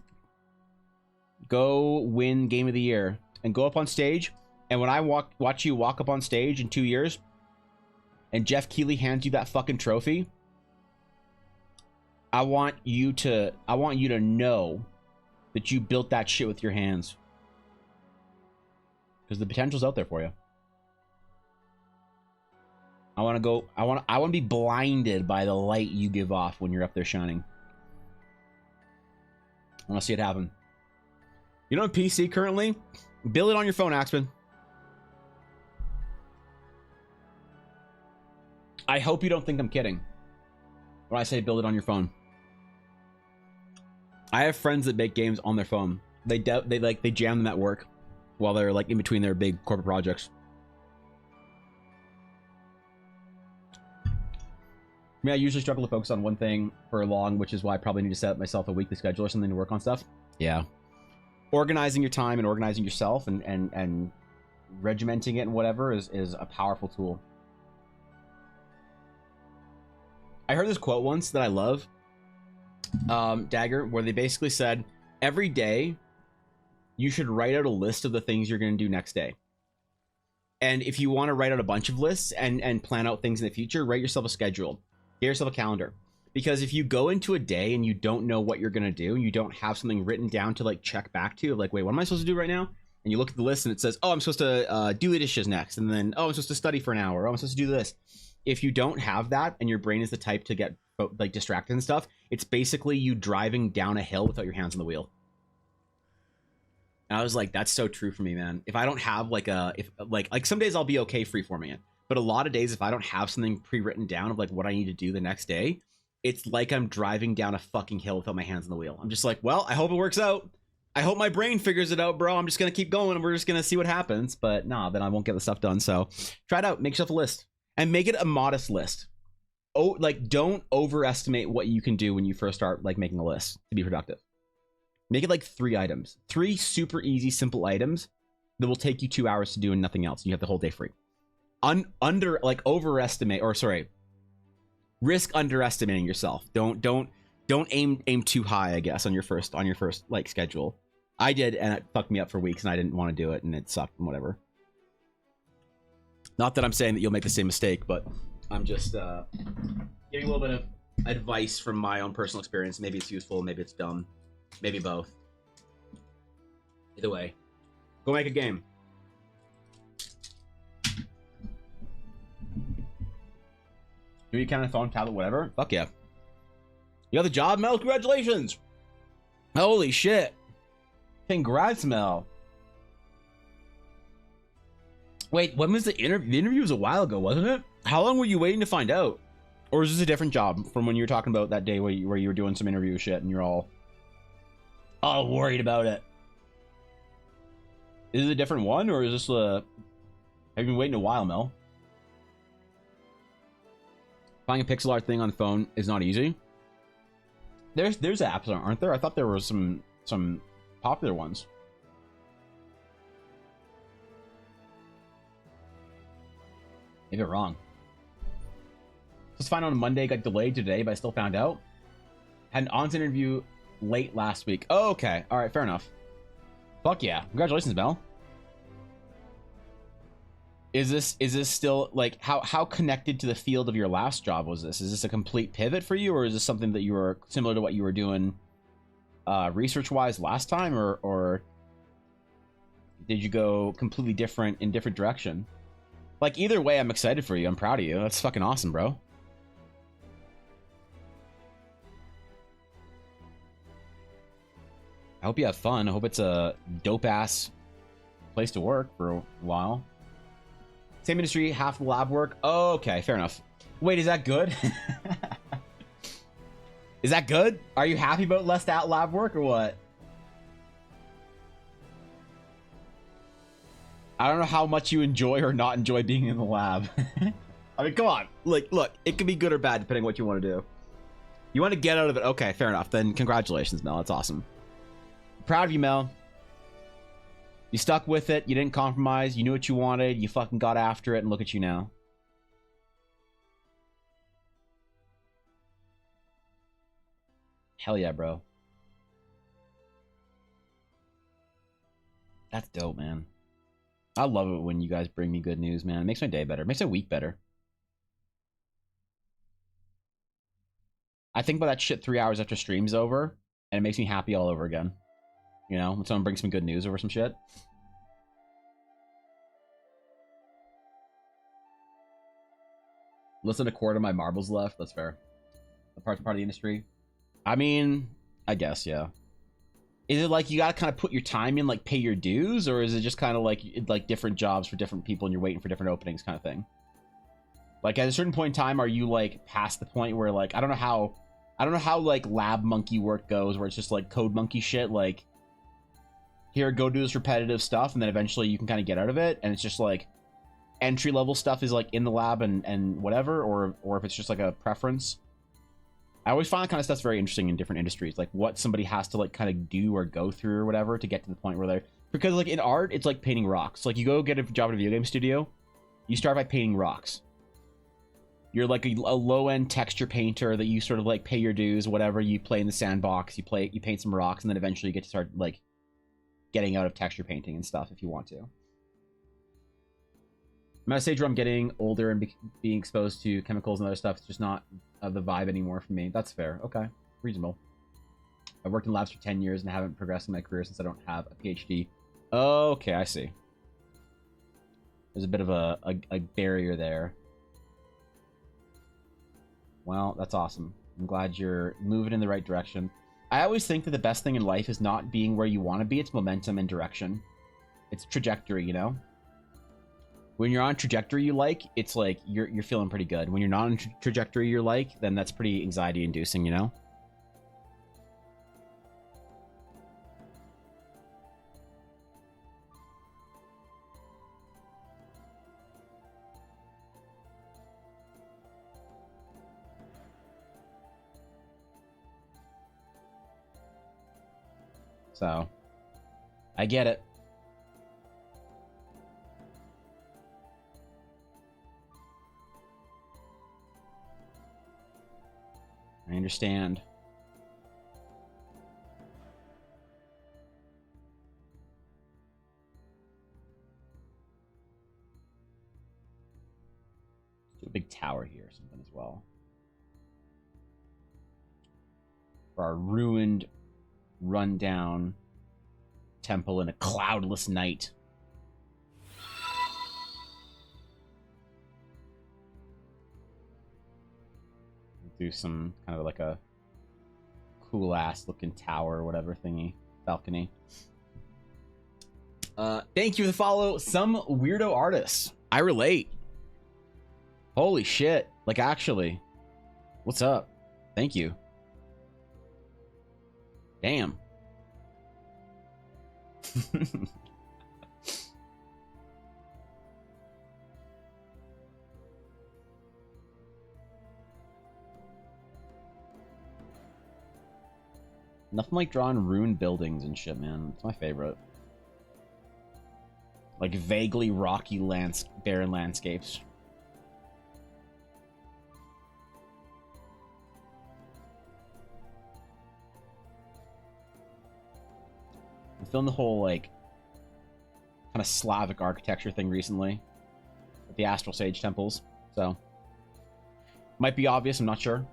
Go win Game of the Year. And go up on stage. And when I watch you walk up on stage in 2 years, and Jeff Keighley hands you that fucking trophy, I want you to know that you built that shit with your hands. Because the potential's out there for you. I want to be blinded by the light you give off when you're up there shining. I want to see it happen. You know, on PC currently, build it on your phone, Axman. I hope you don't think I'm kidding when I say build it on your phone. I have friends that make games on their phone. They jam them at work while they're like in between their big corporate projects. I mean, I usually struggle to focus on one thing for long, which is why I probably need to set up myself a weekly schedule or something to work on stuff. Yeah. Organizing your time and organizing yourself and regimenting it and whatever is a powerful tool. I heard this quote once that I love, Dagger, where they basically said, every day you should write out a list of the things you're going to do next day. And if you want to write out a bunch of lists and plan out things in the future, write yourself a schedule. Get yourself a calendar. Because if you go into a day and you don't know what you're going to do, you don't have something written down to like check back to, like, wait, what am I supposed to do right now? And you look at the list and it says, oh, I'm supposed to do the dishes next. And then, oh, I'm supposed to study for an hour. Oh, I'm supposed to do this. If you don't have that and your brain is the type to get like distracted and stuff, it's basically you driving down a hill without your hands on the wheel. And I was like, that's so true for me, man. If I don't have like like some days I'll be okay freeforming it. But a lot of days, if I don't have something pre-written down of like what I need to do the next day, it's like I'm driving down a fucking hill without my hands on the wheel. I'm just like, well, I hope it works out. I hope my brain figures it out, bro. I'm just going to keep going and we're just going to see what happens. But nah, then I won't get the stuff done. So try it out. Make yourself a list and make it a modest list. Oh, like don't overestimate what you can do when you first start like making a list to be productive. Make it like 3 items, 3 super easy, simple items that will take you 2 hours to do and nothing else. You have the whole day free. Risk underestimating yourself. Don't aim too high, I guess, on your first like schedule. I did, and it fucked me up for weeks, and I didn't want to do it, and it sucked and whatever. Not that I'm saying that you'll make the same mistake, but I'm just giving a little bit of advice from my own personal experience. Maybe it's useful, maybe it's dumb, maybe both. Either way, go make a game. Do you kind of phone, tablet, whatever? Fuck yeah. You got the job, Mel? Congratulations! Holy shit. Congrats, Mel. Wait, when was the interview? The interview was a while ago, wasn't it? How long were you waiting to find out? Or is this a different job from when you were talking about that day where you were doing some interview shit and you're all worried about it? Is it a different one, or is this have you been waiting a while, Mel? Finding a pixel art thing on the phone is not easy. There's apps, aren't there? I thought there were some popular ones. Maybe I'm wrong. Just find on Monday, got delayed today, but I still found out. Had an on-site interview late last week. Oh, okay. All right, fair enough. Fuck yeah. Congratulations, Mel. Is this still like how connected to the field of your last job was this? Is this a complete pivot for you, or is this something that you were similar to what you were doing research-wise last time, or did you go completely different in different direction? Like either way, I'm excited for you. I'm proud of you. That's fucking awesome, bro. I hope you have fun. I hope it's a dope-ass place to work for a while. Same industry, half the lab work. Oh, okay, fair enough. Wait, is that good? Is that good? Are you happy about less lab work or what? I don't know how much you enjoy or not enjoy being in the lab. I mean, come on. Like, look, it can be good or bad depending on what you want to do. You want to get out of it? Okay, fair enough. Then congratulations, Mel. That's awesome. Proud of you, Mel. You stuck with it. You didn't compromise. You knew what you wanted. You fucking got after it, and look at you now. Hell yeah, bro. That's dope, man. I love it when you guys bring me good news, man. It makes my day better. It makes my week better. I think about that shit 3 hours after stream's over, and it makes me happy all over again. You know, when someone brings me good news over some shit. Listen to quarter of my marbles left. That's fair. The part of the industry. I mean, I guess, yeah. Is it like you gotta kind of put your time in, like pay your dues, or is it just kind of like different jobs for different people and you're waiting for different openings kind of thing? Like at a certain point in time, are you like past the point where like I don't know how like lab monkey work goes, where it's just like code monkey shit, like here, go do this repetitive stuff, and then eventually you can kind of get out of it, and it's just like entry level stuff is like in the lab and whatever, or if it's just like a preference. I always find that kind of stuff's very interesting in different industries, like what somebody has to like kind of do or go through or whatever to get to the point where they're, because like in art, it's like painting rocks. Like you go get a job at a video game studio, you start by painting rocks. You're like a low-end texture painter that you sort of like pay your dues, whatever. You play in the sandbox, you paint some rocks, and then eventually you get to start like getting out of texture painting and stuff if you want to. I'm at a stage where I'm getting older and being exposed to chemicals and other stuff. It's just not the vibe anymore for me. That's fair. Okay. Reasonable. I've worked in labs for 10 years and haven't progressed in my career since I don't have a PhD. Okay, I see. There's a bit of a barrier there. Well, that's awesome. I'm glad you're moving in the right direction. I always think that the best thing in life is not being where you want to be. It's momentum and direction. It's trajectory, you know? When you're on trajectory you like, it's like you're feeling pretty good. When you're not on trajectory you're like, then that's pretty anxiety inducing, you know? So, I get it. I understand. There's a big tower here or something as well. For our ruined, run-down temple in a cloudless night. Do some kind of like a cool ass looking tower or whatever thingy, balcony. Thank you for the follow. Some weirdo artists. I relate. Holy shit. Like actually. What's up? Thank you. Damn. Nothing like drawing ruined buildings and shit, man. It's my favorite. Like vaguely rocky barren landscapes. I'm feeling the whole like kind of Slavic architecture thing recently with the Astral Sage temples. So might be obvious, I'm not sure.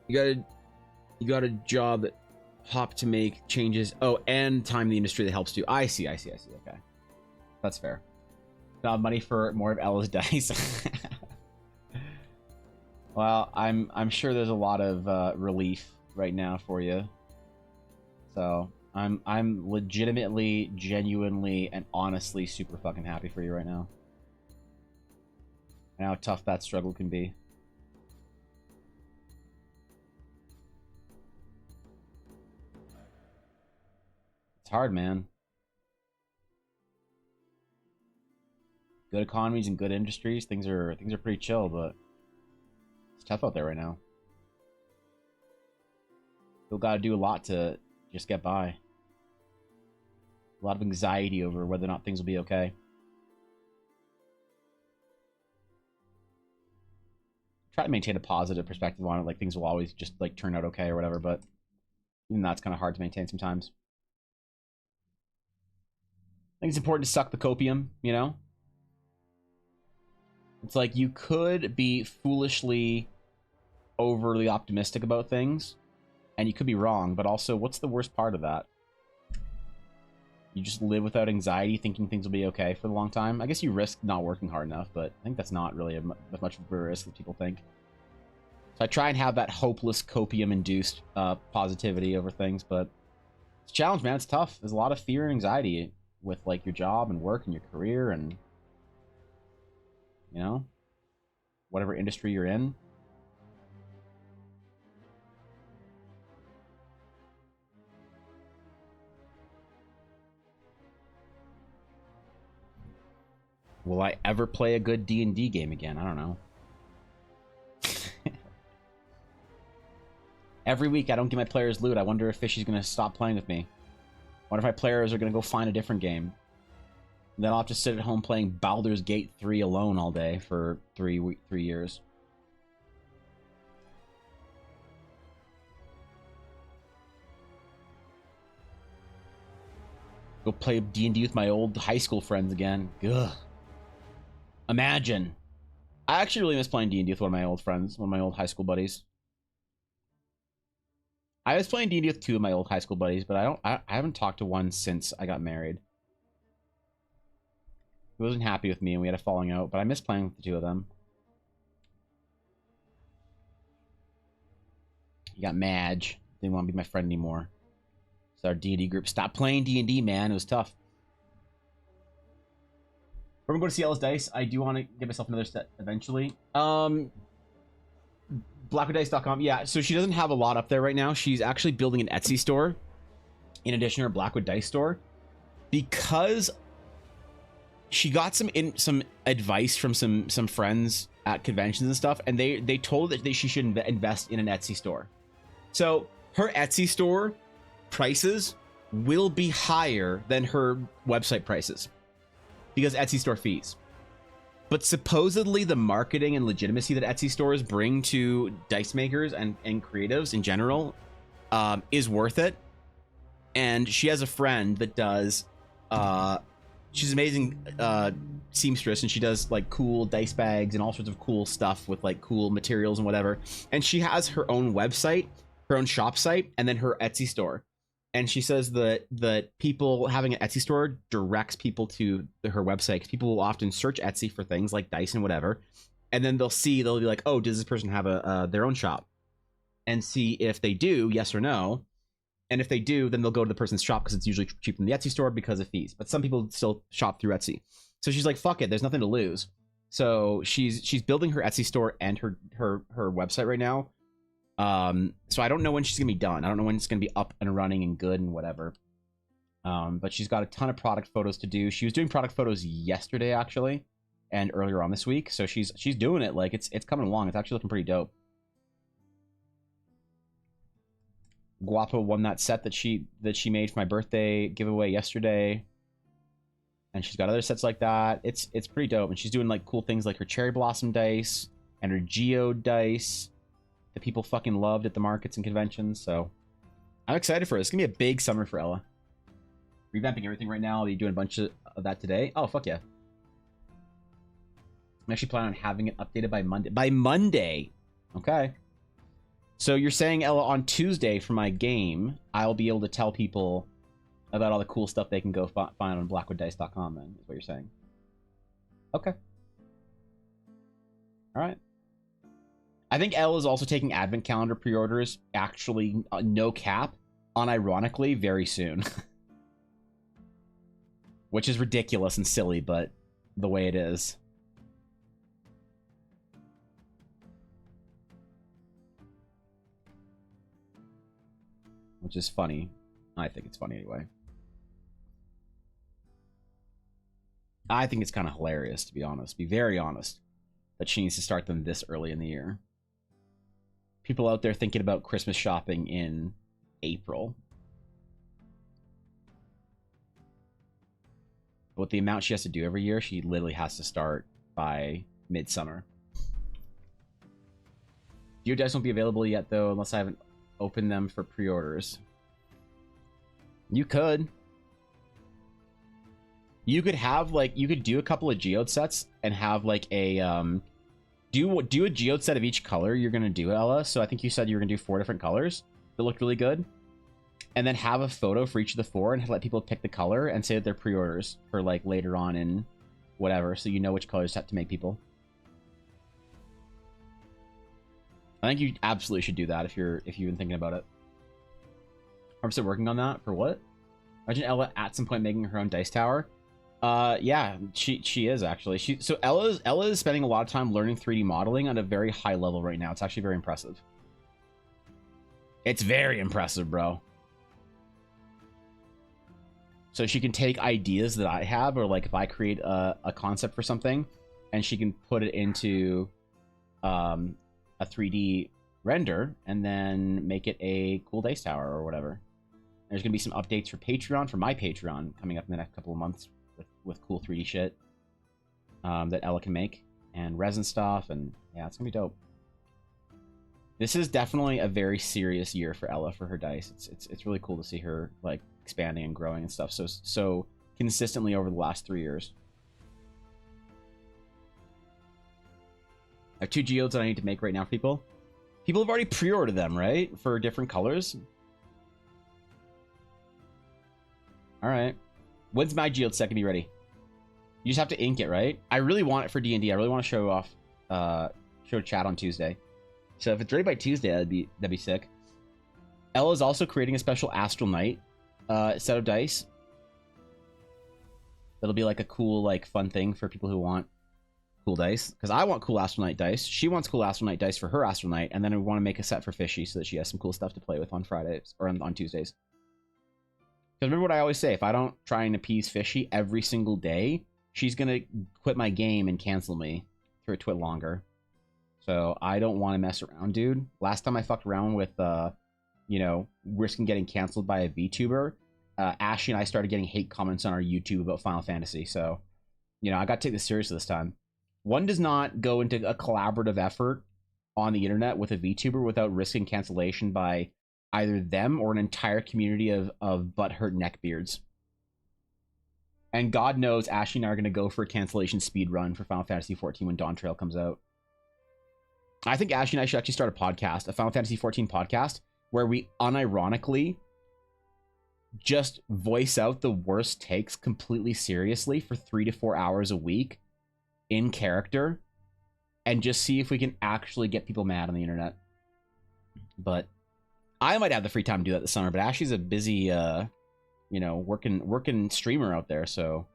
You got a job that hop to make changes. Oh, and time the industry that helps too. I see. Okay, that's fair. Not money for more of Ella's dice. Well, I'm sure there's a lot of relief right now for you. So I'm legitimately, genuinely, and honestly super fucking happy for you right now. And how tough that struggle can be. It's hard, man. Good economies and good industries, things are pretty chill, but it's tough out there right now. You'll got to do a lot to just get by. A lot of anxiety over whether or not things will be okay. Try to maintain a positive perspective on it, like things will always just like turn out okay or whatever, but even that's kind of hard to maintain sometimes. I think it's important to suck the copium, you know? It's like you could be foolishly overly optimistic about things, and you could be wrong, but also, what's the worst part of that? You just live without anxiety, thinking things will be okay for a long time. I guess you risk not working hard enough, but I think that's not really as much of a risk as people think. So I try and have that hopeless copium-induced positivity over things, but it's a challenge, man. It's tough. There's a lot of fear and anxiety with like your job and work and your career and, you know, whatever industry you're in. Will I ever play a good D&D game again? I don't know. Every week I don't get my players loot. I wonder if Fishy's going to stop playing with me. What if my players are going to go find a different game? Then I'll have to sit at home playing Baldur's Gate 3 alone all day for 3 years. Go play D&D with my old high school friends again. Ugh. Imagine. I actually really miss playing D&D with one of my old friends, one of my old high school buddies. I was playing D&D with 2 of my old high school buddies, but I haven't talked to one since I got married. He wasn't happy with me and we had a falling out, but I miss playing with the 2 of them. You got Madge. Didn't want to be my friend anymore. So our D&D group stopped playing D&D, man. It was tough. We're gonna go to see Ella's Dice. I do want to give myself another set eventually. Blackwooddice.com. Yeah, so she doesn't have a lot up there right now. She's actually building an Etsy store in addition to her Blackwood Dice store because she got some advice from some friends at conventions and stuff, and they told her that she should invest in an Etsy store. So her Etsy store prices will be higher than her website prices because Etsy store fees. But supposedly the marketing and legitimacy that Etsy stores bring to dice makers and creatives in general is worth it. And she has a friend that does she's an amazing seamstress, and she does like cool dice bags and all sorts of cool stuff with like cool materials and whatever. And she has her own website, her own shop site, and then her Etsy store. And she says that people having an Etsy store directs people to her website, because people will often search Etsy for things like dice and whatever, and then they'll be like, oh, does this person have their own shop? And see if they do, yes or no. And if they do, then they'll go to the person's shop because it's usually cheaper than the Etsy store because of fees. But some people still shop through Etsy. So she's like, fuck it, there's nothing to lose. So she's building her Etsy store and her website right now. So I don't know when she's gonna be done. I don't know when it's gonna be up and running and good and whatever. But she's got a ton of product photos to do. She was doing product photos yesterday actually, and earlier on this week. So she's doing it. Like it's coming along. It's actually looking pretty dope. Guapo won that set that she made for my birthday giveaway yesterday. And she's got other sets like that. It's pretty dope. And she's doing like cool things like her cherry blossom dice and her geode dice that people fucking loved at the markets and conventions. So I'm excited for it. It's gonna be a big summer for Ella. Revamping everything right now. I'll be doing a bunch of that today. Oh, fuck yeah. I'm actually planning on having it updated by Monday. By Monday! Okay. So you're saying, Ella, on Tuesday for my game, I'll be able to tell people about all the cool stuff they can go find on blackwooddice.com then, is what you're saying. Okay. Alright. I think Elle is also taking Advent Calendar pre-orders, actually, no cap, unironically, very soon. Which is ridiculous and silly, but the way it is. Which is funny. I think it's funny anyway. I think it's kind of hilarious, to be honest. Be very honest. That she needs to start them this early in the year. People out there thinking about Christmas shopping in April. With the amount she has to do every year, she literally has to start by midsummer. Your dice won't be available yet, though, unless I haven't opened them for pre-orders. You could. You could have, like, you could do a couple of geode sets and have, like, a, do a geode set of each color you're going to do, Ella. So I think you said you were going to do 4 different colors that looked really good. And then have a photo for each of the 4 and let people pick the color and say that they're pre-orders for, like, later on in whatever, so you know which colors to make people. I think you absolutely should do that if you've been thinking about it. I'm still working on that. For what? Imagine Ella at some point making her own dice tower. Yeah, she is actually. So Ella is spending a lot of time learning 3D modeling at a very high level right now. It's actually very impressive. It's very impressive, bro. So she can take ideas that I have, or like if I create a concept for something, and she can put it into a 3D render and then make it a cool dice tower or whatever. There's gonna be some updates for Patreon, for my Patreon, coming up in the next couple of months with cool 3D shit that Ella can make, and resin stuff, and yeah, it's gonna be dope. This is definitely a very serious year for Ella for her dice. It's really cool to see her like expanding and growing and stuff so consistently over the last 3 years. I have 2 geodes that I need to make right now for people. People have already pre-ordered them, right? For different colors. All right. When's my geode set gonna be ready? You just have to ink it, right? I really want it for D&D. I really want to show off, show chat on Tuesday. So if it's ready by Tuesday, that'd be sick. Ella's also creating a special Astral Knight set of dice. That'll be like a cool, like, fun thing for people who want cool dice. Because I want cool Astral Knight dice. She wants cool Astral Knight dice for her Astral Knight. And then we want to make a set for Fishy so that she has some cool stuff to play with on Fridays or on Tuesdays. Because remember what I always say, if I don't try and appease Fishy every single day, she's going to quit my game and cancel me for a twit longer. So I don't want to mess around, dude. Last time I fucked around with, you know, risking getting canceled by a VTuber, Ashley and I started getting hate comments on our YouTube about Final Fantasy. So, you know, I got to take this seriously this time. One does not go into a collaborative effort on the internet with a VTuber without risking cancellation by either them or an entire community of butthurt neckbeards. And God knows Ashley and I are going to go for a cancellation speed run for Final Fantasy 14 when Dawn Trail comes out. I think Ashley and I should actually start a podcast, a Final Fantasy 14 podcast, where we unironically just voice out the worst takes completely seriously for 3 to 4 hours a week in character and just see if we can actually get people mad on the internet. But I might have the free time to do that this summer, but Ashley's a busy, you know, working streamer out there, so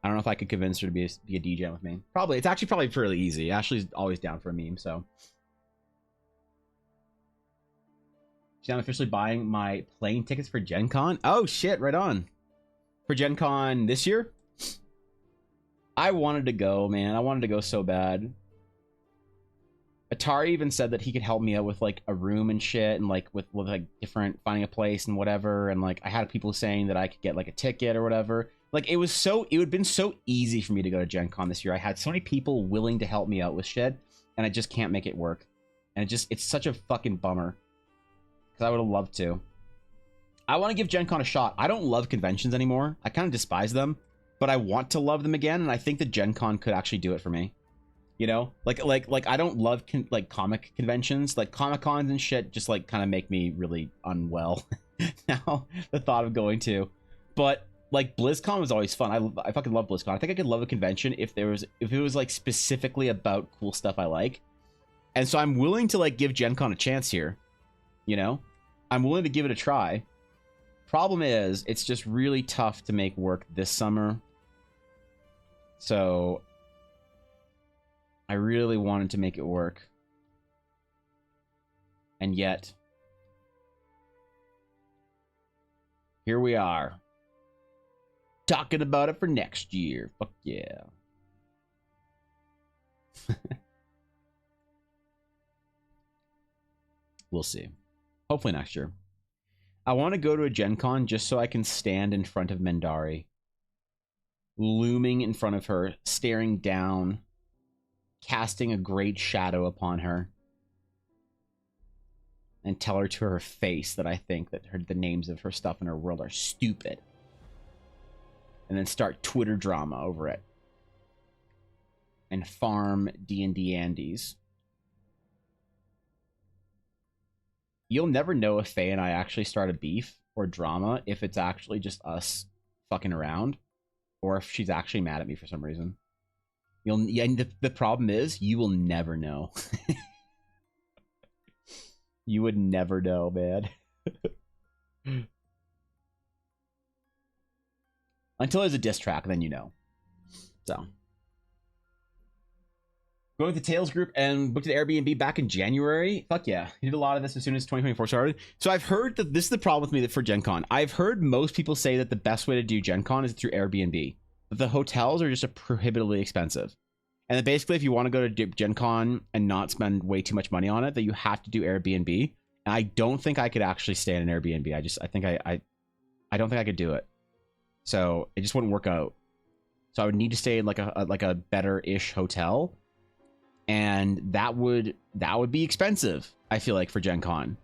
I don't know if I could convince her to be a DJ with me. Probably. It's actually probably fairly easy. Ashley's always down for a meme, so. I'm officially buying my plane tickets for Gen Con. Oh, shit, right on. For Gen Con this year? I wanted to go, man. I wanted to go so bad. Atari even said that he could help me out with, like, a room and shit, and, like, with like, different, finding a place and whatever, and, like, I had people saying that I could get, like, a ticket or whatever. Like, it would have been so easy for me to go to Gen Con this year. I had so many people willing to help me out with shit, and I just can't make it work. And it's such a fucking bummer. Because I would have loved to. I want to give Gen Con a shot. I don't love conventions anymore. I kind of despise them. But I want to love them again, and I think that Gen Con could actually do it for me. You know? Like I don't love, comic conventions. Like, Comic-Cons and shit just, like, kind of make me really unwell. Now, the thought of going to. But like, BlizzCon was always fun. I fucking love BlizzCon. I think I could love a convention if it was like specifically about cool stuff I like. And so I'm willing to, like, give Gen Con a chance here. You know? I'm willing to give it a try. Problem is, it's just really tough to make work this summer. So I really wanted to make it work. And yet, here we are. Talking about it for next year. Fuck yeah. We'll see. Hopefully next year. I want to go to a Gen Con just so I can stand in front of Mendari, looming in front of her, staring down, casting a great shadow upon her, and tell her to her face that I think that the names of her stuff in her world are stupid. And then start Twitter drama over it. And farm D&D Andes. You'll never know if Faye and I actually start a beef or drama if it's actually just us fucking around, or if she's actually mad at me for some reason. And the problem is, you will never know. You would never know, man. Until there's a diss track, then you know. So. Going with the Tails group and booked an Airbnb back in January. Fuck yeah. He did a lot of this as soon as 2024 started. So I've heard that this is the problem with me for Gen Con. I've heard most people say that the best way to do Gen Con is through Airbnb. But the hotels are just prohibitively expensive. And then basically if you want to go to Gen Con and not spend way too much money on it, that you have to do Airbnb. And I don't think I could actually stay in an Airbnb. I don't think I could do it. So it just wouldn't work out. So I would need to stay in like a better-ish hotel. And that would be expensive, I feel like, for Gen Con.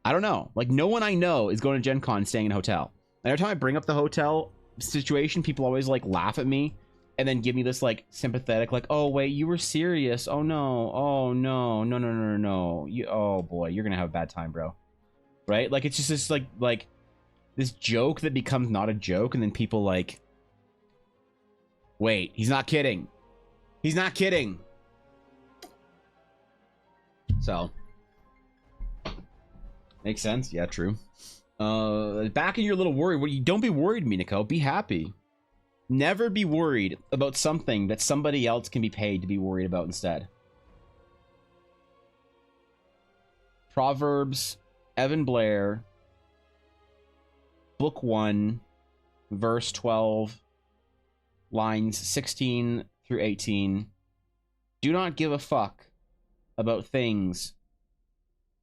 I don't know. Like, no one I know is going to Gen Con staying in a hotel. And every time I bring up the hotel situation, people always, like, laugh at me. And then give me this, like, sympathetic, like, oh, wait, you were serious. Oh, no. Oh, no. No, no, no, no, no. Oh, boy, you're going to have a bad time, bro. Right? Like, it's just this, like, this joke that becomes not a joke. And then people, like, wait, he's not kidding. He's not kidding. So, makes sense. Yeah, true. Back in your little worry. Well, you don't be worried, Minako. Be happy. Never be worried about something that somebody else can be paid to be worried about instead. Proverbs, Evan Blair, Book 1, verse 12, lines 16 through 18. Do not give a fuck about things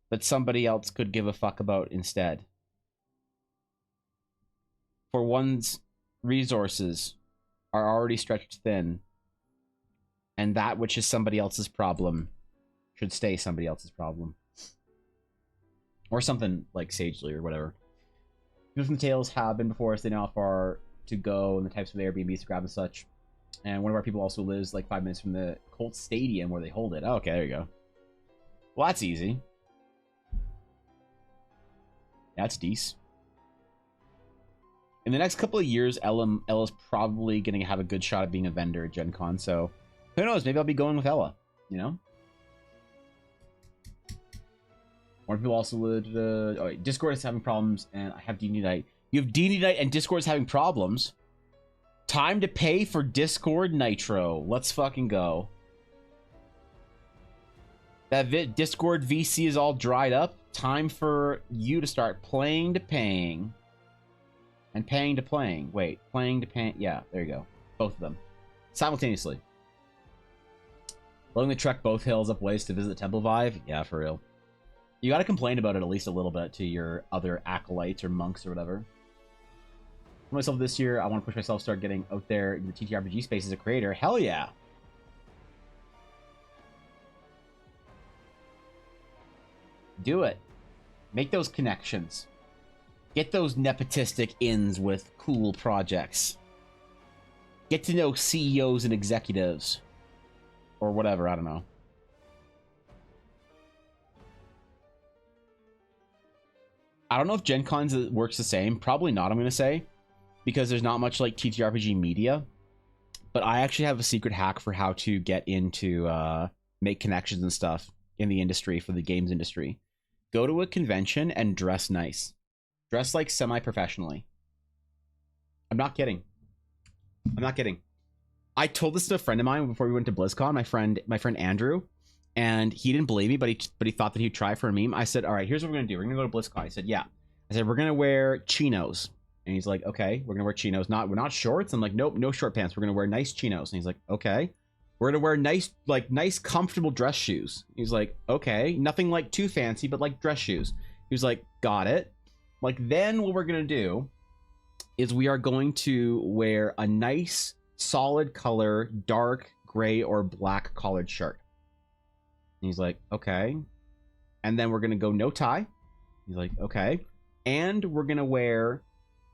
that somebody else could give a fuck about instead. For one's resources are already stretched thin, and that which is somebody else's problem should stay somebody else's problem. Or something like sagely or whatever. People from the Tales have been before us. They know how far to go and the types of Airbnbs to grab and such. And one of our people also lives like 5 minutes from the Colts Stadium where they hold it. Oh, okay, there you go. Well, that's easy. That's decent. In the next couple of years, Ella's probably going to have a good shot at being a vendor at Gen Con, so who knows? Maybe I'll be going with Ella, you know? More people also would... oh, wait, Discord is having problems, and I have D&D Night. You have D&D Night, and Discord is having problems? Time to pay for Discord Nitro. Let's fucking go. That Discord VC is all dried up. Time for you to start playing to paying. And paying to playing. Wait, playing to paying. Yeah, there you go. Both of them. Simultaneously. Willing to trek both hills up ways to visit Temple Vive? Yeah, for real. You gotta complain about it at least a little bit to your other acolytes or monks or whatever. For myself this year, I want to push myself, start getting out there in the TTRPG space as a creator. Hell yeah! Do it. Make those connections. Get those nepotistic ins with cool projects. Get to know CEOs and executives. Or whatever, I don't know. I don't know if Gen Cons works the same. Probably not, I'm going to say. Because there's not much like TTRPG media. But I actually have a secret hack for how to get into, make connections and stuff in the industry, for the games industry. Go to a convention and dress nice. Dress like semi-professionally. I'm not kidding. I'm not kidding. I told this to a friend of mine before we went to BlizzCon, my friend Andrew, and he didn't believe me, but he thought that he'd try for a meme. I said, all right, here's what we're going to do. We're going to go to BlizzCon. He said, yeah. I said, we're going to wear chinos. And he's like, okay, we're going to wear chinos. We're not shorts. I'm like, nope, no short pants. We're going to wear nice chinos. And he's like, okay. We're going to wear nice, comfortable dress shoes. He's like, okay. Nothing like too fancy, but like dress shoes. He was like, got it. Like, then what we're gonna do is we are going to wear a nice solid color dark gray or black collared shirt. And he's like, okay. And then we're gonna go no tie. He's like, okay. And we're gonna wear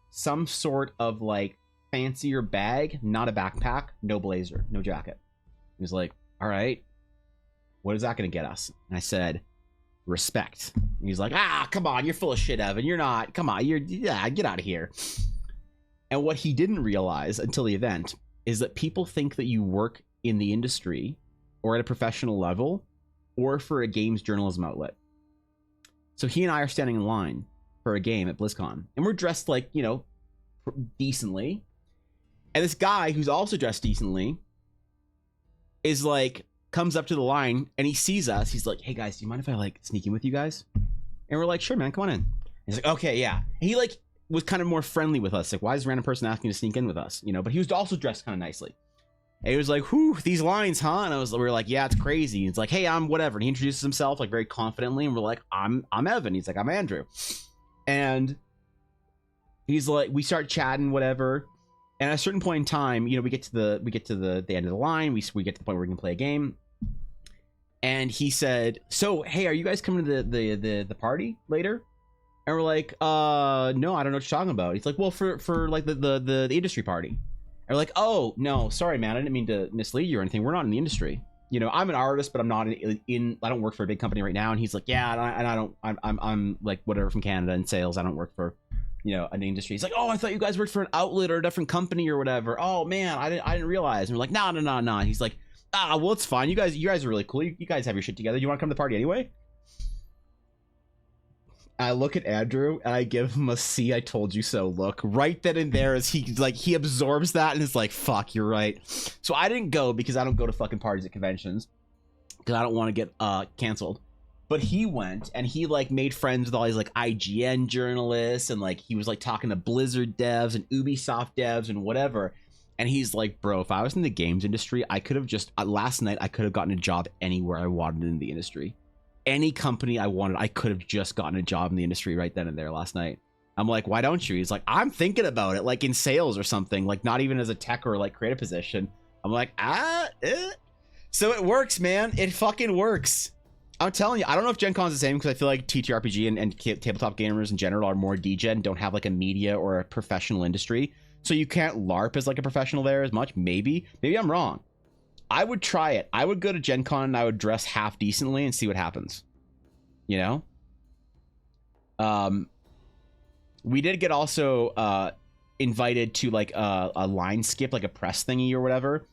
some sort of like fancier bag, not a backpack, no blazer, no jacket. He's like, all right, what is that gonna get us? And I said, respect. And he's like, come on, you're full of shit, Evan. You're not. Come on, get out of here. And what he didn't realize until the event is that people think that you work in the industry or at a professional level or for a games journalism outlet. So he and I are standing in line for a game at BlizzCon, and we're dressed like, you know, decently. And this guy who's also dressed decently is like, comes up to the line and he sees us. He's like, hey guys, do you mind if I like sneak in with you guys? And we're like, sure, man, come on in. He's like, okay, yeah. And he like was kind of more friendly with us. Like, why is a random person asking to sneak in with us? You know, but he was also dressed kind of nicely. And he was like, whew, these lines, huh? And we were like, yeah, it's crazy. It's like, hey, I'm whatever. And he introduces himself like very confidently. And we're like, I'm Evan. He's like, I'm Andrew. And he's like, we start chatting, whatever. And at a certain point in time, you know, we get to the end of the line. We get to the point where we can play a game. And he said, so, hey, are you guys coming to the party later? And we're like, no, I don't know what you're talking about. He's like, well, for like the industry party. And we're like, oh, no, sorry, man. I didn't mean to mislead you or anything. We're not in the industry. You know, I'm an artist, but I'm not I don't work for a big company right now. And he's like, yeah, I'm like whatever from Canada in sales. I don't work for, you know, an industry. He's like, oh, I thought you guys worked for an outlet or a different company or whatever. Oh man, I didn't realize. And we're like, no. He's like, well, it's fine. You guys are really cool. You guys have your shit together. You want to come to the party anyway? I look at Andrew and I give him a see I told you so look right then and there as he absorbs that and is like, fuck, you're right. So I didn't go because I don't go to fucking parties at conventions because I don't want to get canceled. But he went and he like made friends with all these like IGN journalists and like he was like talking to Blizzard devs and Ubisoft devs and whatever. And he's like, bro, if I was in the games industry, I could have just last night I could have gotten a job anywhere I wanted in the industry. Any company I wanted, I could have just gotten a job in the industry right then and there last night. I'm like, why don't you? He's like, I'm thinking about it, like in sales or something, like not even as a tech or like creative position. I'm like, So it works, man. It fucking works. I'm telling you, I don't know if Gen Con's the same because I feel like TTRPG and tabletop gamers in general are more degen, don't have like a media or a professional industry. So you can't LARP as like a professional there as much. Maybe I'm wrong. I would try it. I would go to Gen Con and I would dress half decently and see what happens. You know? We did get also invited to like a line skip, like a press thingy or whatever.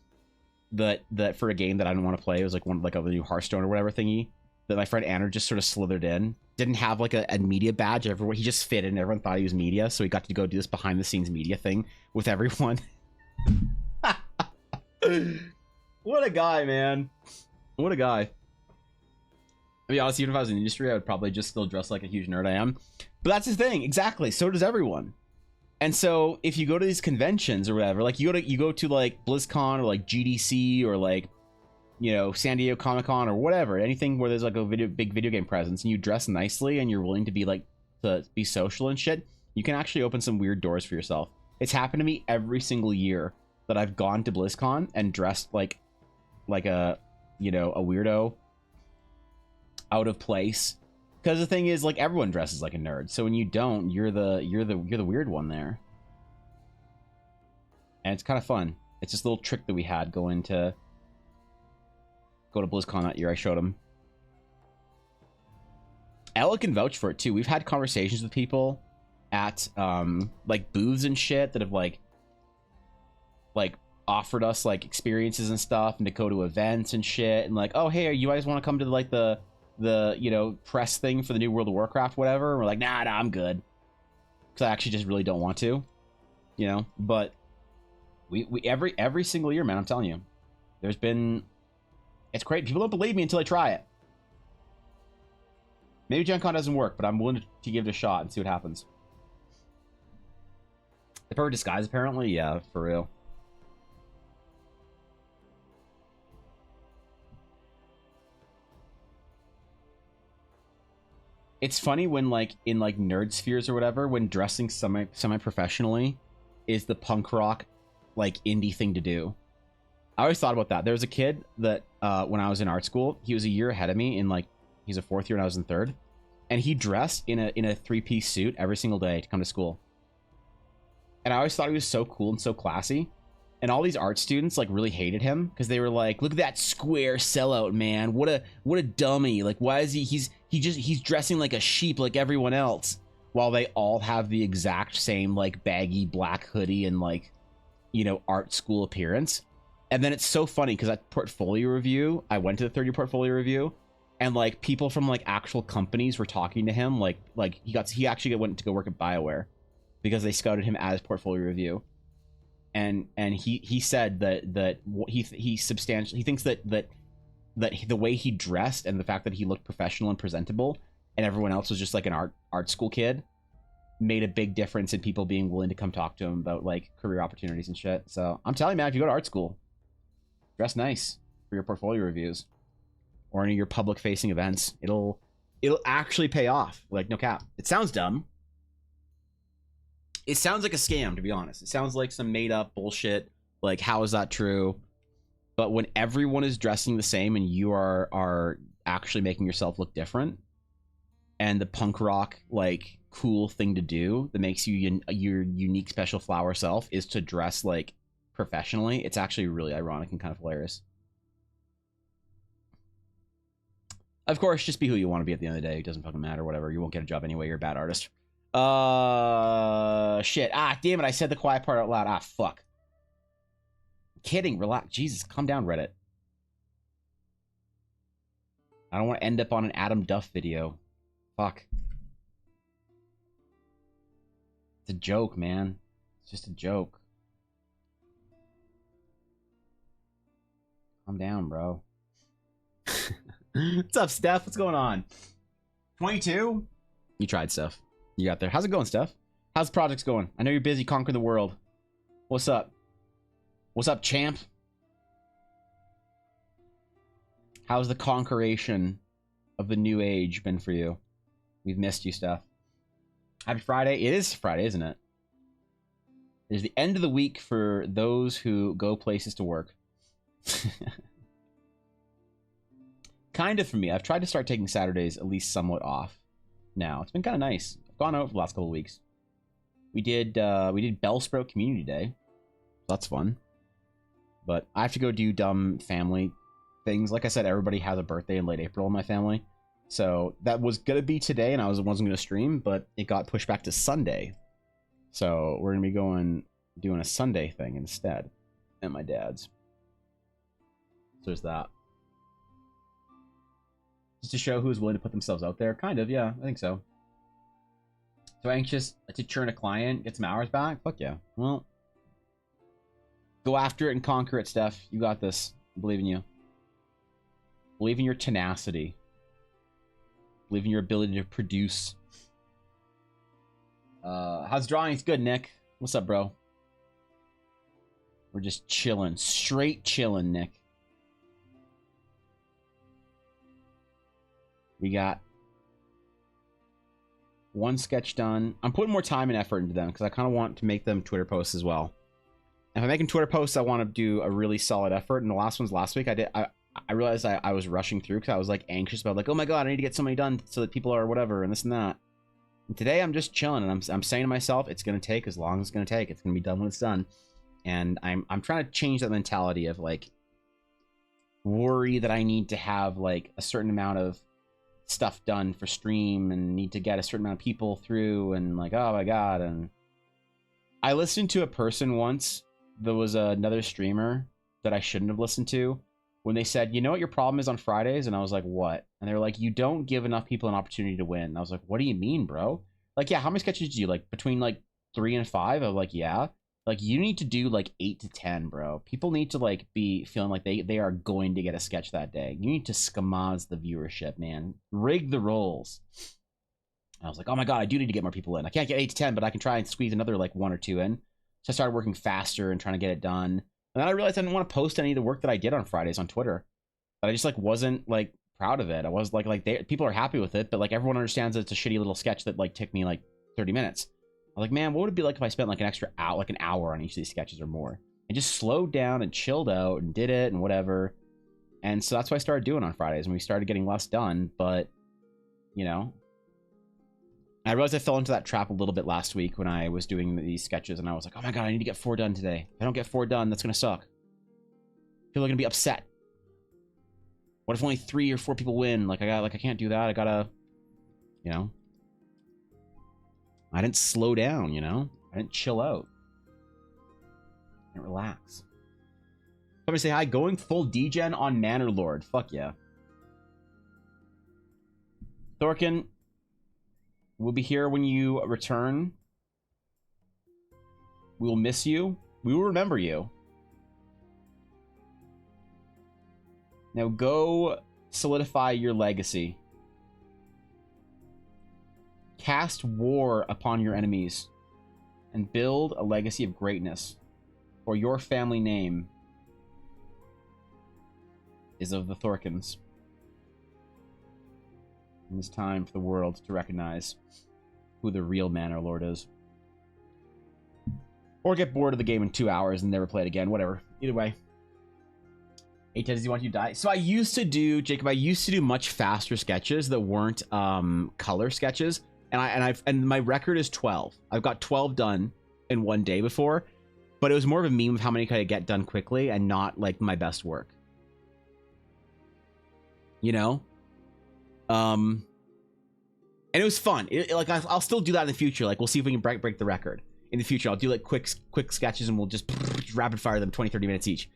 That for a game that I didn't want to play. It was like one like a new Hearthstone or whatever thingy. That my friend Andrew just sort of slithered in. Didn't have like a media badge everywhere. He just fit in. Everyone thought he was media. So he got to go do this behind the scenes media thing with everyone. What a guy, man. What a guy. I mean, honestly, even if I was in the industry, I would probably just still dress like a huge nerd I am. But that's the thing. Exactly. So does everyone. And so if you go to these conventions or whatever, like you go to like BlizzCon or like GDC or like, you know, San Diego Comic-Con or whatever, anything where there's like a big video game presence and you dress nicely and you're willing to be like, to be social and shit, you can actually open some weird doors for yourself. It's happened to me every single year that I've gone to BlizzCon and dressed like a, you know, a weirdo, out of place. Because the thing is, like, everyone dresses like a nerd. So when you don't, you're the weird one there. And it's kind of fun. It's just a little trick that we had go to BlizzCon that year. I showed him. Ella can vouch for it too. We've had conversations with people at like booths and shit that have like offered us like experiences and stuff and to go to events and shit and like, oh hey, you guys want to come to like the you know, press thing for the new World of Warcraft, whatever. And we're like, nah, I'm good, because I actually just really don't want to, you know. But we every single year, man, I'm telling you, there's been, it's great. People don't believe me until I try it. Maybe Gen Con doesn't work, but I'm willing to give it a shot and see what happens. The perfect disguise, apparently, yeah, for real. It's funny when like in like nerd spheres or whatever, when dressing semi-professionally is the punk rock like indie thing to do. I always thought about that. There was a kid that when I was in art school, he was a year ahead of me in like, he's a fourth year and I was in third. And he dressed in a three-piece suit every single day to come to school. And I always thought he was so cool and so classy. And all these art students like really hated him because they were like, look at that square sellout, man. What a dummy. Like, why is he's dressing like a sheep like everyone else, while they all have the exact same like baggy black hoodie and like, you know, art school appearance. And then it's so funny because at portfolio review, I went to the 30 portfolio review, and like people from like actual companies were talking to him. Like he actually went to go work at BioWare because they scouted him as portfolio review. And he said that he thinks that the way he dressed and the fact that he looked professional and presentable and everyone else was just like an art school kid made a big difference in people being willing to come talk to him about like career opportunities and shit. So I'm telling you, man, if you go to art school, dress nice for your portfolio reviews or any of your public facing events. It'll actually pay off. Like, no cap. It sounds dumb. It sounds like a scam, to be honest. It sounds like some made up bullshit. Like, how is that true? But when everyone is dressing the same and you are actually making yourself look different, and the punk rock like cool thing to do that makes you your unique special flower self is to dress like professionally, it's actually really ironic and kind of hilarious. Of course, just be who you want to be at the end of the day. It doesn't fucking matter. Whatever. You won't get a job anyway. You're a bad artist. Shit. Ah, damn it. I said the quiet part out loud. Ah, fuck. Kidding. Relax. Jesus, calm down, Reddit. I don't want to end up on an Adam Duff video. Fuck. It's a joke, man. It's just a joke. Calm down, bro. What's up, Steph? What's going on? 22? You tried, Steph. You got there. How's it going, Steph? How's the projects going? I know you're busy conquering the world. What's up? What's up, champ? How's the conqueration of the new age been for you? We've missed you, Steph. Happy Friday. It is Friday, isn't it? It is the end of the week for those who go places to work. Kind of for me. I've tried to start taking Saturdays at least somewhat off now. It's been kind of nice. I've gone out for the last couple of weeks. We did Bellsprout Community Day. That's fun. But I have to go do dumb family things. Like I said, everybody has a birthday in late April in my family. So that was going to be today, and I wasn't going to stream, but it got pushed back to Sunday. So we're going to be doing a Sunday thing instead at my dad's. So there's that. Just to show who's willing to put themselves out there. Kind of, yeah, I think so. So anxious to churn a client, get some hours back? Fuck yeah. Well, go after it and conquer it, Steph. You got this. I believe in you. Believe in your tenacity. Believe in your ability to produce. How's drawing? It's good, Nick. What's up, bro? We're just chilling. Straight chilling, Nick. We got one sketch done. I'm putting more time and effort into them because I kind of want to make them Twitter posts as well. If I'm making Twitter posts, I want to do a really solid effort. And the last ones last week, I realized I was rushing through because I was like anxious about like, oh my god, I need to get so many done so that people are whatever and this and that. And today I'm just chilling and I'm saying to myself, it's gonna take as long as it's gonna take. It's gonna be done when it's done. And I'm trying to change that mentality of like worry that I need to have like a certain amount of stuff done for stream and need to get a certain amount of people through and like, oh my god. And I listened to a person once. There was another streamer that I shouldn't have listened to when they said, you know what your problem is on Fridays? And I was like, what? And they were like, you don't give enough people an opportunity to win. And I was like, what do you mean, bro? Like, yeah, how many sketches do you like between like 3 and 5? I'm like, yeah. Like, you need to do like 8 to 10, bro. People need to like be feeling like they are going to get a sketch that day. You need to schmaz the viewership, man. Rig the roles. I was like, oh my god, I do need to get more people in. I can't get 8 to 10, but I can try and squeeze another like 1 or 2 in. So I started working faster and trying to get it done. And then I realized I didn't want to post any of the work that I did on Fridays on Twitter. But I just like wasn't like proud of it. I was people are happy with it, but like everyone understands that it's a shitty little sketch that like took me like 30 minutes. I'm like, man, what would it be like if I spent like an extra hour, like an hour on each of these sketches or more, and just slowed down and chilled out and did it and whatever. And so that's what I started doing on Fridays, and we started getting less done. But you know, I realized I fell into that trap a little bit last week when I was doing these sketches, and I was like, oh my god, I need to get 4 done today. If I don't get 4 done, that's gonna suck. People are gonna be upset. What if only 3 or 4 people win? Like I can't do that. I gotta, you know. I didn't slow down, you know. I didn't chill out. I didn't relax. Somebody say hi. Going full degen on Manor Lord. Fuck yeah. Thorkin, we'll be here when you return. We will miss you. We will remember you. Now go solidify your legacy. Cast war upon your enemies and build a legacy of greatness, for your family name is of the Thorkins. And it's time for the world to recognize who the real Manor Lord is. Or get bored of the game in 2 hours and never play it again. Whatever. Either way. Hey, Ted, does he want you to die? So I used to do, Jacob, I used to do much faster sketches that weren't color sketches. And my record is 12. I've got 12 done in one day before, but it was more of a meme of how many could I get done quickly and not like my best work. You know? And it was fun. Like I'll still do that in the future. Like we'll see if we can break the record in the future. I'll do like quick sketches and we'll just rapid fire them 20-30 minutes each.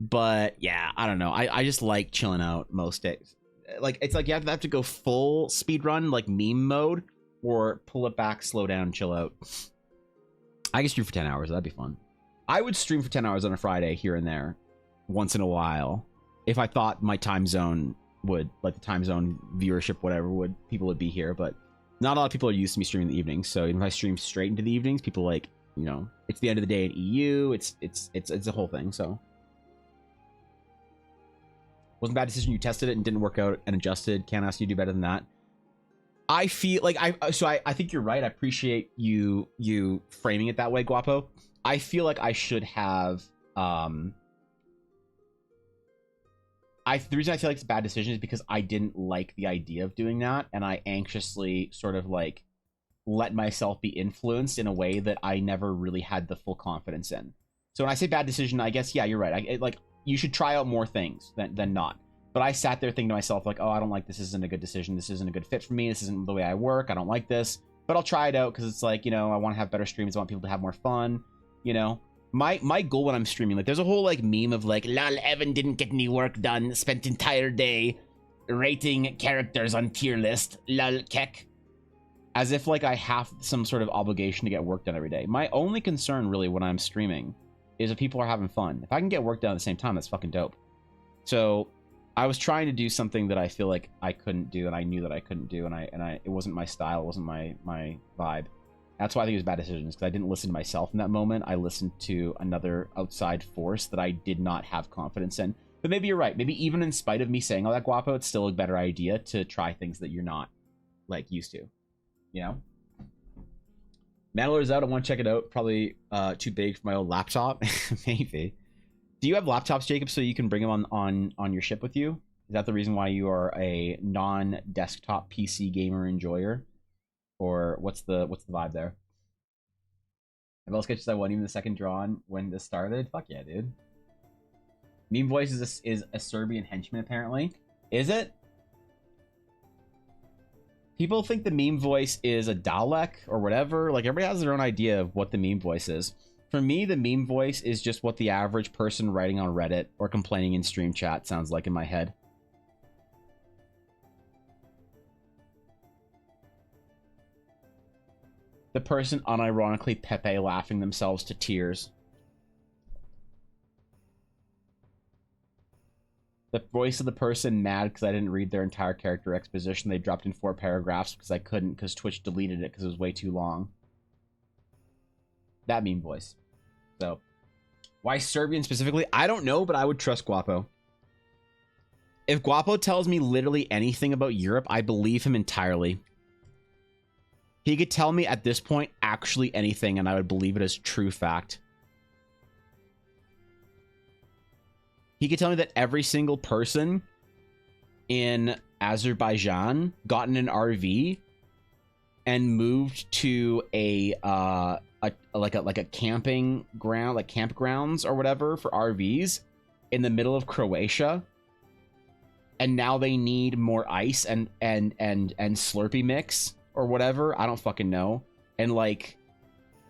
But yeah, I don't know. I just like chilling out most days. Like it's like you have to go full speed run like meme mode, or pull it back, slow down, chill out. I can stream for 10 hours. That'd be fun. I would stream for 10 hours on a Friday here and there once in a while if I thought my time zone would, like the time zone viewership, whatever, people would be here. But not a lot of people are used to me streaming in the evenings. So even if I stream straight into the evenings, people like, you know, it's the end of the day in EU. It's a whole thing. So wasn't a bad decision. You tested it and didn't work out and adjusted. Can't ask you to do better than that. I feel like I think you're right. I appreciate you framing it that way, Guapo. I feel like I should have the reason I feel like it's a bad decision is because I didn't like the idea of doing that, and I anxiously sort of like let myself be influenced in a way that I never really had the full confidence in. So when I say bad decision, I guess, yeah, you're right. Like you should try out more things than not. But I sat there thinking to myself, like, oh, I don't like this. Isn't a good decision. This isn't a good fit for me. This isn't the way I work. I don't like this. But I'll try it out because it's like, you know, I want to have better streams. I want people to have more fun. You know, my goal when I'm streaming, like, there's a whole like meme of like, lol, Evan didn't get any work done. Spent entire day rating characters on tier list. Lol, kek. As if like I have some sort of obligation to get work done every day. My only concern really when I'm streaming is if people are having fun. If I can get work done at the same time, that's fucking dope. So I was trying to do something that I feel like I couldn't do, and I knew that I couldn't do, and it wasn't my style, it wasn't my vibe. That's why I think it was bad decisions, because I didn't listen to myself in that moment. I listened to another outside force that I did not have confidence in. But maybe you're right. Maybe even in spite of me saying all that, Guapo, it's still a better idea to try things that you're not like used to. You know? Mandalore is out. I want to check it out. Probably too big for my old laptop. Maybe. Do you have laptops, Jacob, so you can bring them on your ship with you? Is that the reason why you are a non-desktop PC gamer enjoyer? Or what's the vibe there? Have all sketches I won, even the second drawn when this started? Fuck yeah, dude. Meme voice is a Serbian henchman, apparently. Is it? People think the meme voice is a Dalek or whatever. Like, everybody has their own idea of what the meme voice is. For me, the meme voice is just what the average person writing on Reddit or complaining in stream chat sounds like in my head. The person unironically Pepe laughing themselves to tears. The voice of the person mad because I didn't read their entire character exposition. They dropped in 4 paragraphs because I couldn't, because Twitch deleted it because it was way too long. That meme voice. So, why Serbian specifically? I don't know, but I would trust Guapo. If Guapo tells me literally anything about Europe, I believe him entirely. He could tell me at this point actually anything, and I would believe it as true fact. He could tell me that every single person in Azerbaijan got in an RV and moved to a camping ground, like campgrounds or whatever for RVs in the middle of Croatia. And now they need more ice and Slurpee mix or whatever. I don't fucking know. And like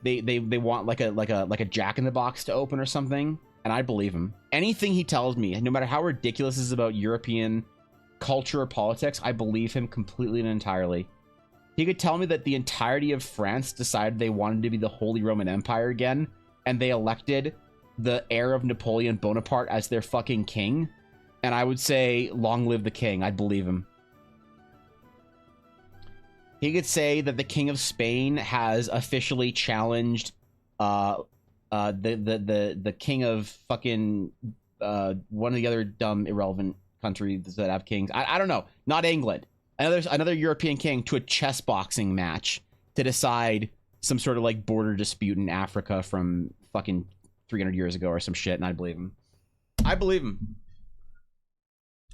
they want like a Jack in the Box to open or something. And I believe him. Anything he tells me, no matter how ridiculous this is about European culture or politics, I believe him completely and entirely. He could tell me that the entirety of France decided they wanted to be the Holy Roman Empire again, and they elected the heir of Napoleon Bonaparte as their fucking king. And I would say, long live the king. I'd believe him. He could say that the King of Spain has officially challenged the king of fucking one of the other dumb irrelevant countries that have kings. I don't know. Not England. Another European king to a chess boxing match to decide some sort of like border dispute in Africa from fucking 300 years ago or some shit, and I believe him. I believe him.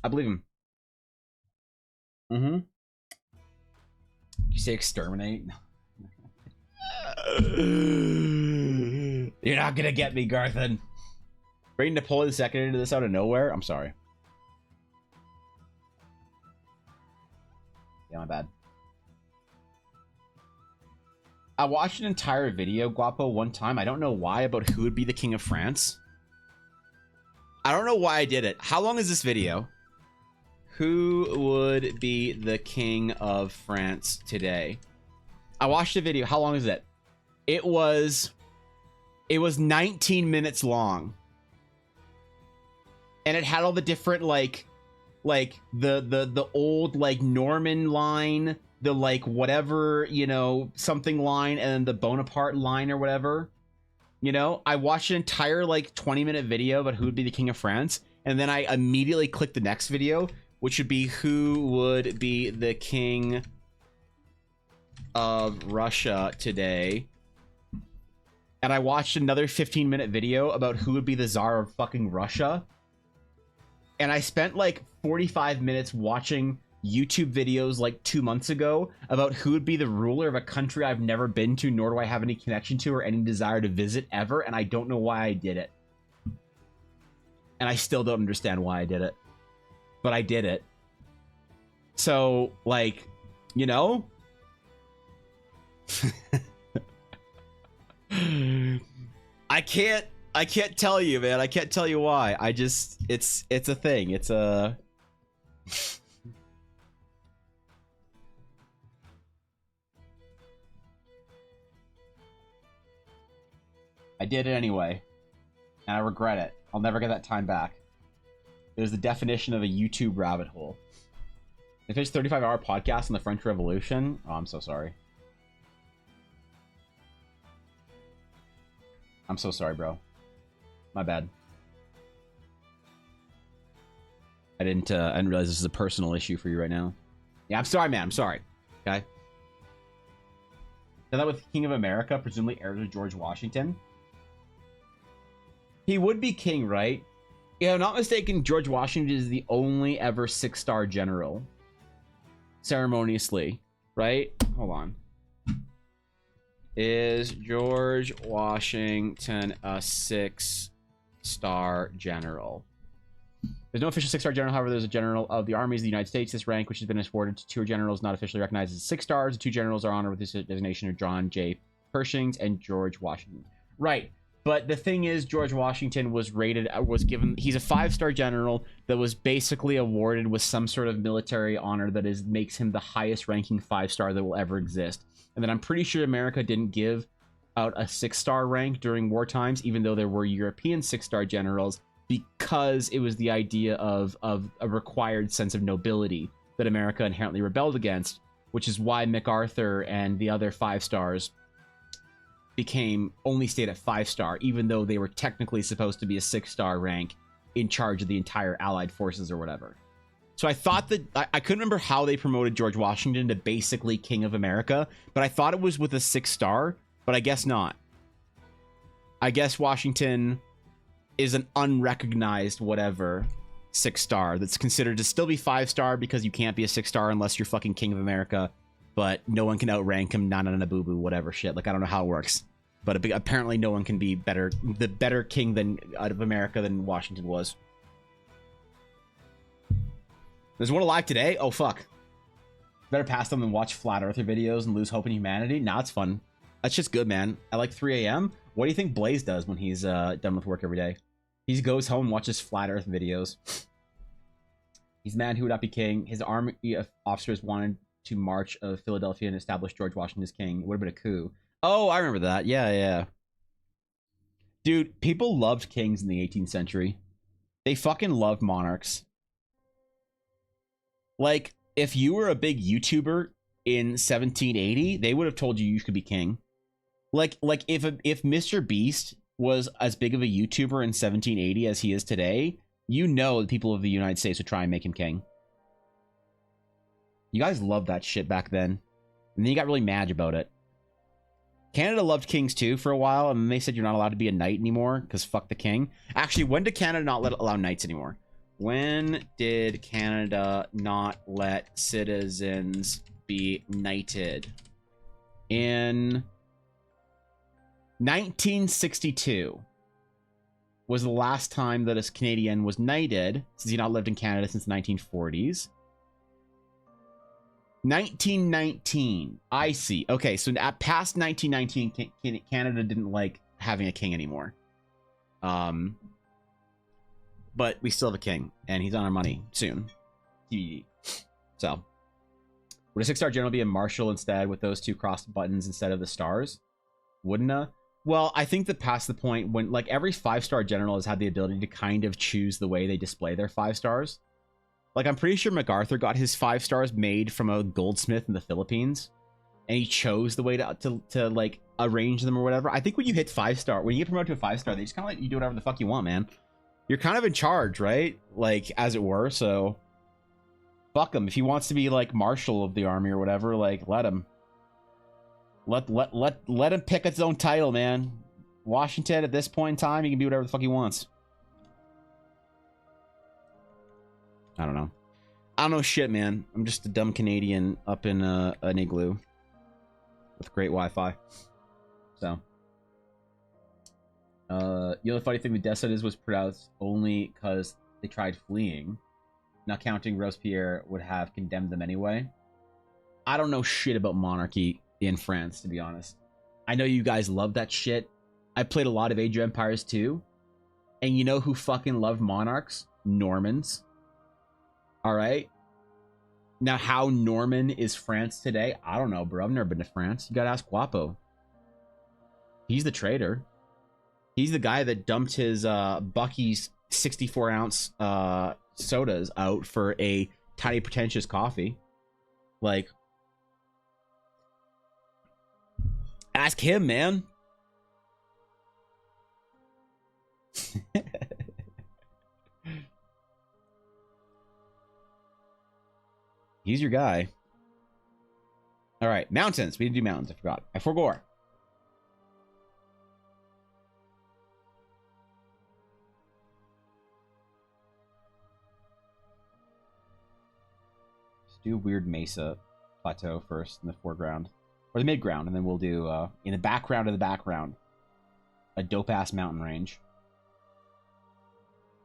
I believe him. Mm-hmm. You say exterminate? You're not gonna get me, Garthan. Bring Napoleon II into this out of nowhere? I'm sorry. Yeah, my bad. I watched an entire video, Guapo, one time. I don't know why, about who would be the King of France. I don't know why I did it. How long is this video? Who would be the King of France today? I watched the video. How long is it? It was 19 minutes long. And it had all the different like the old like Norman line, the like whatever, you know, something line, and then the Bonaparte line or whatever. You know, I watched an entire like 20-minute video about who would be the King of France, and then I immediately clicked the next video, which would be who would be the King of Russia today. And I watched another 15-minute video about who would be the Tsar of fucking Russia. And I spent like 45 minutes watching YouTube videos like 2 months ago about who would be the ruler of a country I've never been to, nor do I have any connection to or any desire to visit ever, and I don't know why I did it. And I still don't understand why I did it. But I did it. So, like, you know? I can't tell you, man. I can't tell you why. I just it's a thing. It's a I did it anyway. And I regret it. I'll never get that time back. It was the definition of a YouTube rabbit hole. If it's 35-hour podcast on the French Revolution, oh, I'm so sorry. I'm so sorry, bro. My bad. I didn't realize this is a personal issue for you right now. Yeah, I'm sorry, man. I'm sorry. Okay. Now that with King of America, presumably heir to George Washington. He would be king, right? Yeah, I'm not mistaken, George Washington is the only ever 6-star general. Ceremoniously, right? Hold on. Is George Washington a 6-star general? There's no official 6-star general, however, there's a general of the armies of the United States. This rank, which has been awarded to 2 generals not officially recognized as 6 stars. The 2 generals are honored with this designation of John J. Pershing and George Washington. Right. But the thing is, George Washington was given, he's a 5-star general that was basically awarded with some sort of military honor that makes him the highest ranking 5-star that will ever exist. And then I'm pretty sure America didn't give out a 6-star rank during war times, even though there were European 6-star generals, because it was the idea of a required sense of nobility that America inherently rebelled against, which is why MacArthur and the other 5-stars only stayed at 5-star, even though they were technically supposed to be a 6-star rank in charge of the entire Allied forces or whatever. So I thought that I couldn't remember how they promoted George Washington to basically King of America, but I thought it was with a 6-star, but I guess not. I guess Washington is an unrecognized whatever 6-star that's considered to still be 5-star because you can't be a 6-star unless you're fucking King of America, but no one can outrank him, na boo boo, whatever shit. Like, I don't know how it works, but apparently no one can be the better king than out of America than Washington was. There's one alive today? Oh, fuck. Better pass them than watch Flat Earther videos and lose hope in humanity? Nah, it's fun. That's just good, man. I like 3 a.m. What do you think Blaze does when he's done with work every day? He goes home and watches Flat Earth videos. He's mad who would not be king. His army officers wanted to march of Philadelphia and establish George Washington as king. It would have been a coup. Oh, I remember that. Yeah. Dude, people loved kings in the 18th century. They fucking loved monarchs. Like, if you were a big YouTuber in 1780, they would have told you could be king. Like if Mr. Beast was as big of a YouTuber in 1780 as he is today, you know the people of the United States would try and make him king. You guys loved that shit back then. And then you got really mad about it. Canada loved kings too for a while, and then they said you're not allowed to be a knight anymore because fuck the king. Actually, when did Canada not allow knights anymore? When did Canada not let citizens be knighted? In 1962 was the last time that a Canadian was knighted, since he not lived in Canada since the 1940s. 1919. I see. Okay, so past 1919, Canada didn't like having a king anymore. But we still have a king, and he's on our money soon. So, would a 6-star general be a marshal instead with those 2 crossed buttons instead of the stars? Wouldn't a? Well, I think that past the point when, like, every 5-star general has had the ability to kind of choose the way they display their 5 stars. Like, I'm pretty sure MacArthur got his 5 stars made from a goldsmith in the Philippines, and he chose the way to like arrange them or whatever. I think when you hit 5-star, when you get promoted to a 5-star, they just kind of let you do whatever the fuck you want, man. You're kind of in charge, right? Like, as it were. So fuck him. If he wants to be like marshal of the army or whatever, like, let him. Let him pick its own title, man. Washington at this point in time, he can do whatever the fuck he wants. I don't know. I don't know shit, man. I'm just a dumb Canadian up in an igloo with great Wi-Fi. So, the only funny thing with Death Sentence was pronounced only because they tried fleeing. Not counting Robespierre would have condemned them anyway. I don't know shit about monarchy in France, to be honest. I know you guys love that shit. I played a lot of Age of Empires too. And you know who fucking loved monarchs? Normans. Alright? Now, how Norman is France today? I don't know, bro. I've never been to France. You gotta ask Guapo. He's the traitor. He's the guy that dumped his Bucky's 64-ounce sodas out for a tiny pretentious coffee. Like, ask him, man. He's your guy. All right, mountains. We didn't do mountains. I forgot. I forgot. Do weird mesa plateau first in the foreground or the midground, and then we'll do in the background of the background a dope ass mountain range.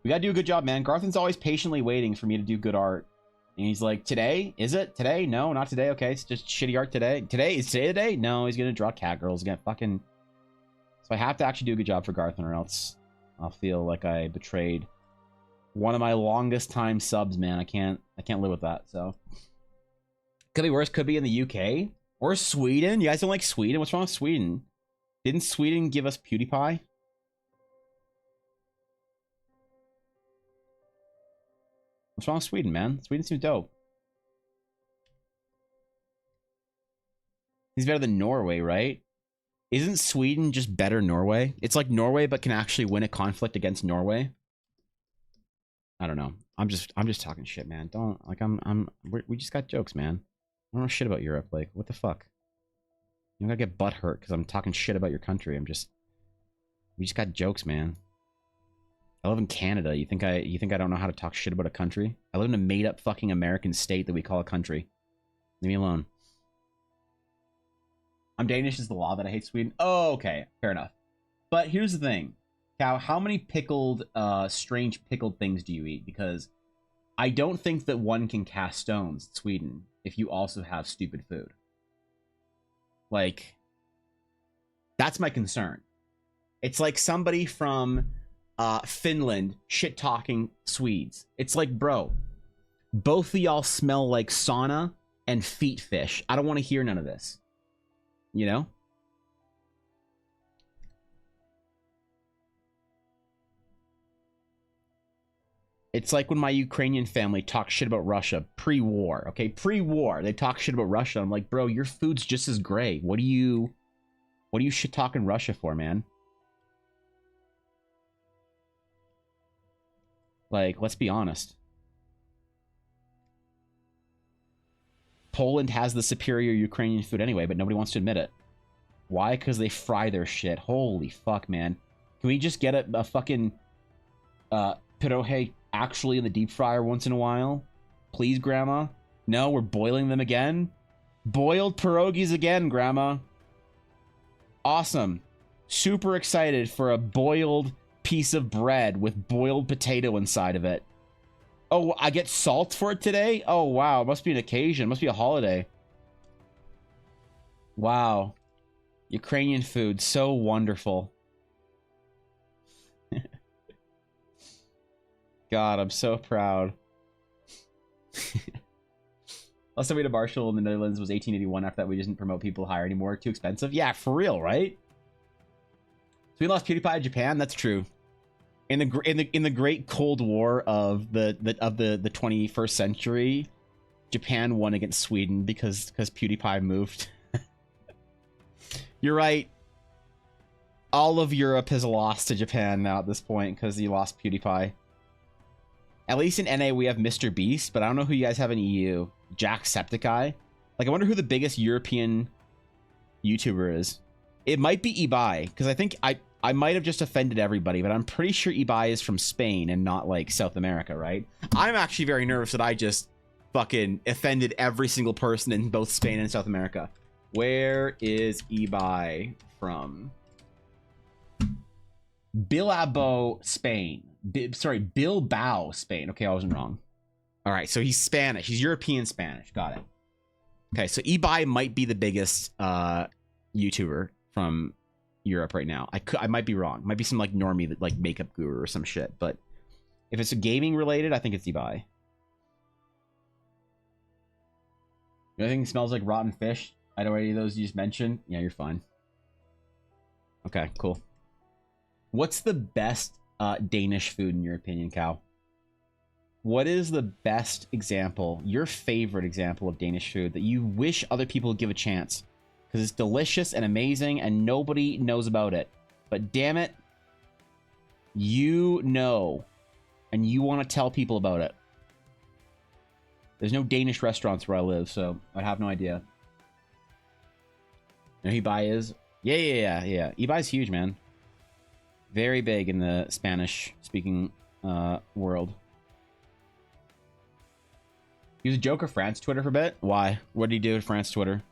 We gotta do a good job, man. Garthan's always patiently waiting for me to do good art, and he's like, today is it today? No, not today. Okay, it's just shitty art today. Today is today the day? No, he's gonna draw cat girls again. Fucking. So I have to actually do a good job for Garthan, or else I'll feel like I betrayed one of my longest time subs, man. I can't live with that. So could be worse. Could be in the UK or Sweden. You guys don't like Sweden? What's wrong with Sweden? Didn't Sweden give us PewDiePie? What's wrong with Sweden, man? Sweden seems dope. He's better than Norway, right? Isn't Sweden just better Norway? It's like Norway, but can actually win a conflict against Norway. I don't know. I'm just talking shit, man. Don't like we just got jokes, man. I don't know shit about Europe. Like, what the fuck? You don't gotta get butt hurt because I'm talking shit about your country. We just got jokes, man. I live in Canada. You think I don't know how to talk shit about a country? I live in a made up fucking American state that we call a country. Leave me alone. I'm Danish is the law that I hate Sweden. Oh, okay. Fair enough. But here's the thing. Cow, how many strange pickled things do you eat? Because I don't think that one can cast stones in Sweden if you also have stupid food. Like, that's my concern. It's like somebody from Finland shit-talking Swedes. It's like, bro, both of y'all smell like sauna and feet fish. I don't want to hear none of this. You know? It's like when my Ukrainian family talks shit about Russia pre-war, okay? Pre-war, they talk shit about Russia. I'm like, bro, your food's just as great. What are you shit talking Russia for, man? Like, let's be honest. Poland has the superior Ukrainian food anyway, but nobody wants to admit it. Why? Because they fry their shit. Holy fuck, man. Can we just get a fucking pierogi actually in the deep fryer once in a while? Please, Grandma? No, we're boiling them again? Boiled pierogies again, Grandma. Awesome. Super excited for a boiled piece of bread with boiled potato inside of it. Oh, I get salt for it today? Oh, wow. Must be an occasion. Must be a holiday. Wow. Ukrainian food. So wonderful. God, I'm so proud. Last time we had a Marshall in the Netherlands was 1881. After that, we didn't promote people higher anymore. Too expensive. Yeah, for real, right? So we lost PewDiePie to Japan. That's true. In the great Cold War of the 21st century, Japan won against Sweden because PewDiePie moved. You're right. All of Europe has lost to Japan now at this point because you lost PewDiePie. At least in NA we have Mr. Beast, but I don't know who you guys have in EU. Jacksepticeye. Like, I wonder who the biggest European YouTuber is. It might be Ibai, because I think I might have just offended everybody, but I'm pretty sure Ibai is from Spain and not, like, South America, right? I'm actually very nervous that I just fucking offended every single person in both Spain and South America. Where is Ibai from? Bilbao, Spain. Bilbao, Spain. Okay, I wasn't wrong. All right, so he's Spanish. He's European Spanish. Got it. Okay, so Ibai might be the biggest YouTuber from Europe right now. I might be wrong. Might be some like normie that like makeup guru or some shit. But if it's a gaming related, I think it's Ibai. Anything smells like rotten fish? I know any of those you just mentioned. Yeah, you're fine. Okay, cool. What's the best Danish food in your opinion, Cal? What is the best example, your favorite example of Danish food that you wish other people would give a chance? Because it's delicious and amazing and nobody knows about it. But damn it, you know, and you want to tell people about it. There's no Danish restaurants where I live, so I have no idea. You know who Ibai is? Yeah. Ibai's huge, man. Very big in the Spanish-speaking world. He was a joke of France Twitter for a bit. Why? What did he do at France Twitter?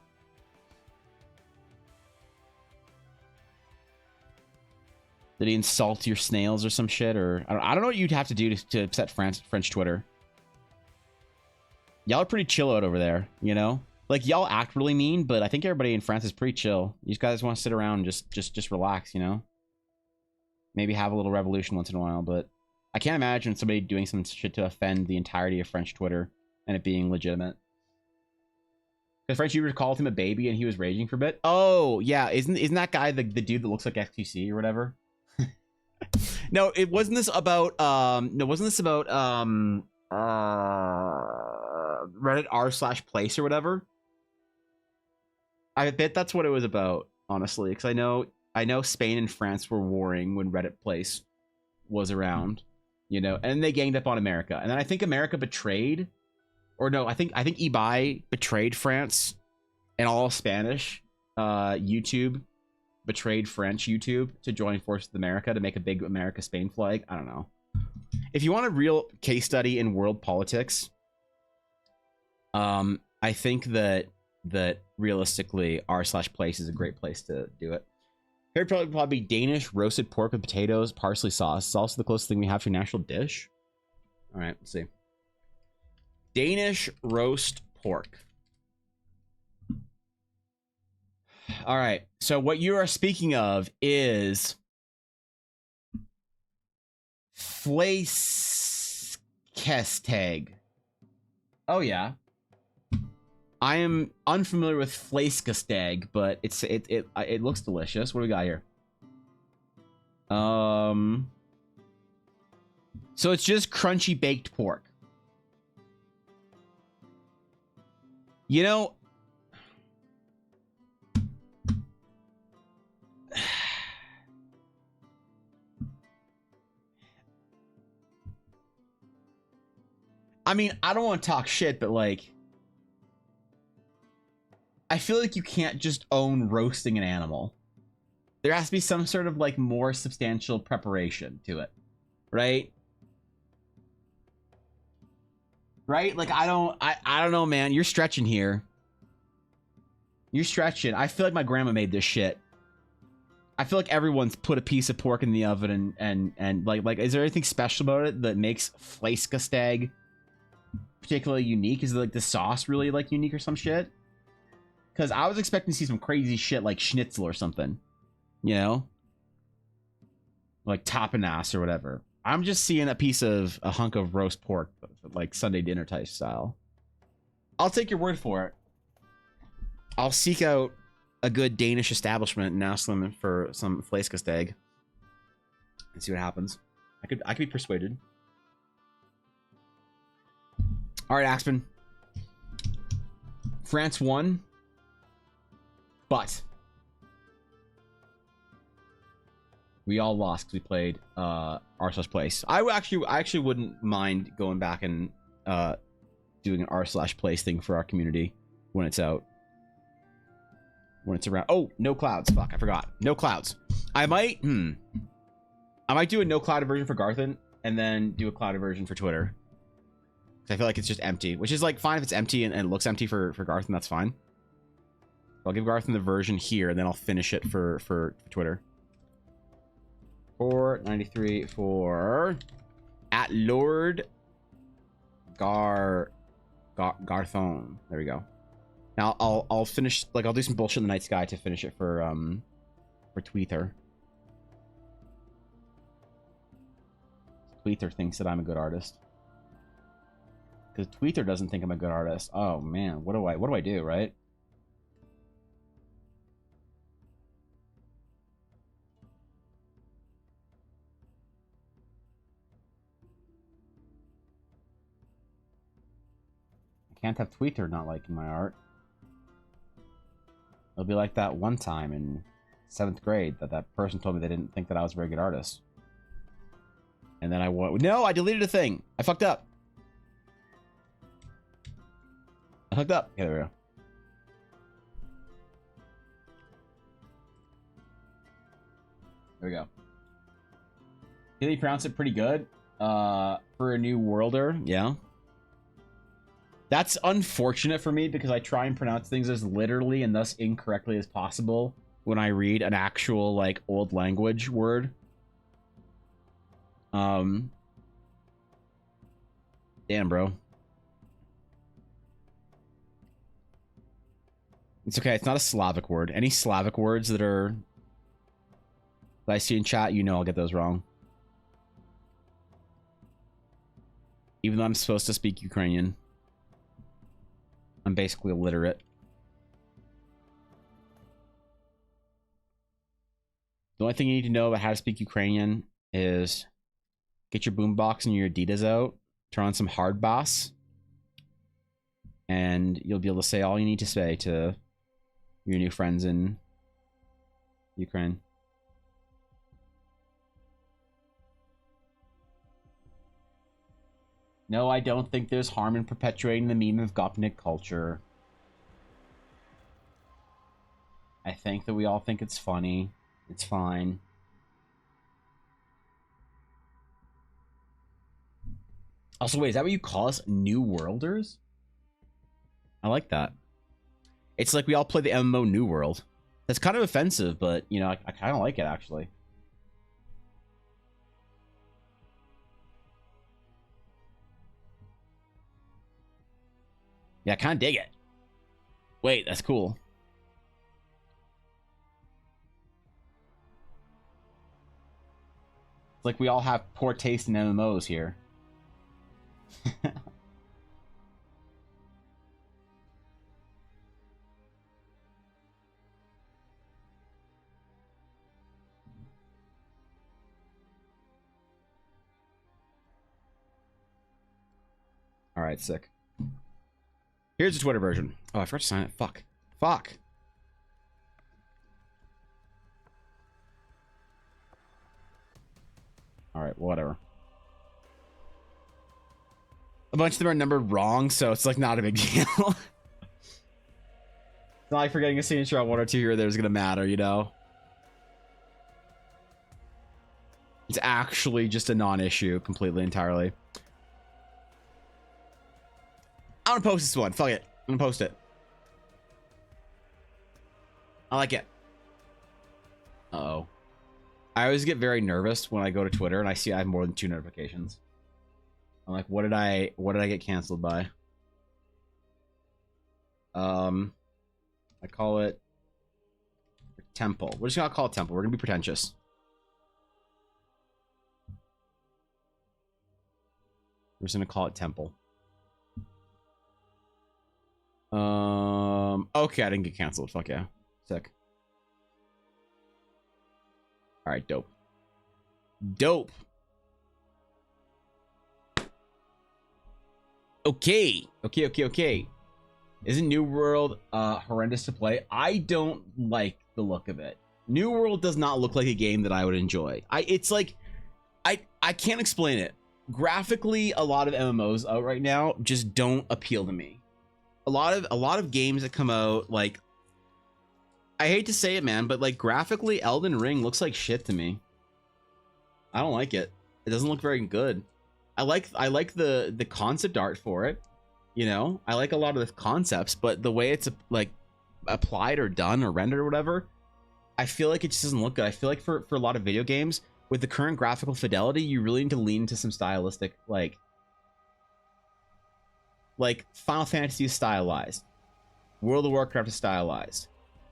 Did he insult your snails or some shit? Or I don't know what you'd have to do to upset French Twitter. Y'all are pretty chill out over there, you know? Like, y'all act really mean, but I think everybody in France is pretty chill. You guys want to sit around and just relax, you know? Maybe have a little revolution once in a while, but I can't imagine somebody doing some shit to offend the entirety of French Twitter and it being legitimate. Because French YouTubers called him a baby and he was raging for a bit. Oh, yeah. Isn't that guy the dude that looks like XQC or whatever? No, it wasn't this about Reddit r/place or whatever. I bet that's what it was about, honestly, because I know Spain and France were warring when Reddit place was around. you know, and they ganged up on America. And then I think America betrayed, or no, I think eBay betrayed France, and all Spanish YouTube betrayed French YouTube to join forces with America to make a big America-Spain flag. I don't know. If you want a real case study in world politics, I think that realistically r/place is a great place to do it. Here probably Danish roasted pork with potatoes, parsley sauce. It's also the closest thing we have to a national dish. All right, let's see. Danish roast pork. All right, so what you are speaking of is flæskesteg. Oh yeah. I am unfamiliar with flæskesteg, but it looks delicious. What do we got here? So it's just crunchy baked pork. You know, I mean, I don't want to talk shit, but like, I feel like you can't just own roasting an animal. There has to be some sort of like more substantial preparation to it, right? Right? Like I don't know, man. You're stretching here. You're stretching. I feel like my grandma made this shit. I feel like everyone's put a piece of pork in the oven and like is there anything special about it that makes flæskesteg particularly unique? Is it like the sauce really like unique or some shit? Because I was expecting to see some crazy shit like schnitzel or something, you know, like tapenade or whatever. I'm just seeing a hunk of roast pork, like Sunday dinner type style. I'll take your word for it. I'll seek out a good Danish establishment and ask them for some flæskesteg and see what happens. I could be persuaded. All right, Axman. France won, but we all lost because we played r/place. I actually wouldn't mind going back and doing an r/place thing for our community when it's out. When it's around. Oh, no clouds. Fuck, I forgot. No clouds. I might do a no clouded version for Garthen and then do a clouded version for Twitter. I feel like it's just empty, which is like fine if it's empty and it looks empty for Garthen. That's fine. I'll give Garthen the version here and then I'll finish it for Twitter. 493 for at Lord Garthon. There we go. Now I'll finish, like, I'll do some bullshit in the night sky to finish it for Tweether. Tweether thinks that I'm a good artist. Because Tweether doesn't think I'm a good artist. Oh man, what do I do, right? I can't have Tweether not liking my art. It'll be like that one time in 7th grade that person told me they didn't think that I was a very good artist. And then no, I deleted a thing. I fucked up. Okay, there we go. There we go. Did he pronounce it pretty good? For a new worlder, yeah. That's unfortunate for me because I try and pronounce things as literally and thus incorrectly as possible when I read an actual, like, old language word. Damn, bro. It's okay. It's not a Slavic word. Any Slavic words that I see in chat, you know I'll get those wrong. Even though I'm supposed to speak Ukrainian. I'm basically illiterate. The only thing you need to know about how to speak Ukrainian is get your boombox and your Adidas out, turn on some hard bass, and you'll be able to say all you need to say to your new friends in Ukraine. No, I don't think there's harm in perpetuating the meme of Gopnik culture. I think that we all think it's funny. It's fine. Also, wait, is that what you call us? New Worlders? I like that. It's like we all play the MMO New World. That's kind of offensive, but, you know, I kind of like it, actually. Yeah, I kind of dig it. Wait, that's cool. It's like we all have poor taste in MMOs here. All right, sick. Here's the Twitter version. Oh, I forgot to sign it. Fuck. Fuck. All right, whatever. A bunch of them are numbered wrong, so it's like not a big deal. It's not like forgetting a signature on one or two here or there is gonna matter, you know? It's actually just a non-issue completely, entirely. I'm gonna post this one. Fuck it. I'm gonna post it. I like it. Uh-oh. I always get very nervous when I go to Twitter and I see I have more than 2 notifications. I'm like, what did I get canceled by? I call it Temple. We're just gonna call it Temple. We're gonna be pretentious. We're just gonna call it Temple. Okay, I didn't get canceled. Fuck yeah. Sick. Alright, dope. Dope. Okay. Okay. Isn't New World horrendous to play? I don't like the look of it. New World does not look like a game that I would enjoy. It's like I can't explain it. Graphically, a lot of MMOs out right now just don't appeal to me. A lot of games that come out, like, I hate to say it, man, but like graphically, Elden Ring looks like shit to me. I don't like it. It doesn't look very good. I like the concept art for it, you know. I like a lot of the concepts, but the way it's like applied or done or rendered or whatever, I feel like it just doesn't look good. I feel like for a lot of video games with the current graphical fidelity, you really need to lean into some stylistic, like Final Fantasy is stylized, World of Warcraft is stylized,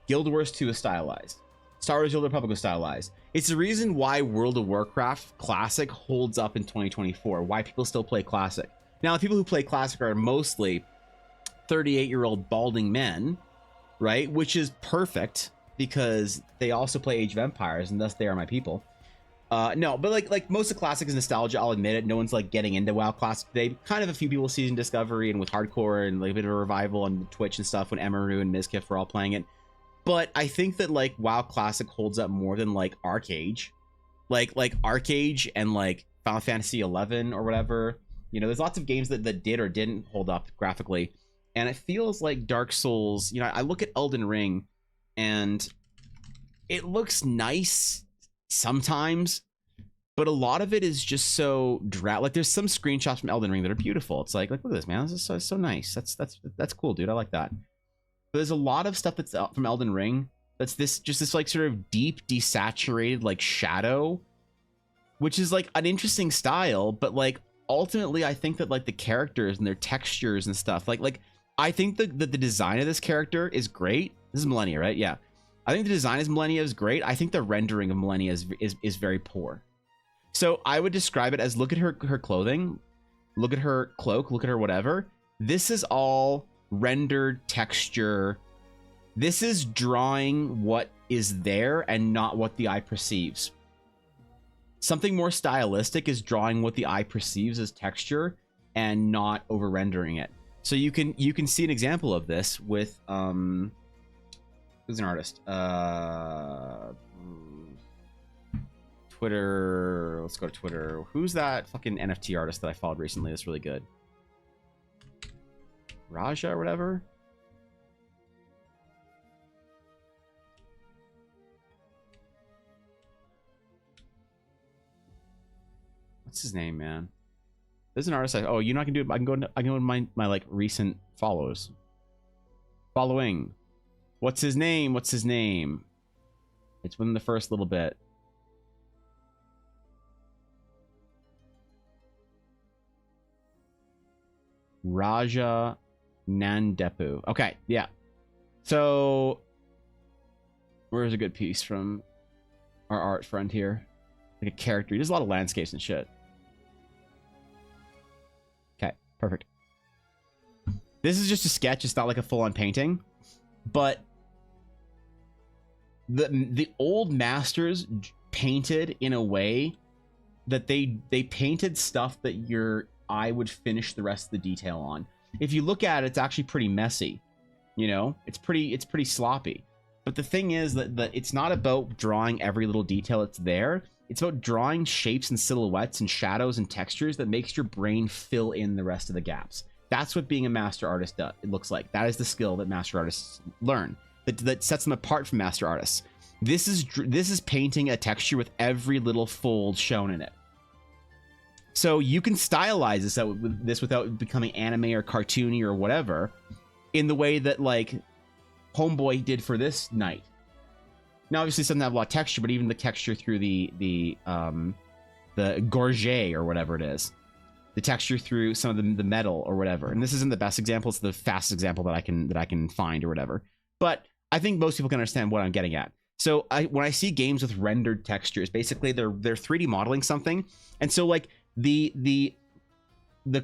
Guild Wars 2 is stylized, Star Wars: The Old Republic is stylized. It's the reason why World of Warcraft Classic holds up in 2024, why people still play Classic. Now, the people who play Classic are mostly 38-year-old balding men, right? Which is perfect because they also play Age of Empires, and thus they are my people. No, but like most of Classic is nostalgia, I'll admit it. No one's like getting into WoW Classic today. Kind of a few people season Discovery and with Hardcore and like a bit of a revival on Twitch and stuff when Emaru and Mizkif were all playing it. But I think that like WoW Classic holds up more than like Arcage. Like Arcage and like Final Fantasy 11 or whatever. You know, there's lots of games that did or didn't hold up graphically. And it feels like Dark Souls, you know, I look at Elden Ring and it looks nice sometimes, but a lot of it is just so like there's some screenshots from Elden Ring that are beautiful. It's like look at this, man. This is so nice. That's cool, dude. I like that. But there's a lot of stuff that's from Elden Ring that's this like sort of deep desaturated like shadow, which is like an interesting style, but like ultimately I think that like the characters and their textures and stuff, like I think that the design of this character is great. This is Millennia, right? Yeah. I think the design of Millennia is great. I think the rendering of Millennia is very poor. So I would describe it as, look at her clothing, look at her cloak, look at her whatever. This is all rendered texture. This is drawing what is there and not what the eye perceives. Something more stylistic is drawing what the eye perceives as texture and not over rendering it. So you can see an example of this with who's an artist? Twitter. Let's go to Twitter. Who's that fucking NFT artist that I followed recently that's really good? Raja or whatever? What's his name, man? There's an artist. Oh, you're not gonna do it. I can go to my like recent follows. Following. What's his name? What's his name? It's within the first little bit. Raja Nandepu. Okay, yeah. So, where's a good piece from our art friend here? Like a character. There's a lot of landscapes and shit. Okay, perfect. This is just a sketch. It's not like a full-on painting, but the old masters painted in a way that they painted stuff that your eye would finish the rest of the detail on. If you look at it, it's actually pretty messy. You know, it's pretty sloppy. But the thing is that it's not about drawing every little detail that's there. It's about drawing shapes and silhouettes and shadows and textures that makes your brain fill in the rest of the gaps. That's what being a master artist does. It looks like that is the skill that master artists learn. That sets them apart from master artists. This is painting a texture with every little fold shown in it. So you can stylize this without becoming anime or cartoony or whatever, in the way that like Homeboy did for this night. Now, obviously, it doesn't have a lot of texture, but even the texture through the gorget or whatever it is, the texture through some of the metal or whatever. And this isn't the best example; it's the fastest example that I can find or whatever. But I think most people can understand what I'm getting at. So when I see games with rendered textures, basically they're 3D modeling something, and so like the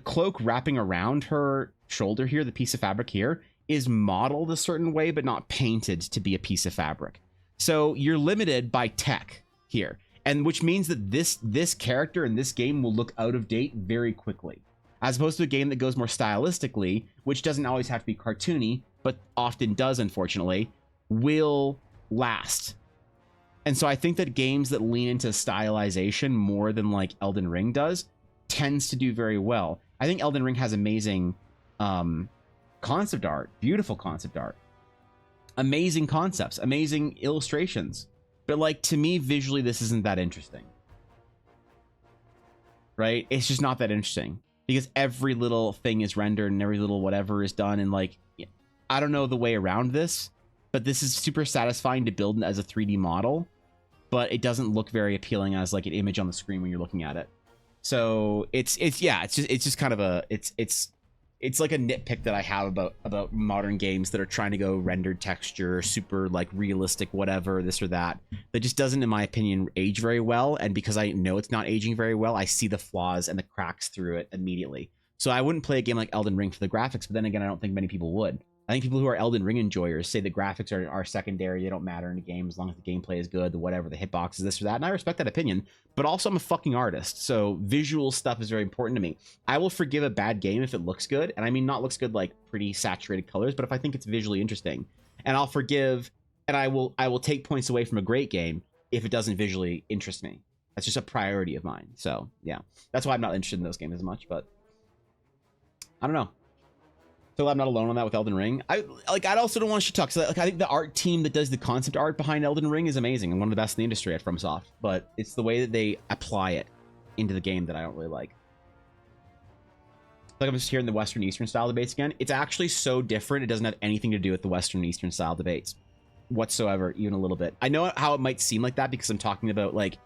cloak wrapping around her shoulder here, the piece of fabric here, is modeled a certain way but not painted to be a piece of fabric. So you're limited by tech here, and which means that this character in this game will look out of date very quickly, as opposed to a game that goes more stylistically, which doesn't always have to be cartoony but often does, unfortunately, will last. And so I think that games that lean into stylization more than like Elden Ring does tends to do very well. I think Elden Ring has amazing concept art, beautiful concept art, amazing concepts, amazing illustrations. But like, to me, visually, this isn't that interesting. Right? It's just not that interesting because every little thing is rendered and every little whatever is done. And like, I don't know the way around this, but this is super satisfying to build as a 3D model, but it doesn't look very appealing as like an image on the screen when you're looking at it. So it's just kind of a it's like a nitpick that I have about modern games that are trying to go rendered texture, super like realistic, whatever, this or that just doesn't, in my opinion, age very well. And because I know it's not aging very well, I see the flaws and the cracks through it immediately. So I wouldn't play a game like Elden Ring for the graphics, but then again, I don't think many people would. I think people who are Elden Ring enjoyers say the graphics are secondary. They don't matter in a game as long as the gameplay is good, the whatever, the hitboxes, this or that. And I respect that opinion, but also I'm a fucking artist. So visual stuff is very important to me. I will forgive a bad game if it looks good. And I mean, not looks good like pretty saturated colors, but if I think it's visually interesting. And I'll forgive, and I will take points away from a great game if it doesn't visually interest me. That's just a priority of mine. So yeah, that's why I'm not interested in those games as much, but I don't know. So I'm not alone on that with Elden Ring. I also don't want to shit talk. So like, I think the art team that does the concept art behind Elden Ring is amazing and one of the best in the industry at FromSoft. But it's the way that they apply it into the game that I don't really like. Like I'm just hearing the Western Eastern style debates again. It's actually so different. It doesn't have anything to do with the Western Eastern style debates whatsoever, even a little bit. I know how it might seem like that because I'm talking about like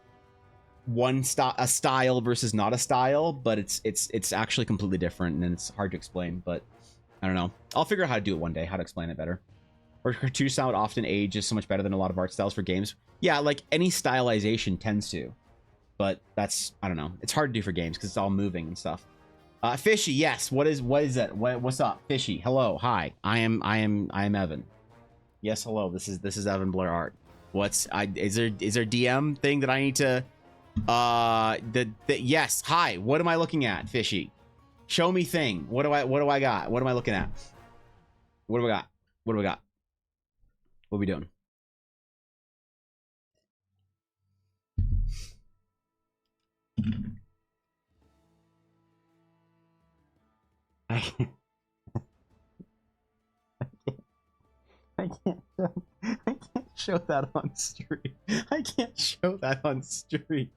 a style versus not a style, but it's actually completely different and it's hard to explain. But I don't know. I'll figure out how to do it one day, how to explain it better. Or cartoon style would often age is so much better than a lot of art styles for games. Yeah, like any stylization tends to. But that's, I don't know. It's hard to do for games because it's all moving and stuff. Fishy, yes. What is that? What's up? Fishy, hello, hi. I am Evan. Yes, hello. This is Evan Blair Art. Is there DM thing that I need to yes, hi. What am I looking at, Fishy? Show me thing. What do I got? What am I looking at? What do we got? What do we got? What are we doing? I can't show that on stream. I can't show that on stream.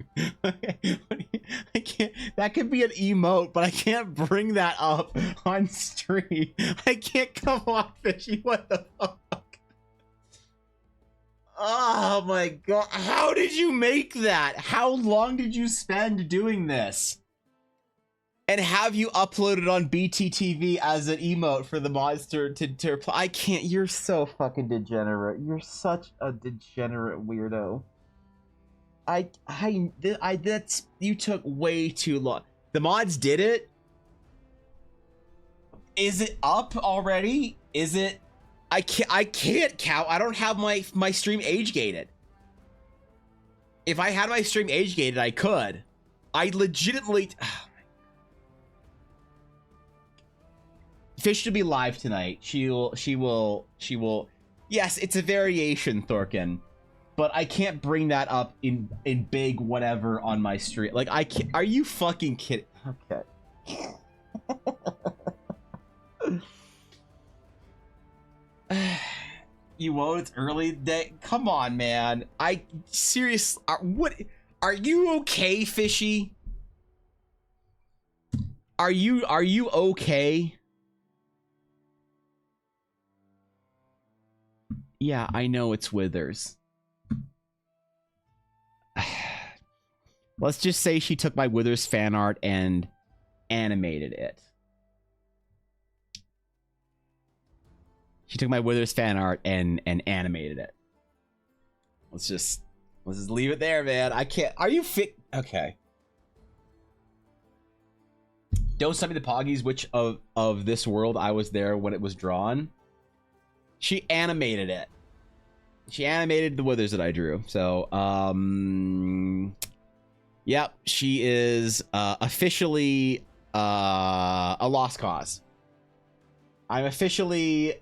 I can't. That could be an emote, but I can't bring that up on stream. I can't. Come on, Fishy. What the fuck? Oh my god. How did you make that? How long did you spend doing this? And have you uploaded on BTTV as an emote for the mods to reply? I can't. You're so fucking degenerate. You're such a degenerate weirdo. That's, you took way too long. The mods did it. Is it up already? Is it? I can't count. I don't have my stream age gated. If I had my stream age gated, I could. I legitimately. Fish to be live tonight. She will. Yes, it's a variation, Thorkin, but I can't bring that up in big whatever on my stream. Like I can't. Are you fucking kidding? Okay. You won't. It's early day. Come on, man. I seriously. What? Are you okay, Fishy? Are you okay? Yeah, I know it's Withers. Let's just say she took my Withers fan art and animated it. She took my Withers fan art and animated it. Let's just leave it there, man. I can't. Are you fit? Okay. Don't send me the Poggies, which of this world I was there when it was drawn. She animated it. She animated the Withers that I drew. So, yep, she is officially a lost cause. I'm officially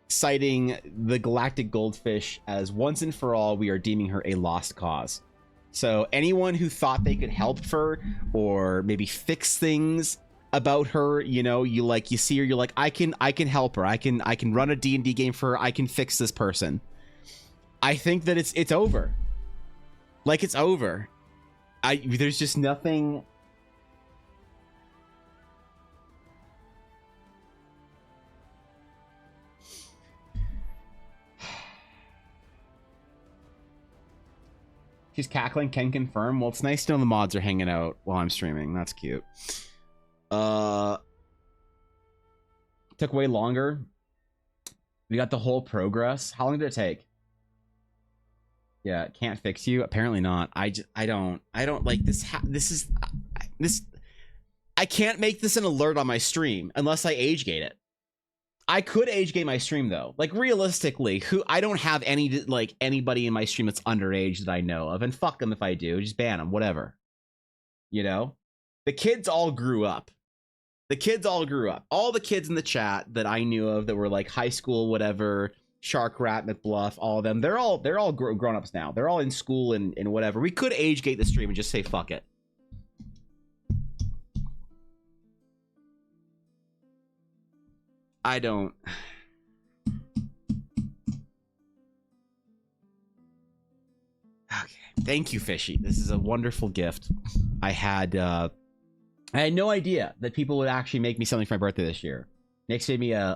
citing the Galactic Goldfish as once and for all we are deeming her a lost cause. So anyone who thought they could help her or maybe fix things about her, you know, you see her, you're like, I can help her. I can run a D&D game for her. I can fix this person. I think that it's over. Like, it's over. There's just nothing. She's cackling, can confirm. Well, it's nice to know the mods are hanging out while I'm streaming. That's cute. Took way longer. We got the whole progress. How long did it take? Yeah, can't fix you. Apparently not. I don't like this. I can't make this an alert on my stream unless I age gate it. I could age gate my stream though. Like realistically, I don't have anybody in my stream that's underage that I know of, and fuck them if I do. Just ban them, whatever. You know, the kids all grew up. All the kids in the chat that I knew of that were like high school, whatever, Shark Rat, McBluff, all of them, they're all grown-ups now. They're all in school and whatever. We could age gate the stream and just say fuck it. I don't. Okay. Thank you, Fishy. This is a wonderful gift. I had no idea that people would actually make me something for my birthday this year. Nick's made me a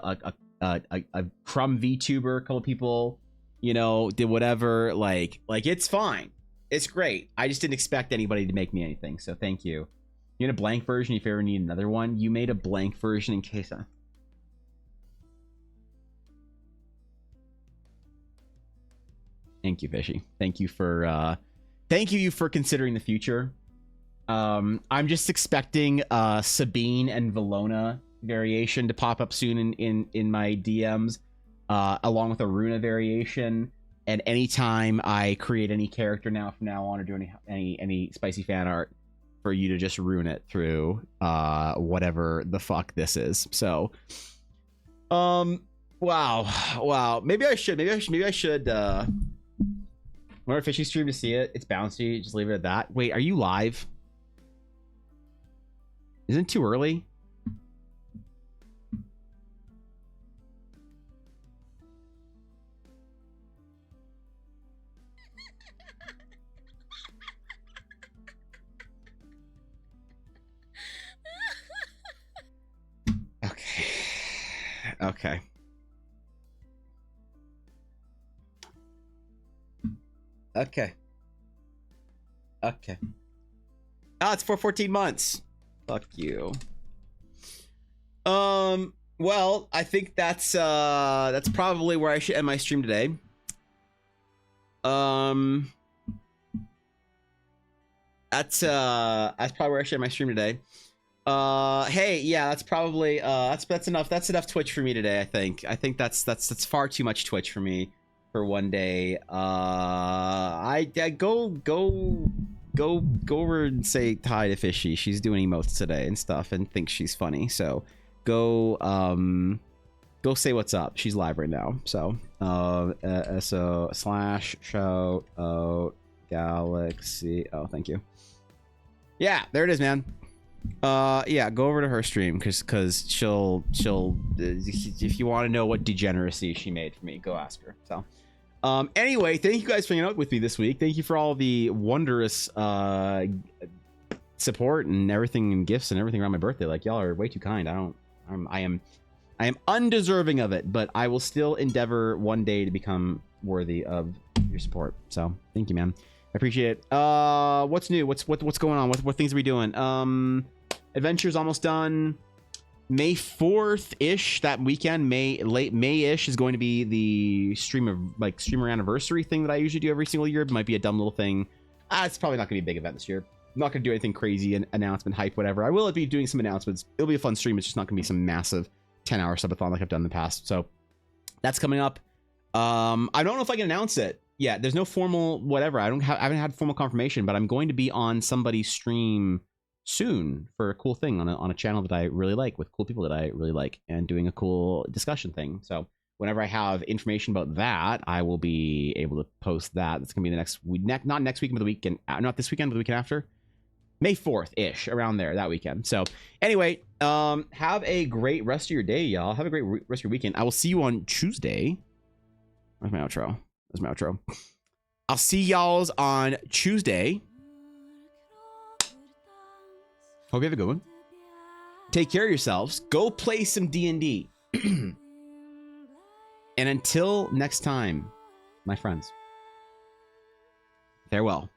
crumb VTuber. A couple people, you know, did whatever. Like it's fine. It's great. I just didn't expect anybody to make me anything. So thank you. You had a blank version if you ever need another one. You made a blank version in case I... Thank you, Fishy. Thank you for considering the future. I'm just expecting Sabine and Valona variation to pop up soon in my DMs, along with a Runa variation. And anytime I create any character from now on or do any spicy fan art, for you to just ruin it through whatever the fuck this is. So, wow. Maybe I should More fishy stream to see it. It's bouncy. Just leave it at that. Wait, are you live? Isn't it too early? Okay. Okay. Okay. Okay. Oh, it's for 14 months. Fuck you. Well, I think that's probably where I should end my stream today. That's probably where I should end my stream today. Hey, yeah, that's probably that's enough. That's enough Twitch for me today, I think. I think that's far too much Twitch for me for one day. I go over and say hi to Fishy. She's doing emotes today and stuff and thinks she's funny. So go say what's up. She's live right now. So so /shout out Galaxy. Oh, thank you. Yeah, there it is, man. Yeah, go over to her stream because she'll if you want to know what degeneracy she made for me, go ask her. So anyway, thank you guys for hanging out with me this week. Thank you for all the wondrous support and everything and gifts and everything around my birthday. Like, y'all are way too kind. I am undeserving of it, but I will still endeavor one day to become worthy of your support. So thank you, man. I appreciate it. What's new? What's going on? What things are we doing? Adventure's almost done. May 4th ish, that weekend, late May ish, is going to be the streamer anniversary thing that I usually do every single year. It might be a dumb little thing. It's probably not gonna be a big event this year. I'm not gonna do anything crazy, an announcement, hype, whatever. I will be doing some announcements. It'll be a fun stream. It's just not gonna be some massive 10-hour subathon like I've done in the past. So that's coming up. I don't know if I can announce it. Yeah, there's no formal whatever. I haven't had formal confirmation, but I'm going to be on somebody's stream soon for a cool thing on a channel that I really like with cool people that I really like and doing a cool discussion thing. So whenever I have information about that, I will be able to post that. That's gonna be the next week, not next week, but the weekend, not this weekend, but the weekend after. May 4th ish, around there, that weekend. So anyway, have a great rest of your day, y'all. Have a great rest of your weekend. I will see you on Tuesday. Where's my outro? There's my outro. I'll see y'all's on Tuesday. Hope you have a good one. Take care of yourselves. Go play some D&D. And until next time, my friends, farewell.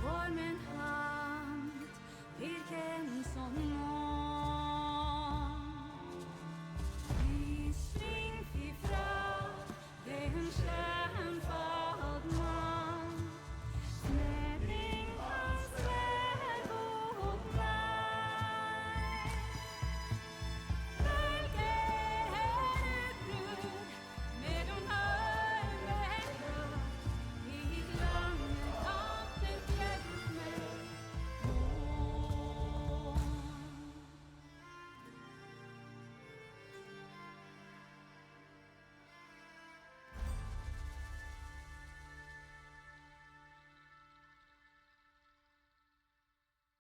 Formen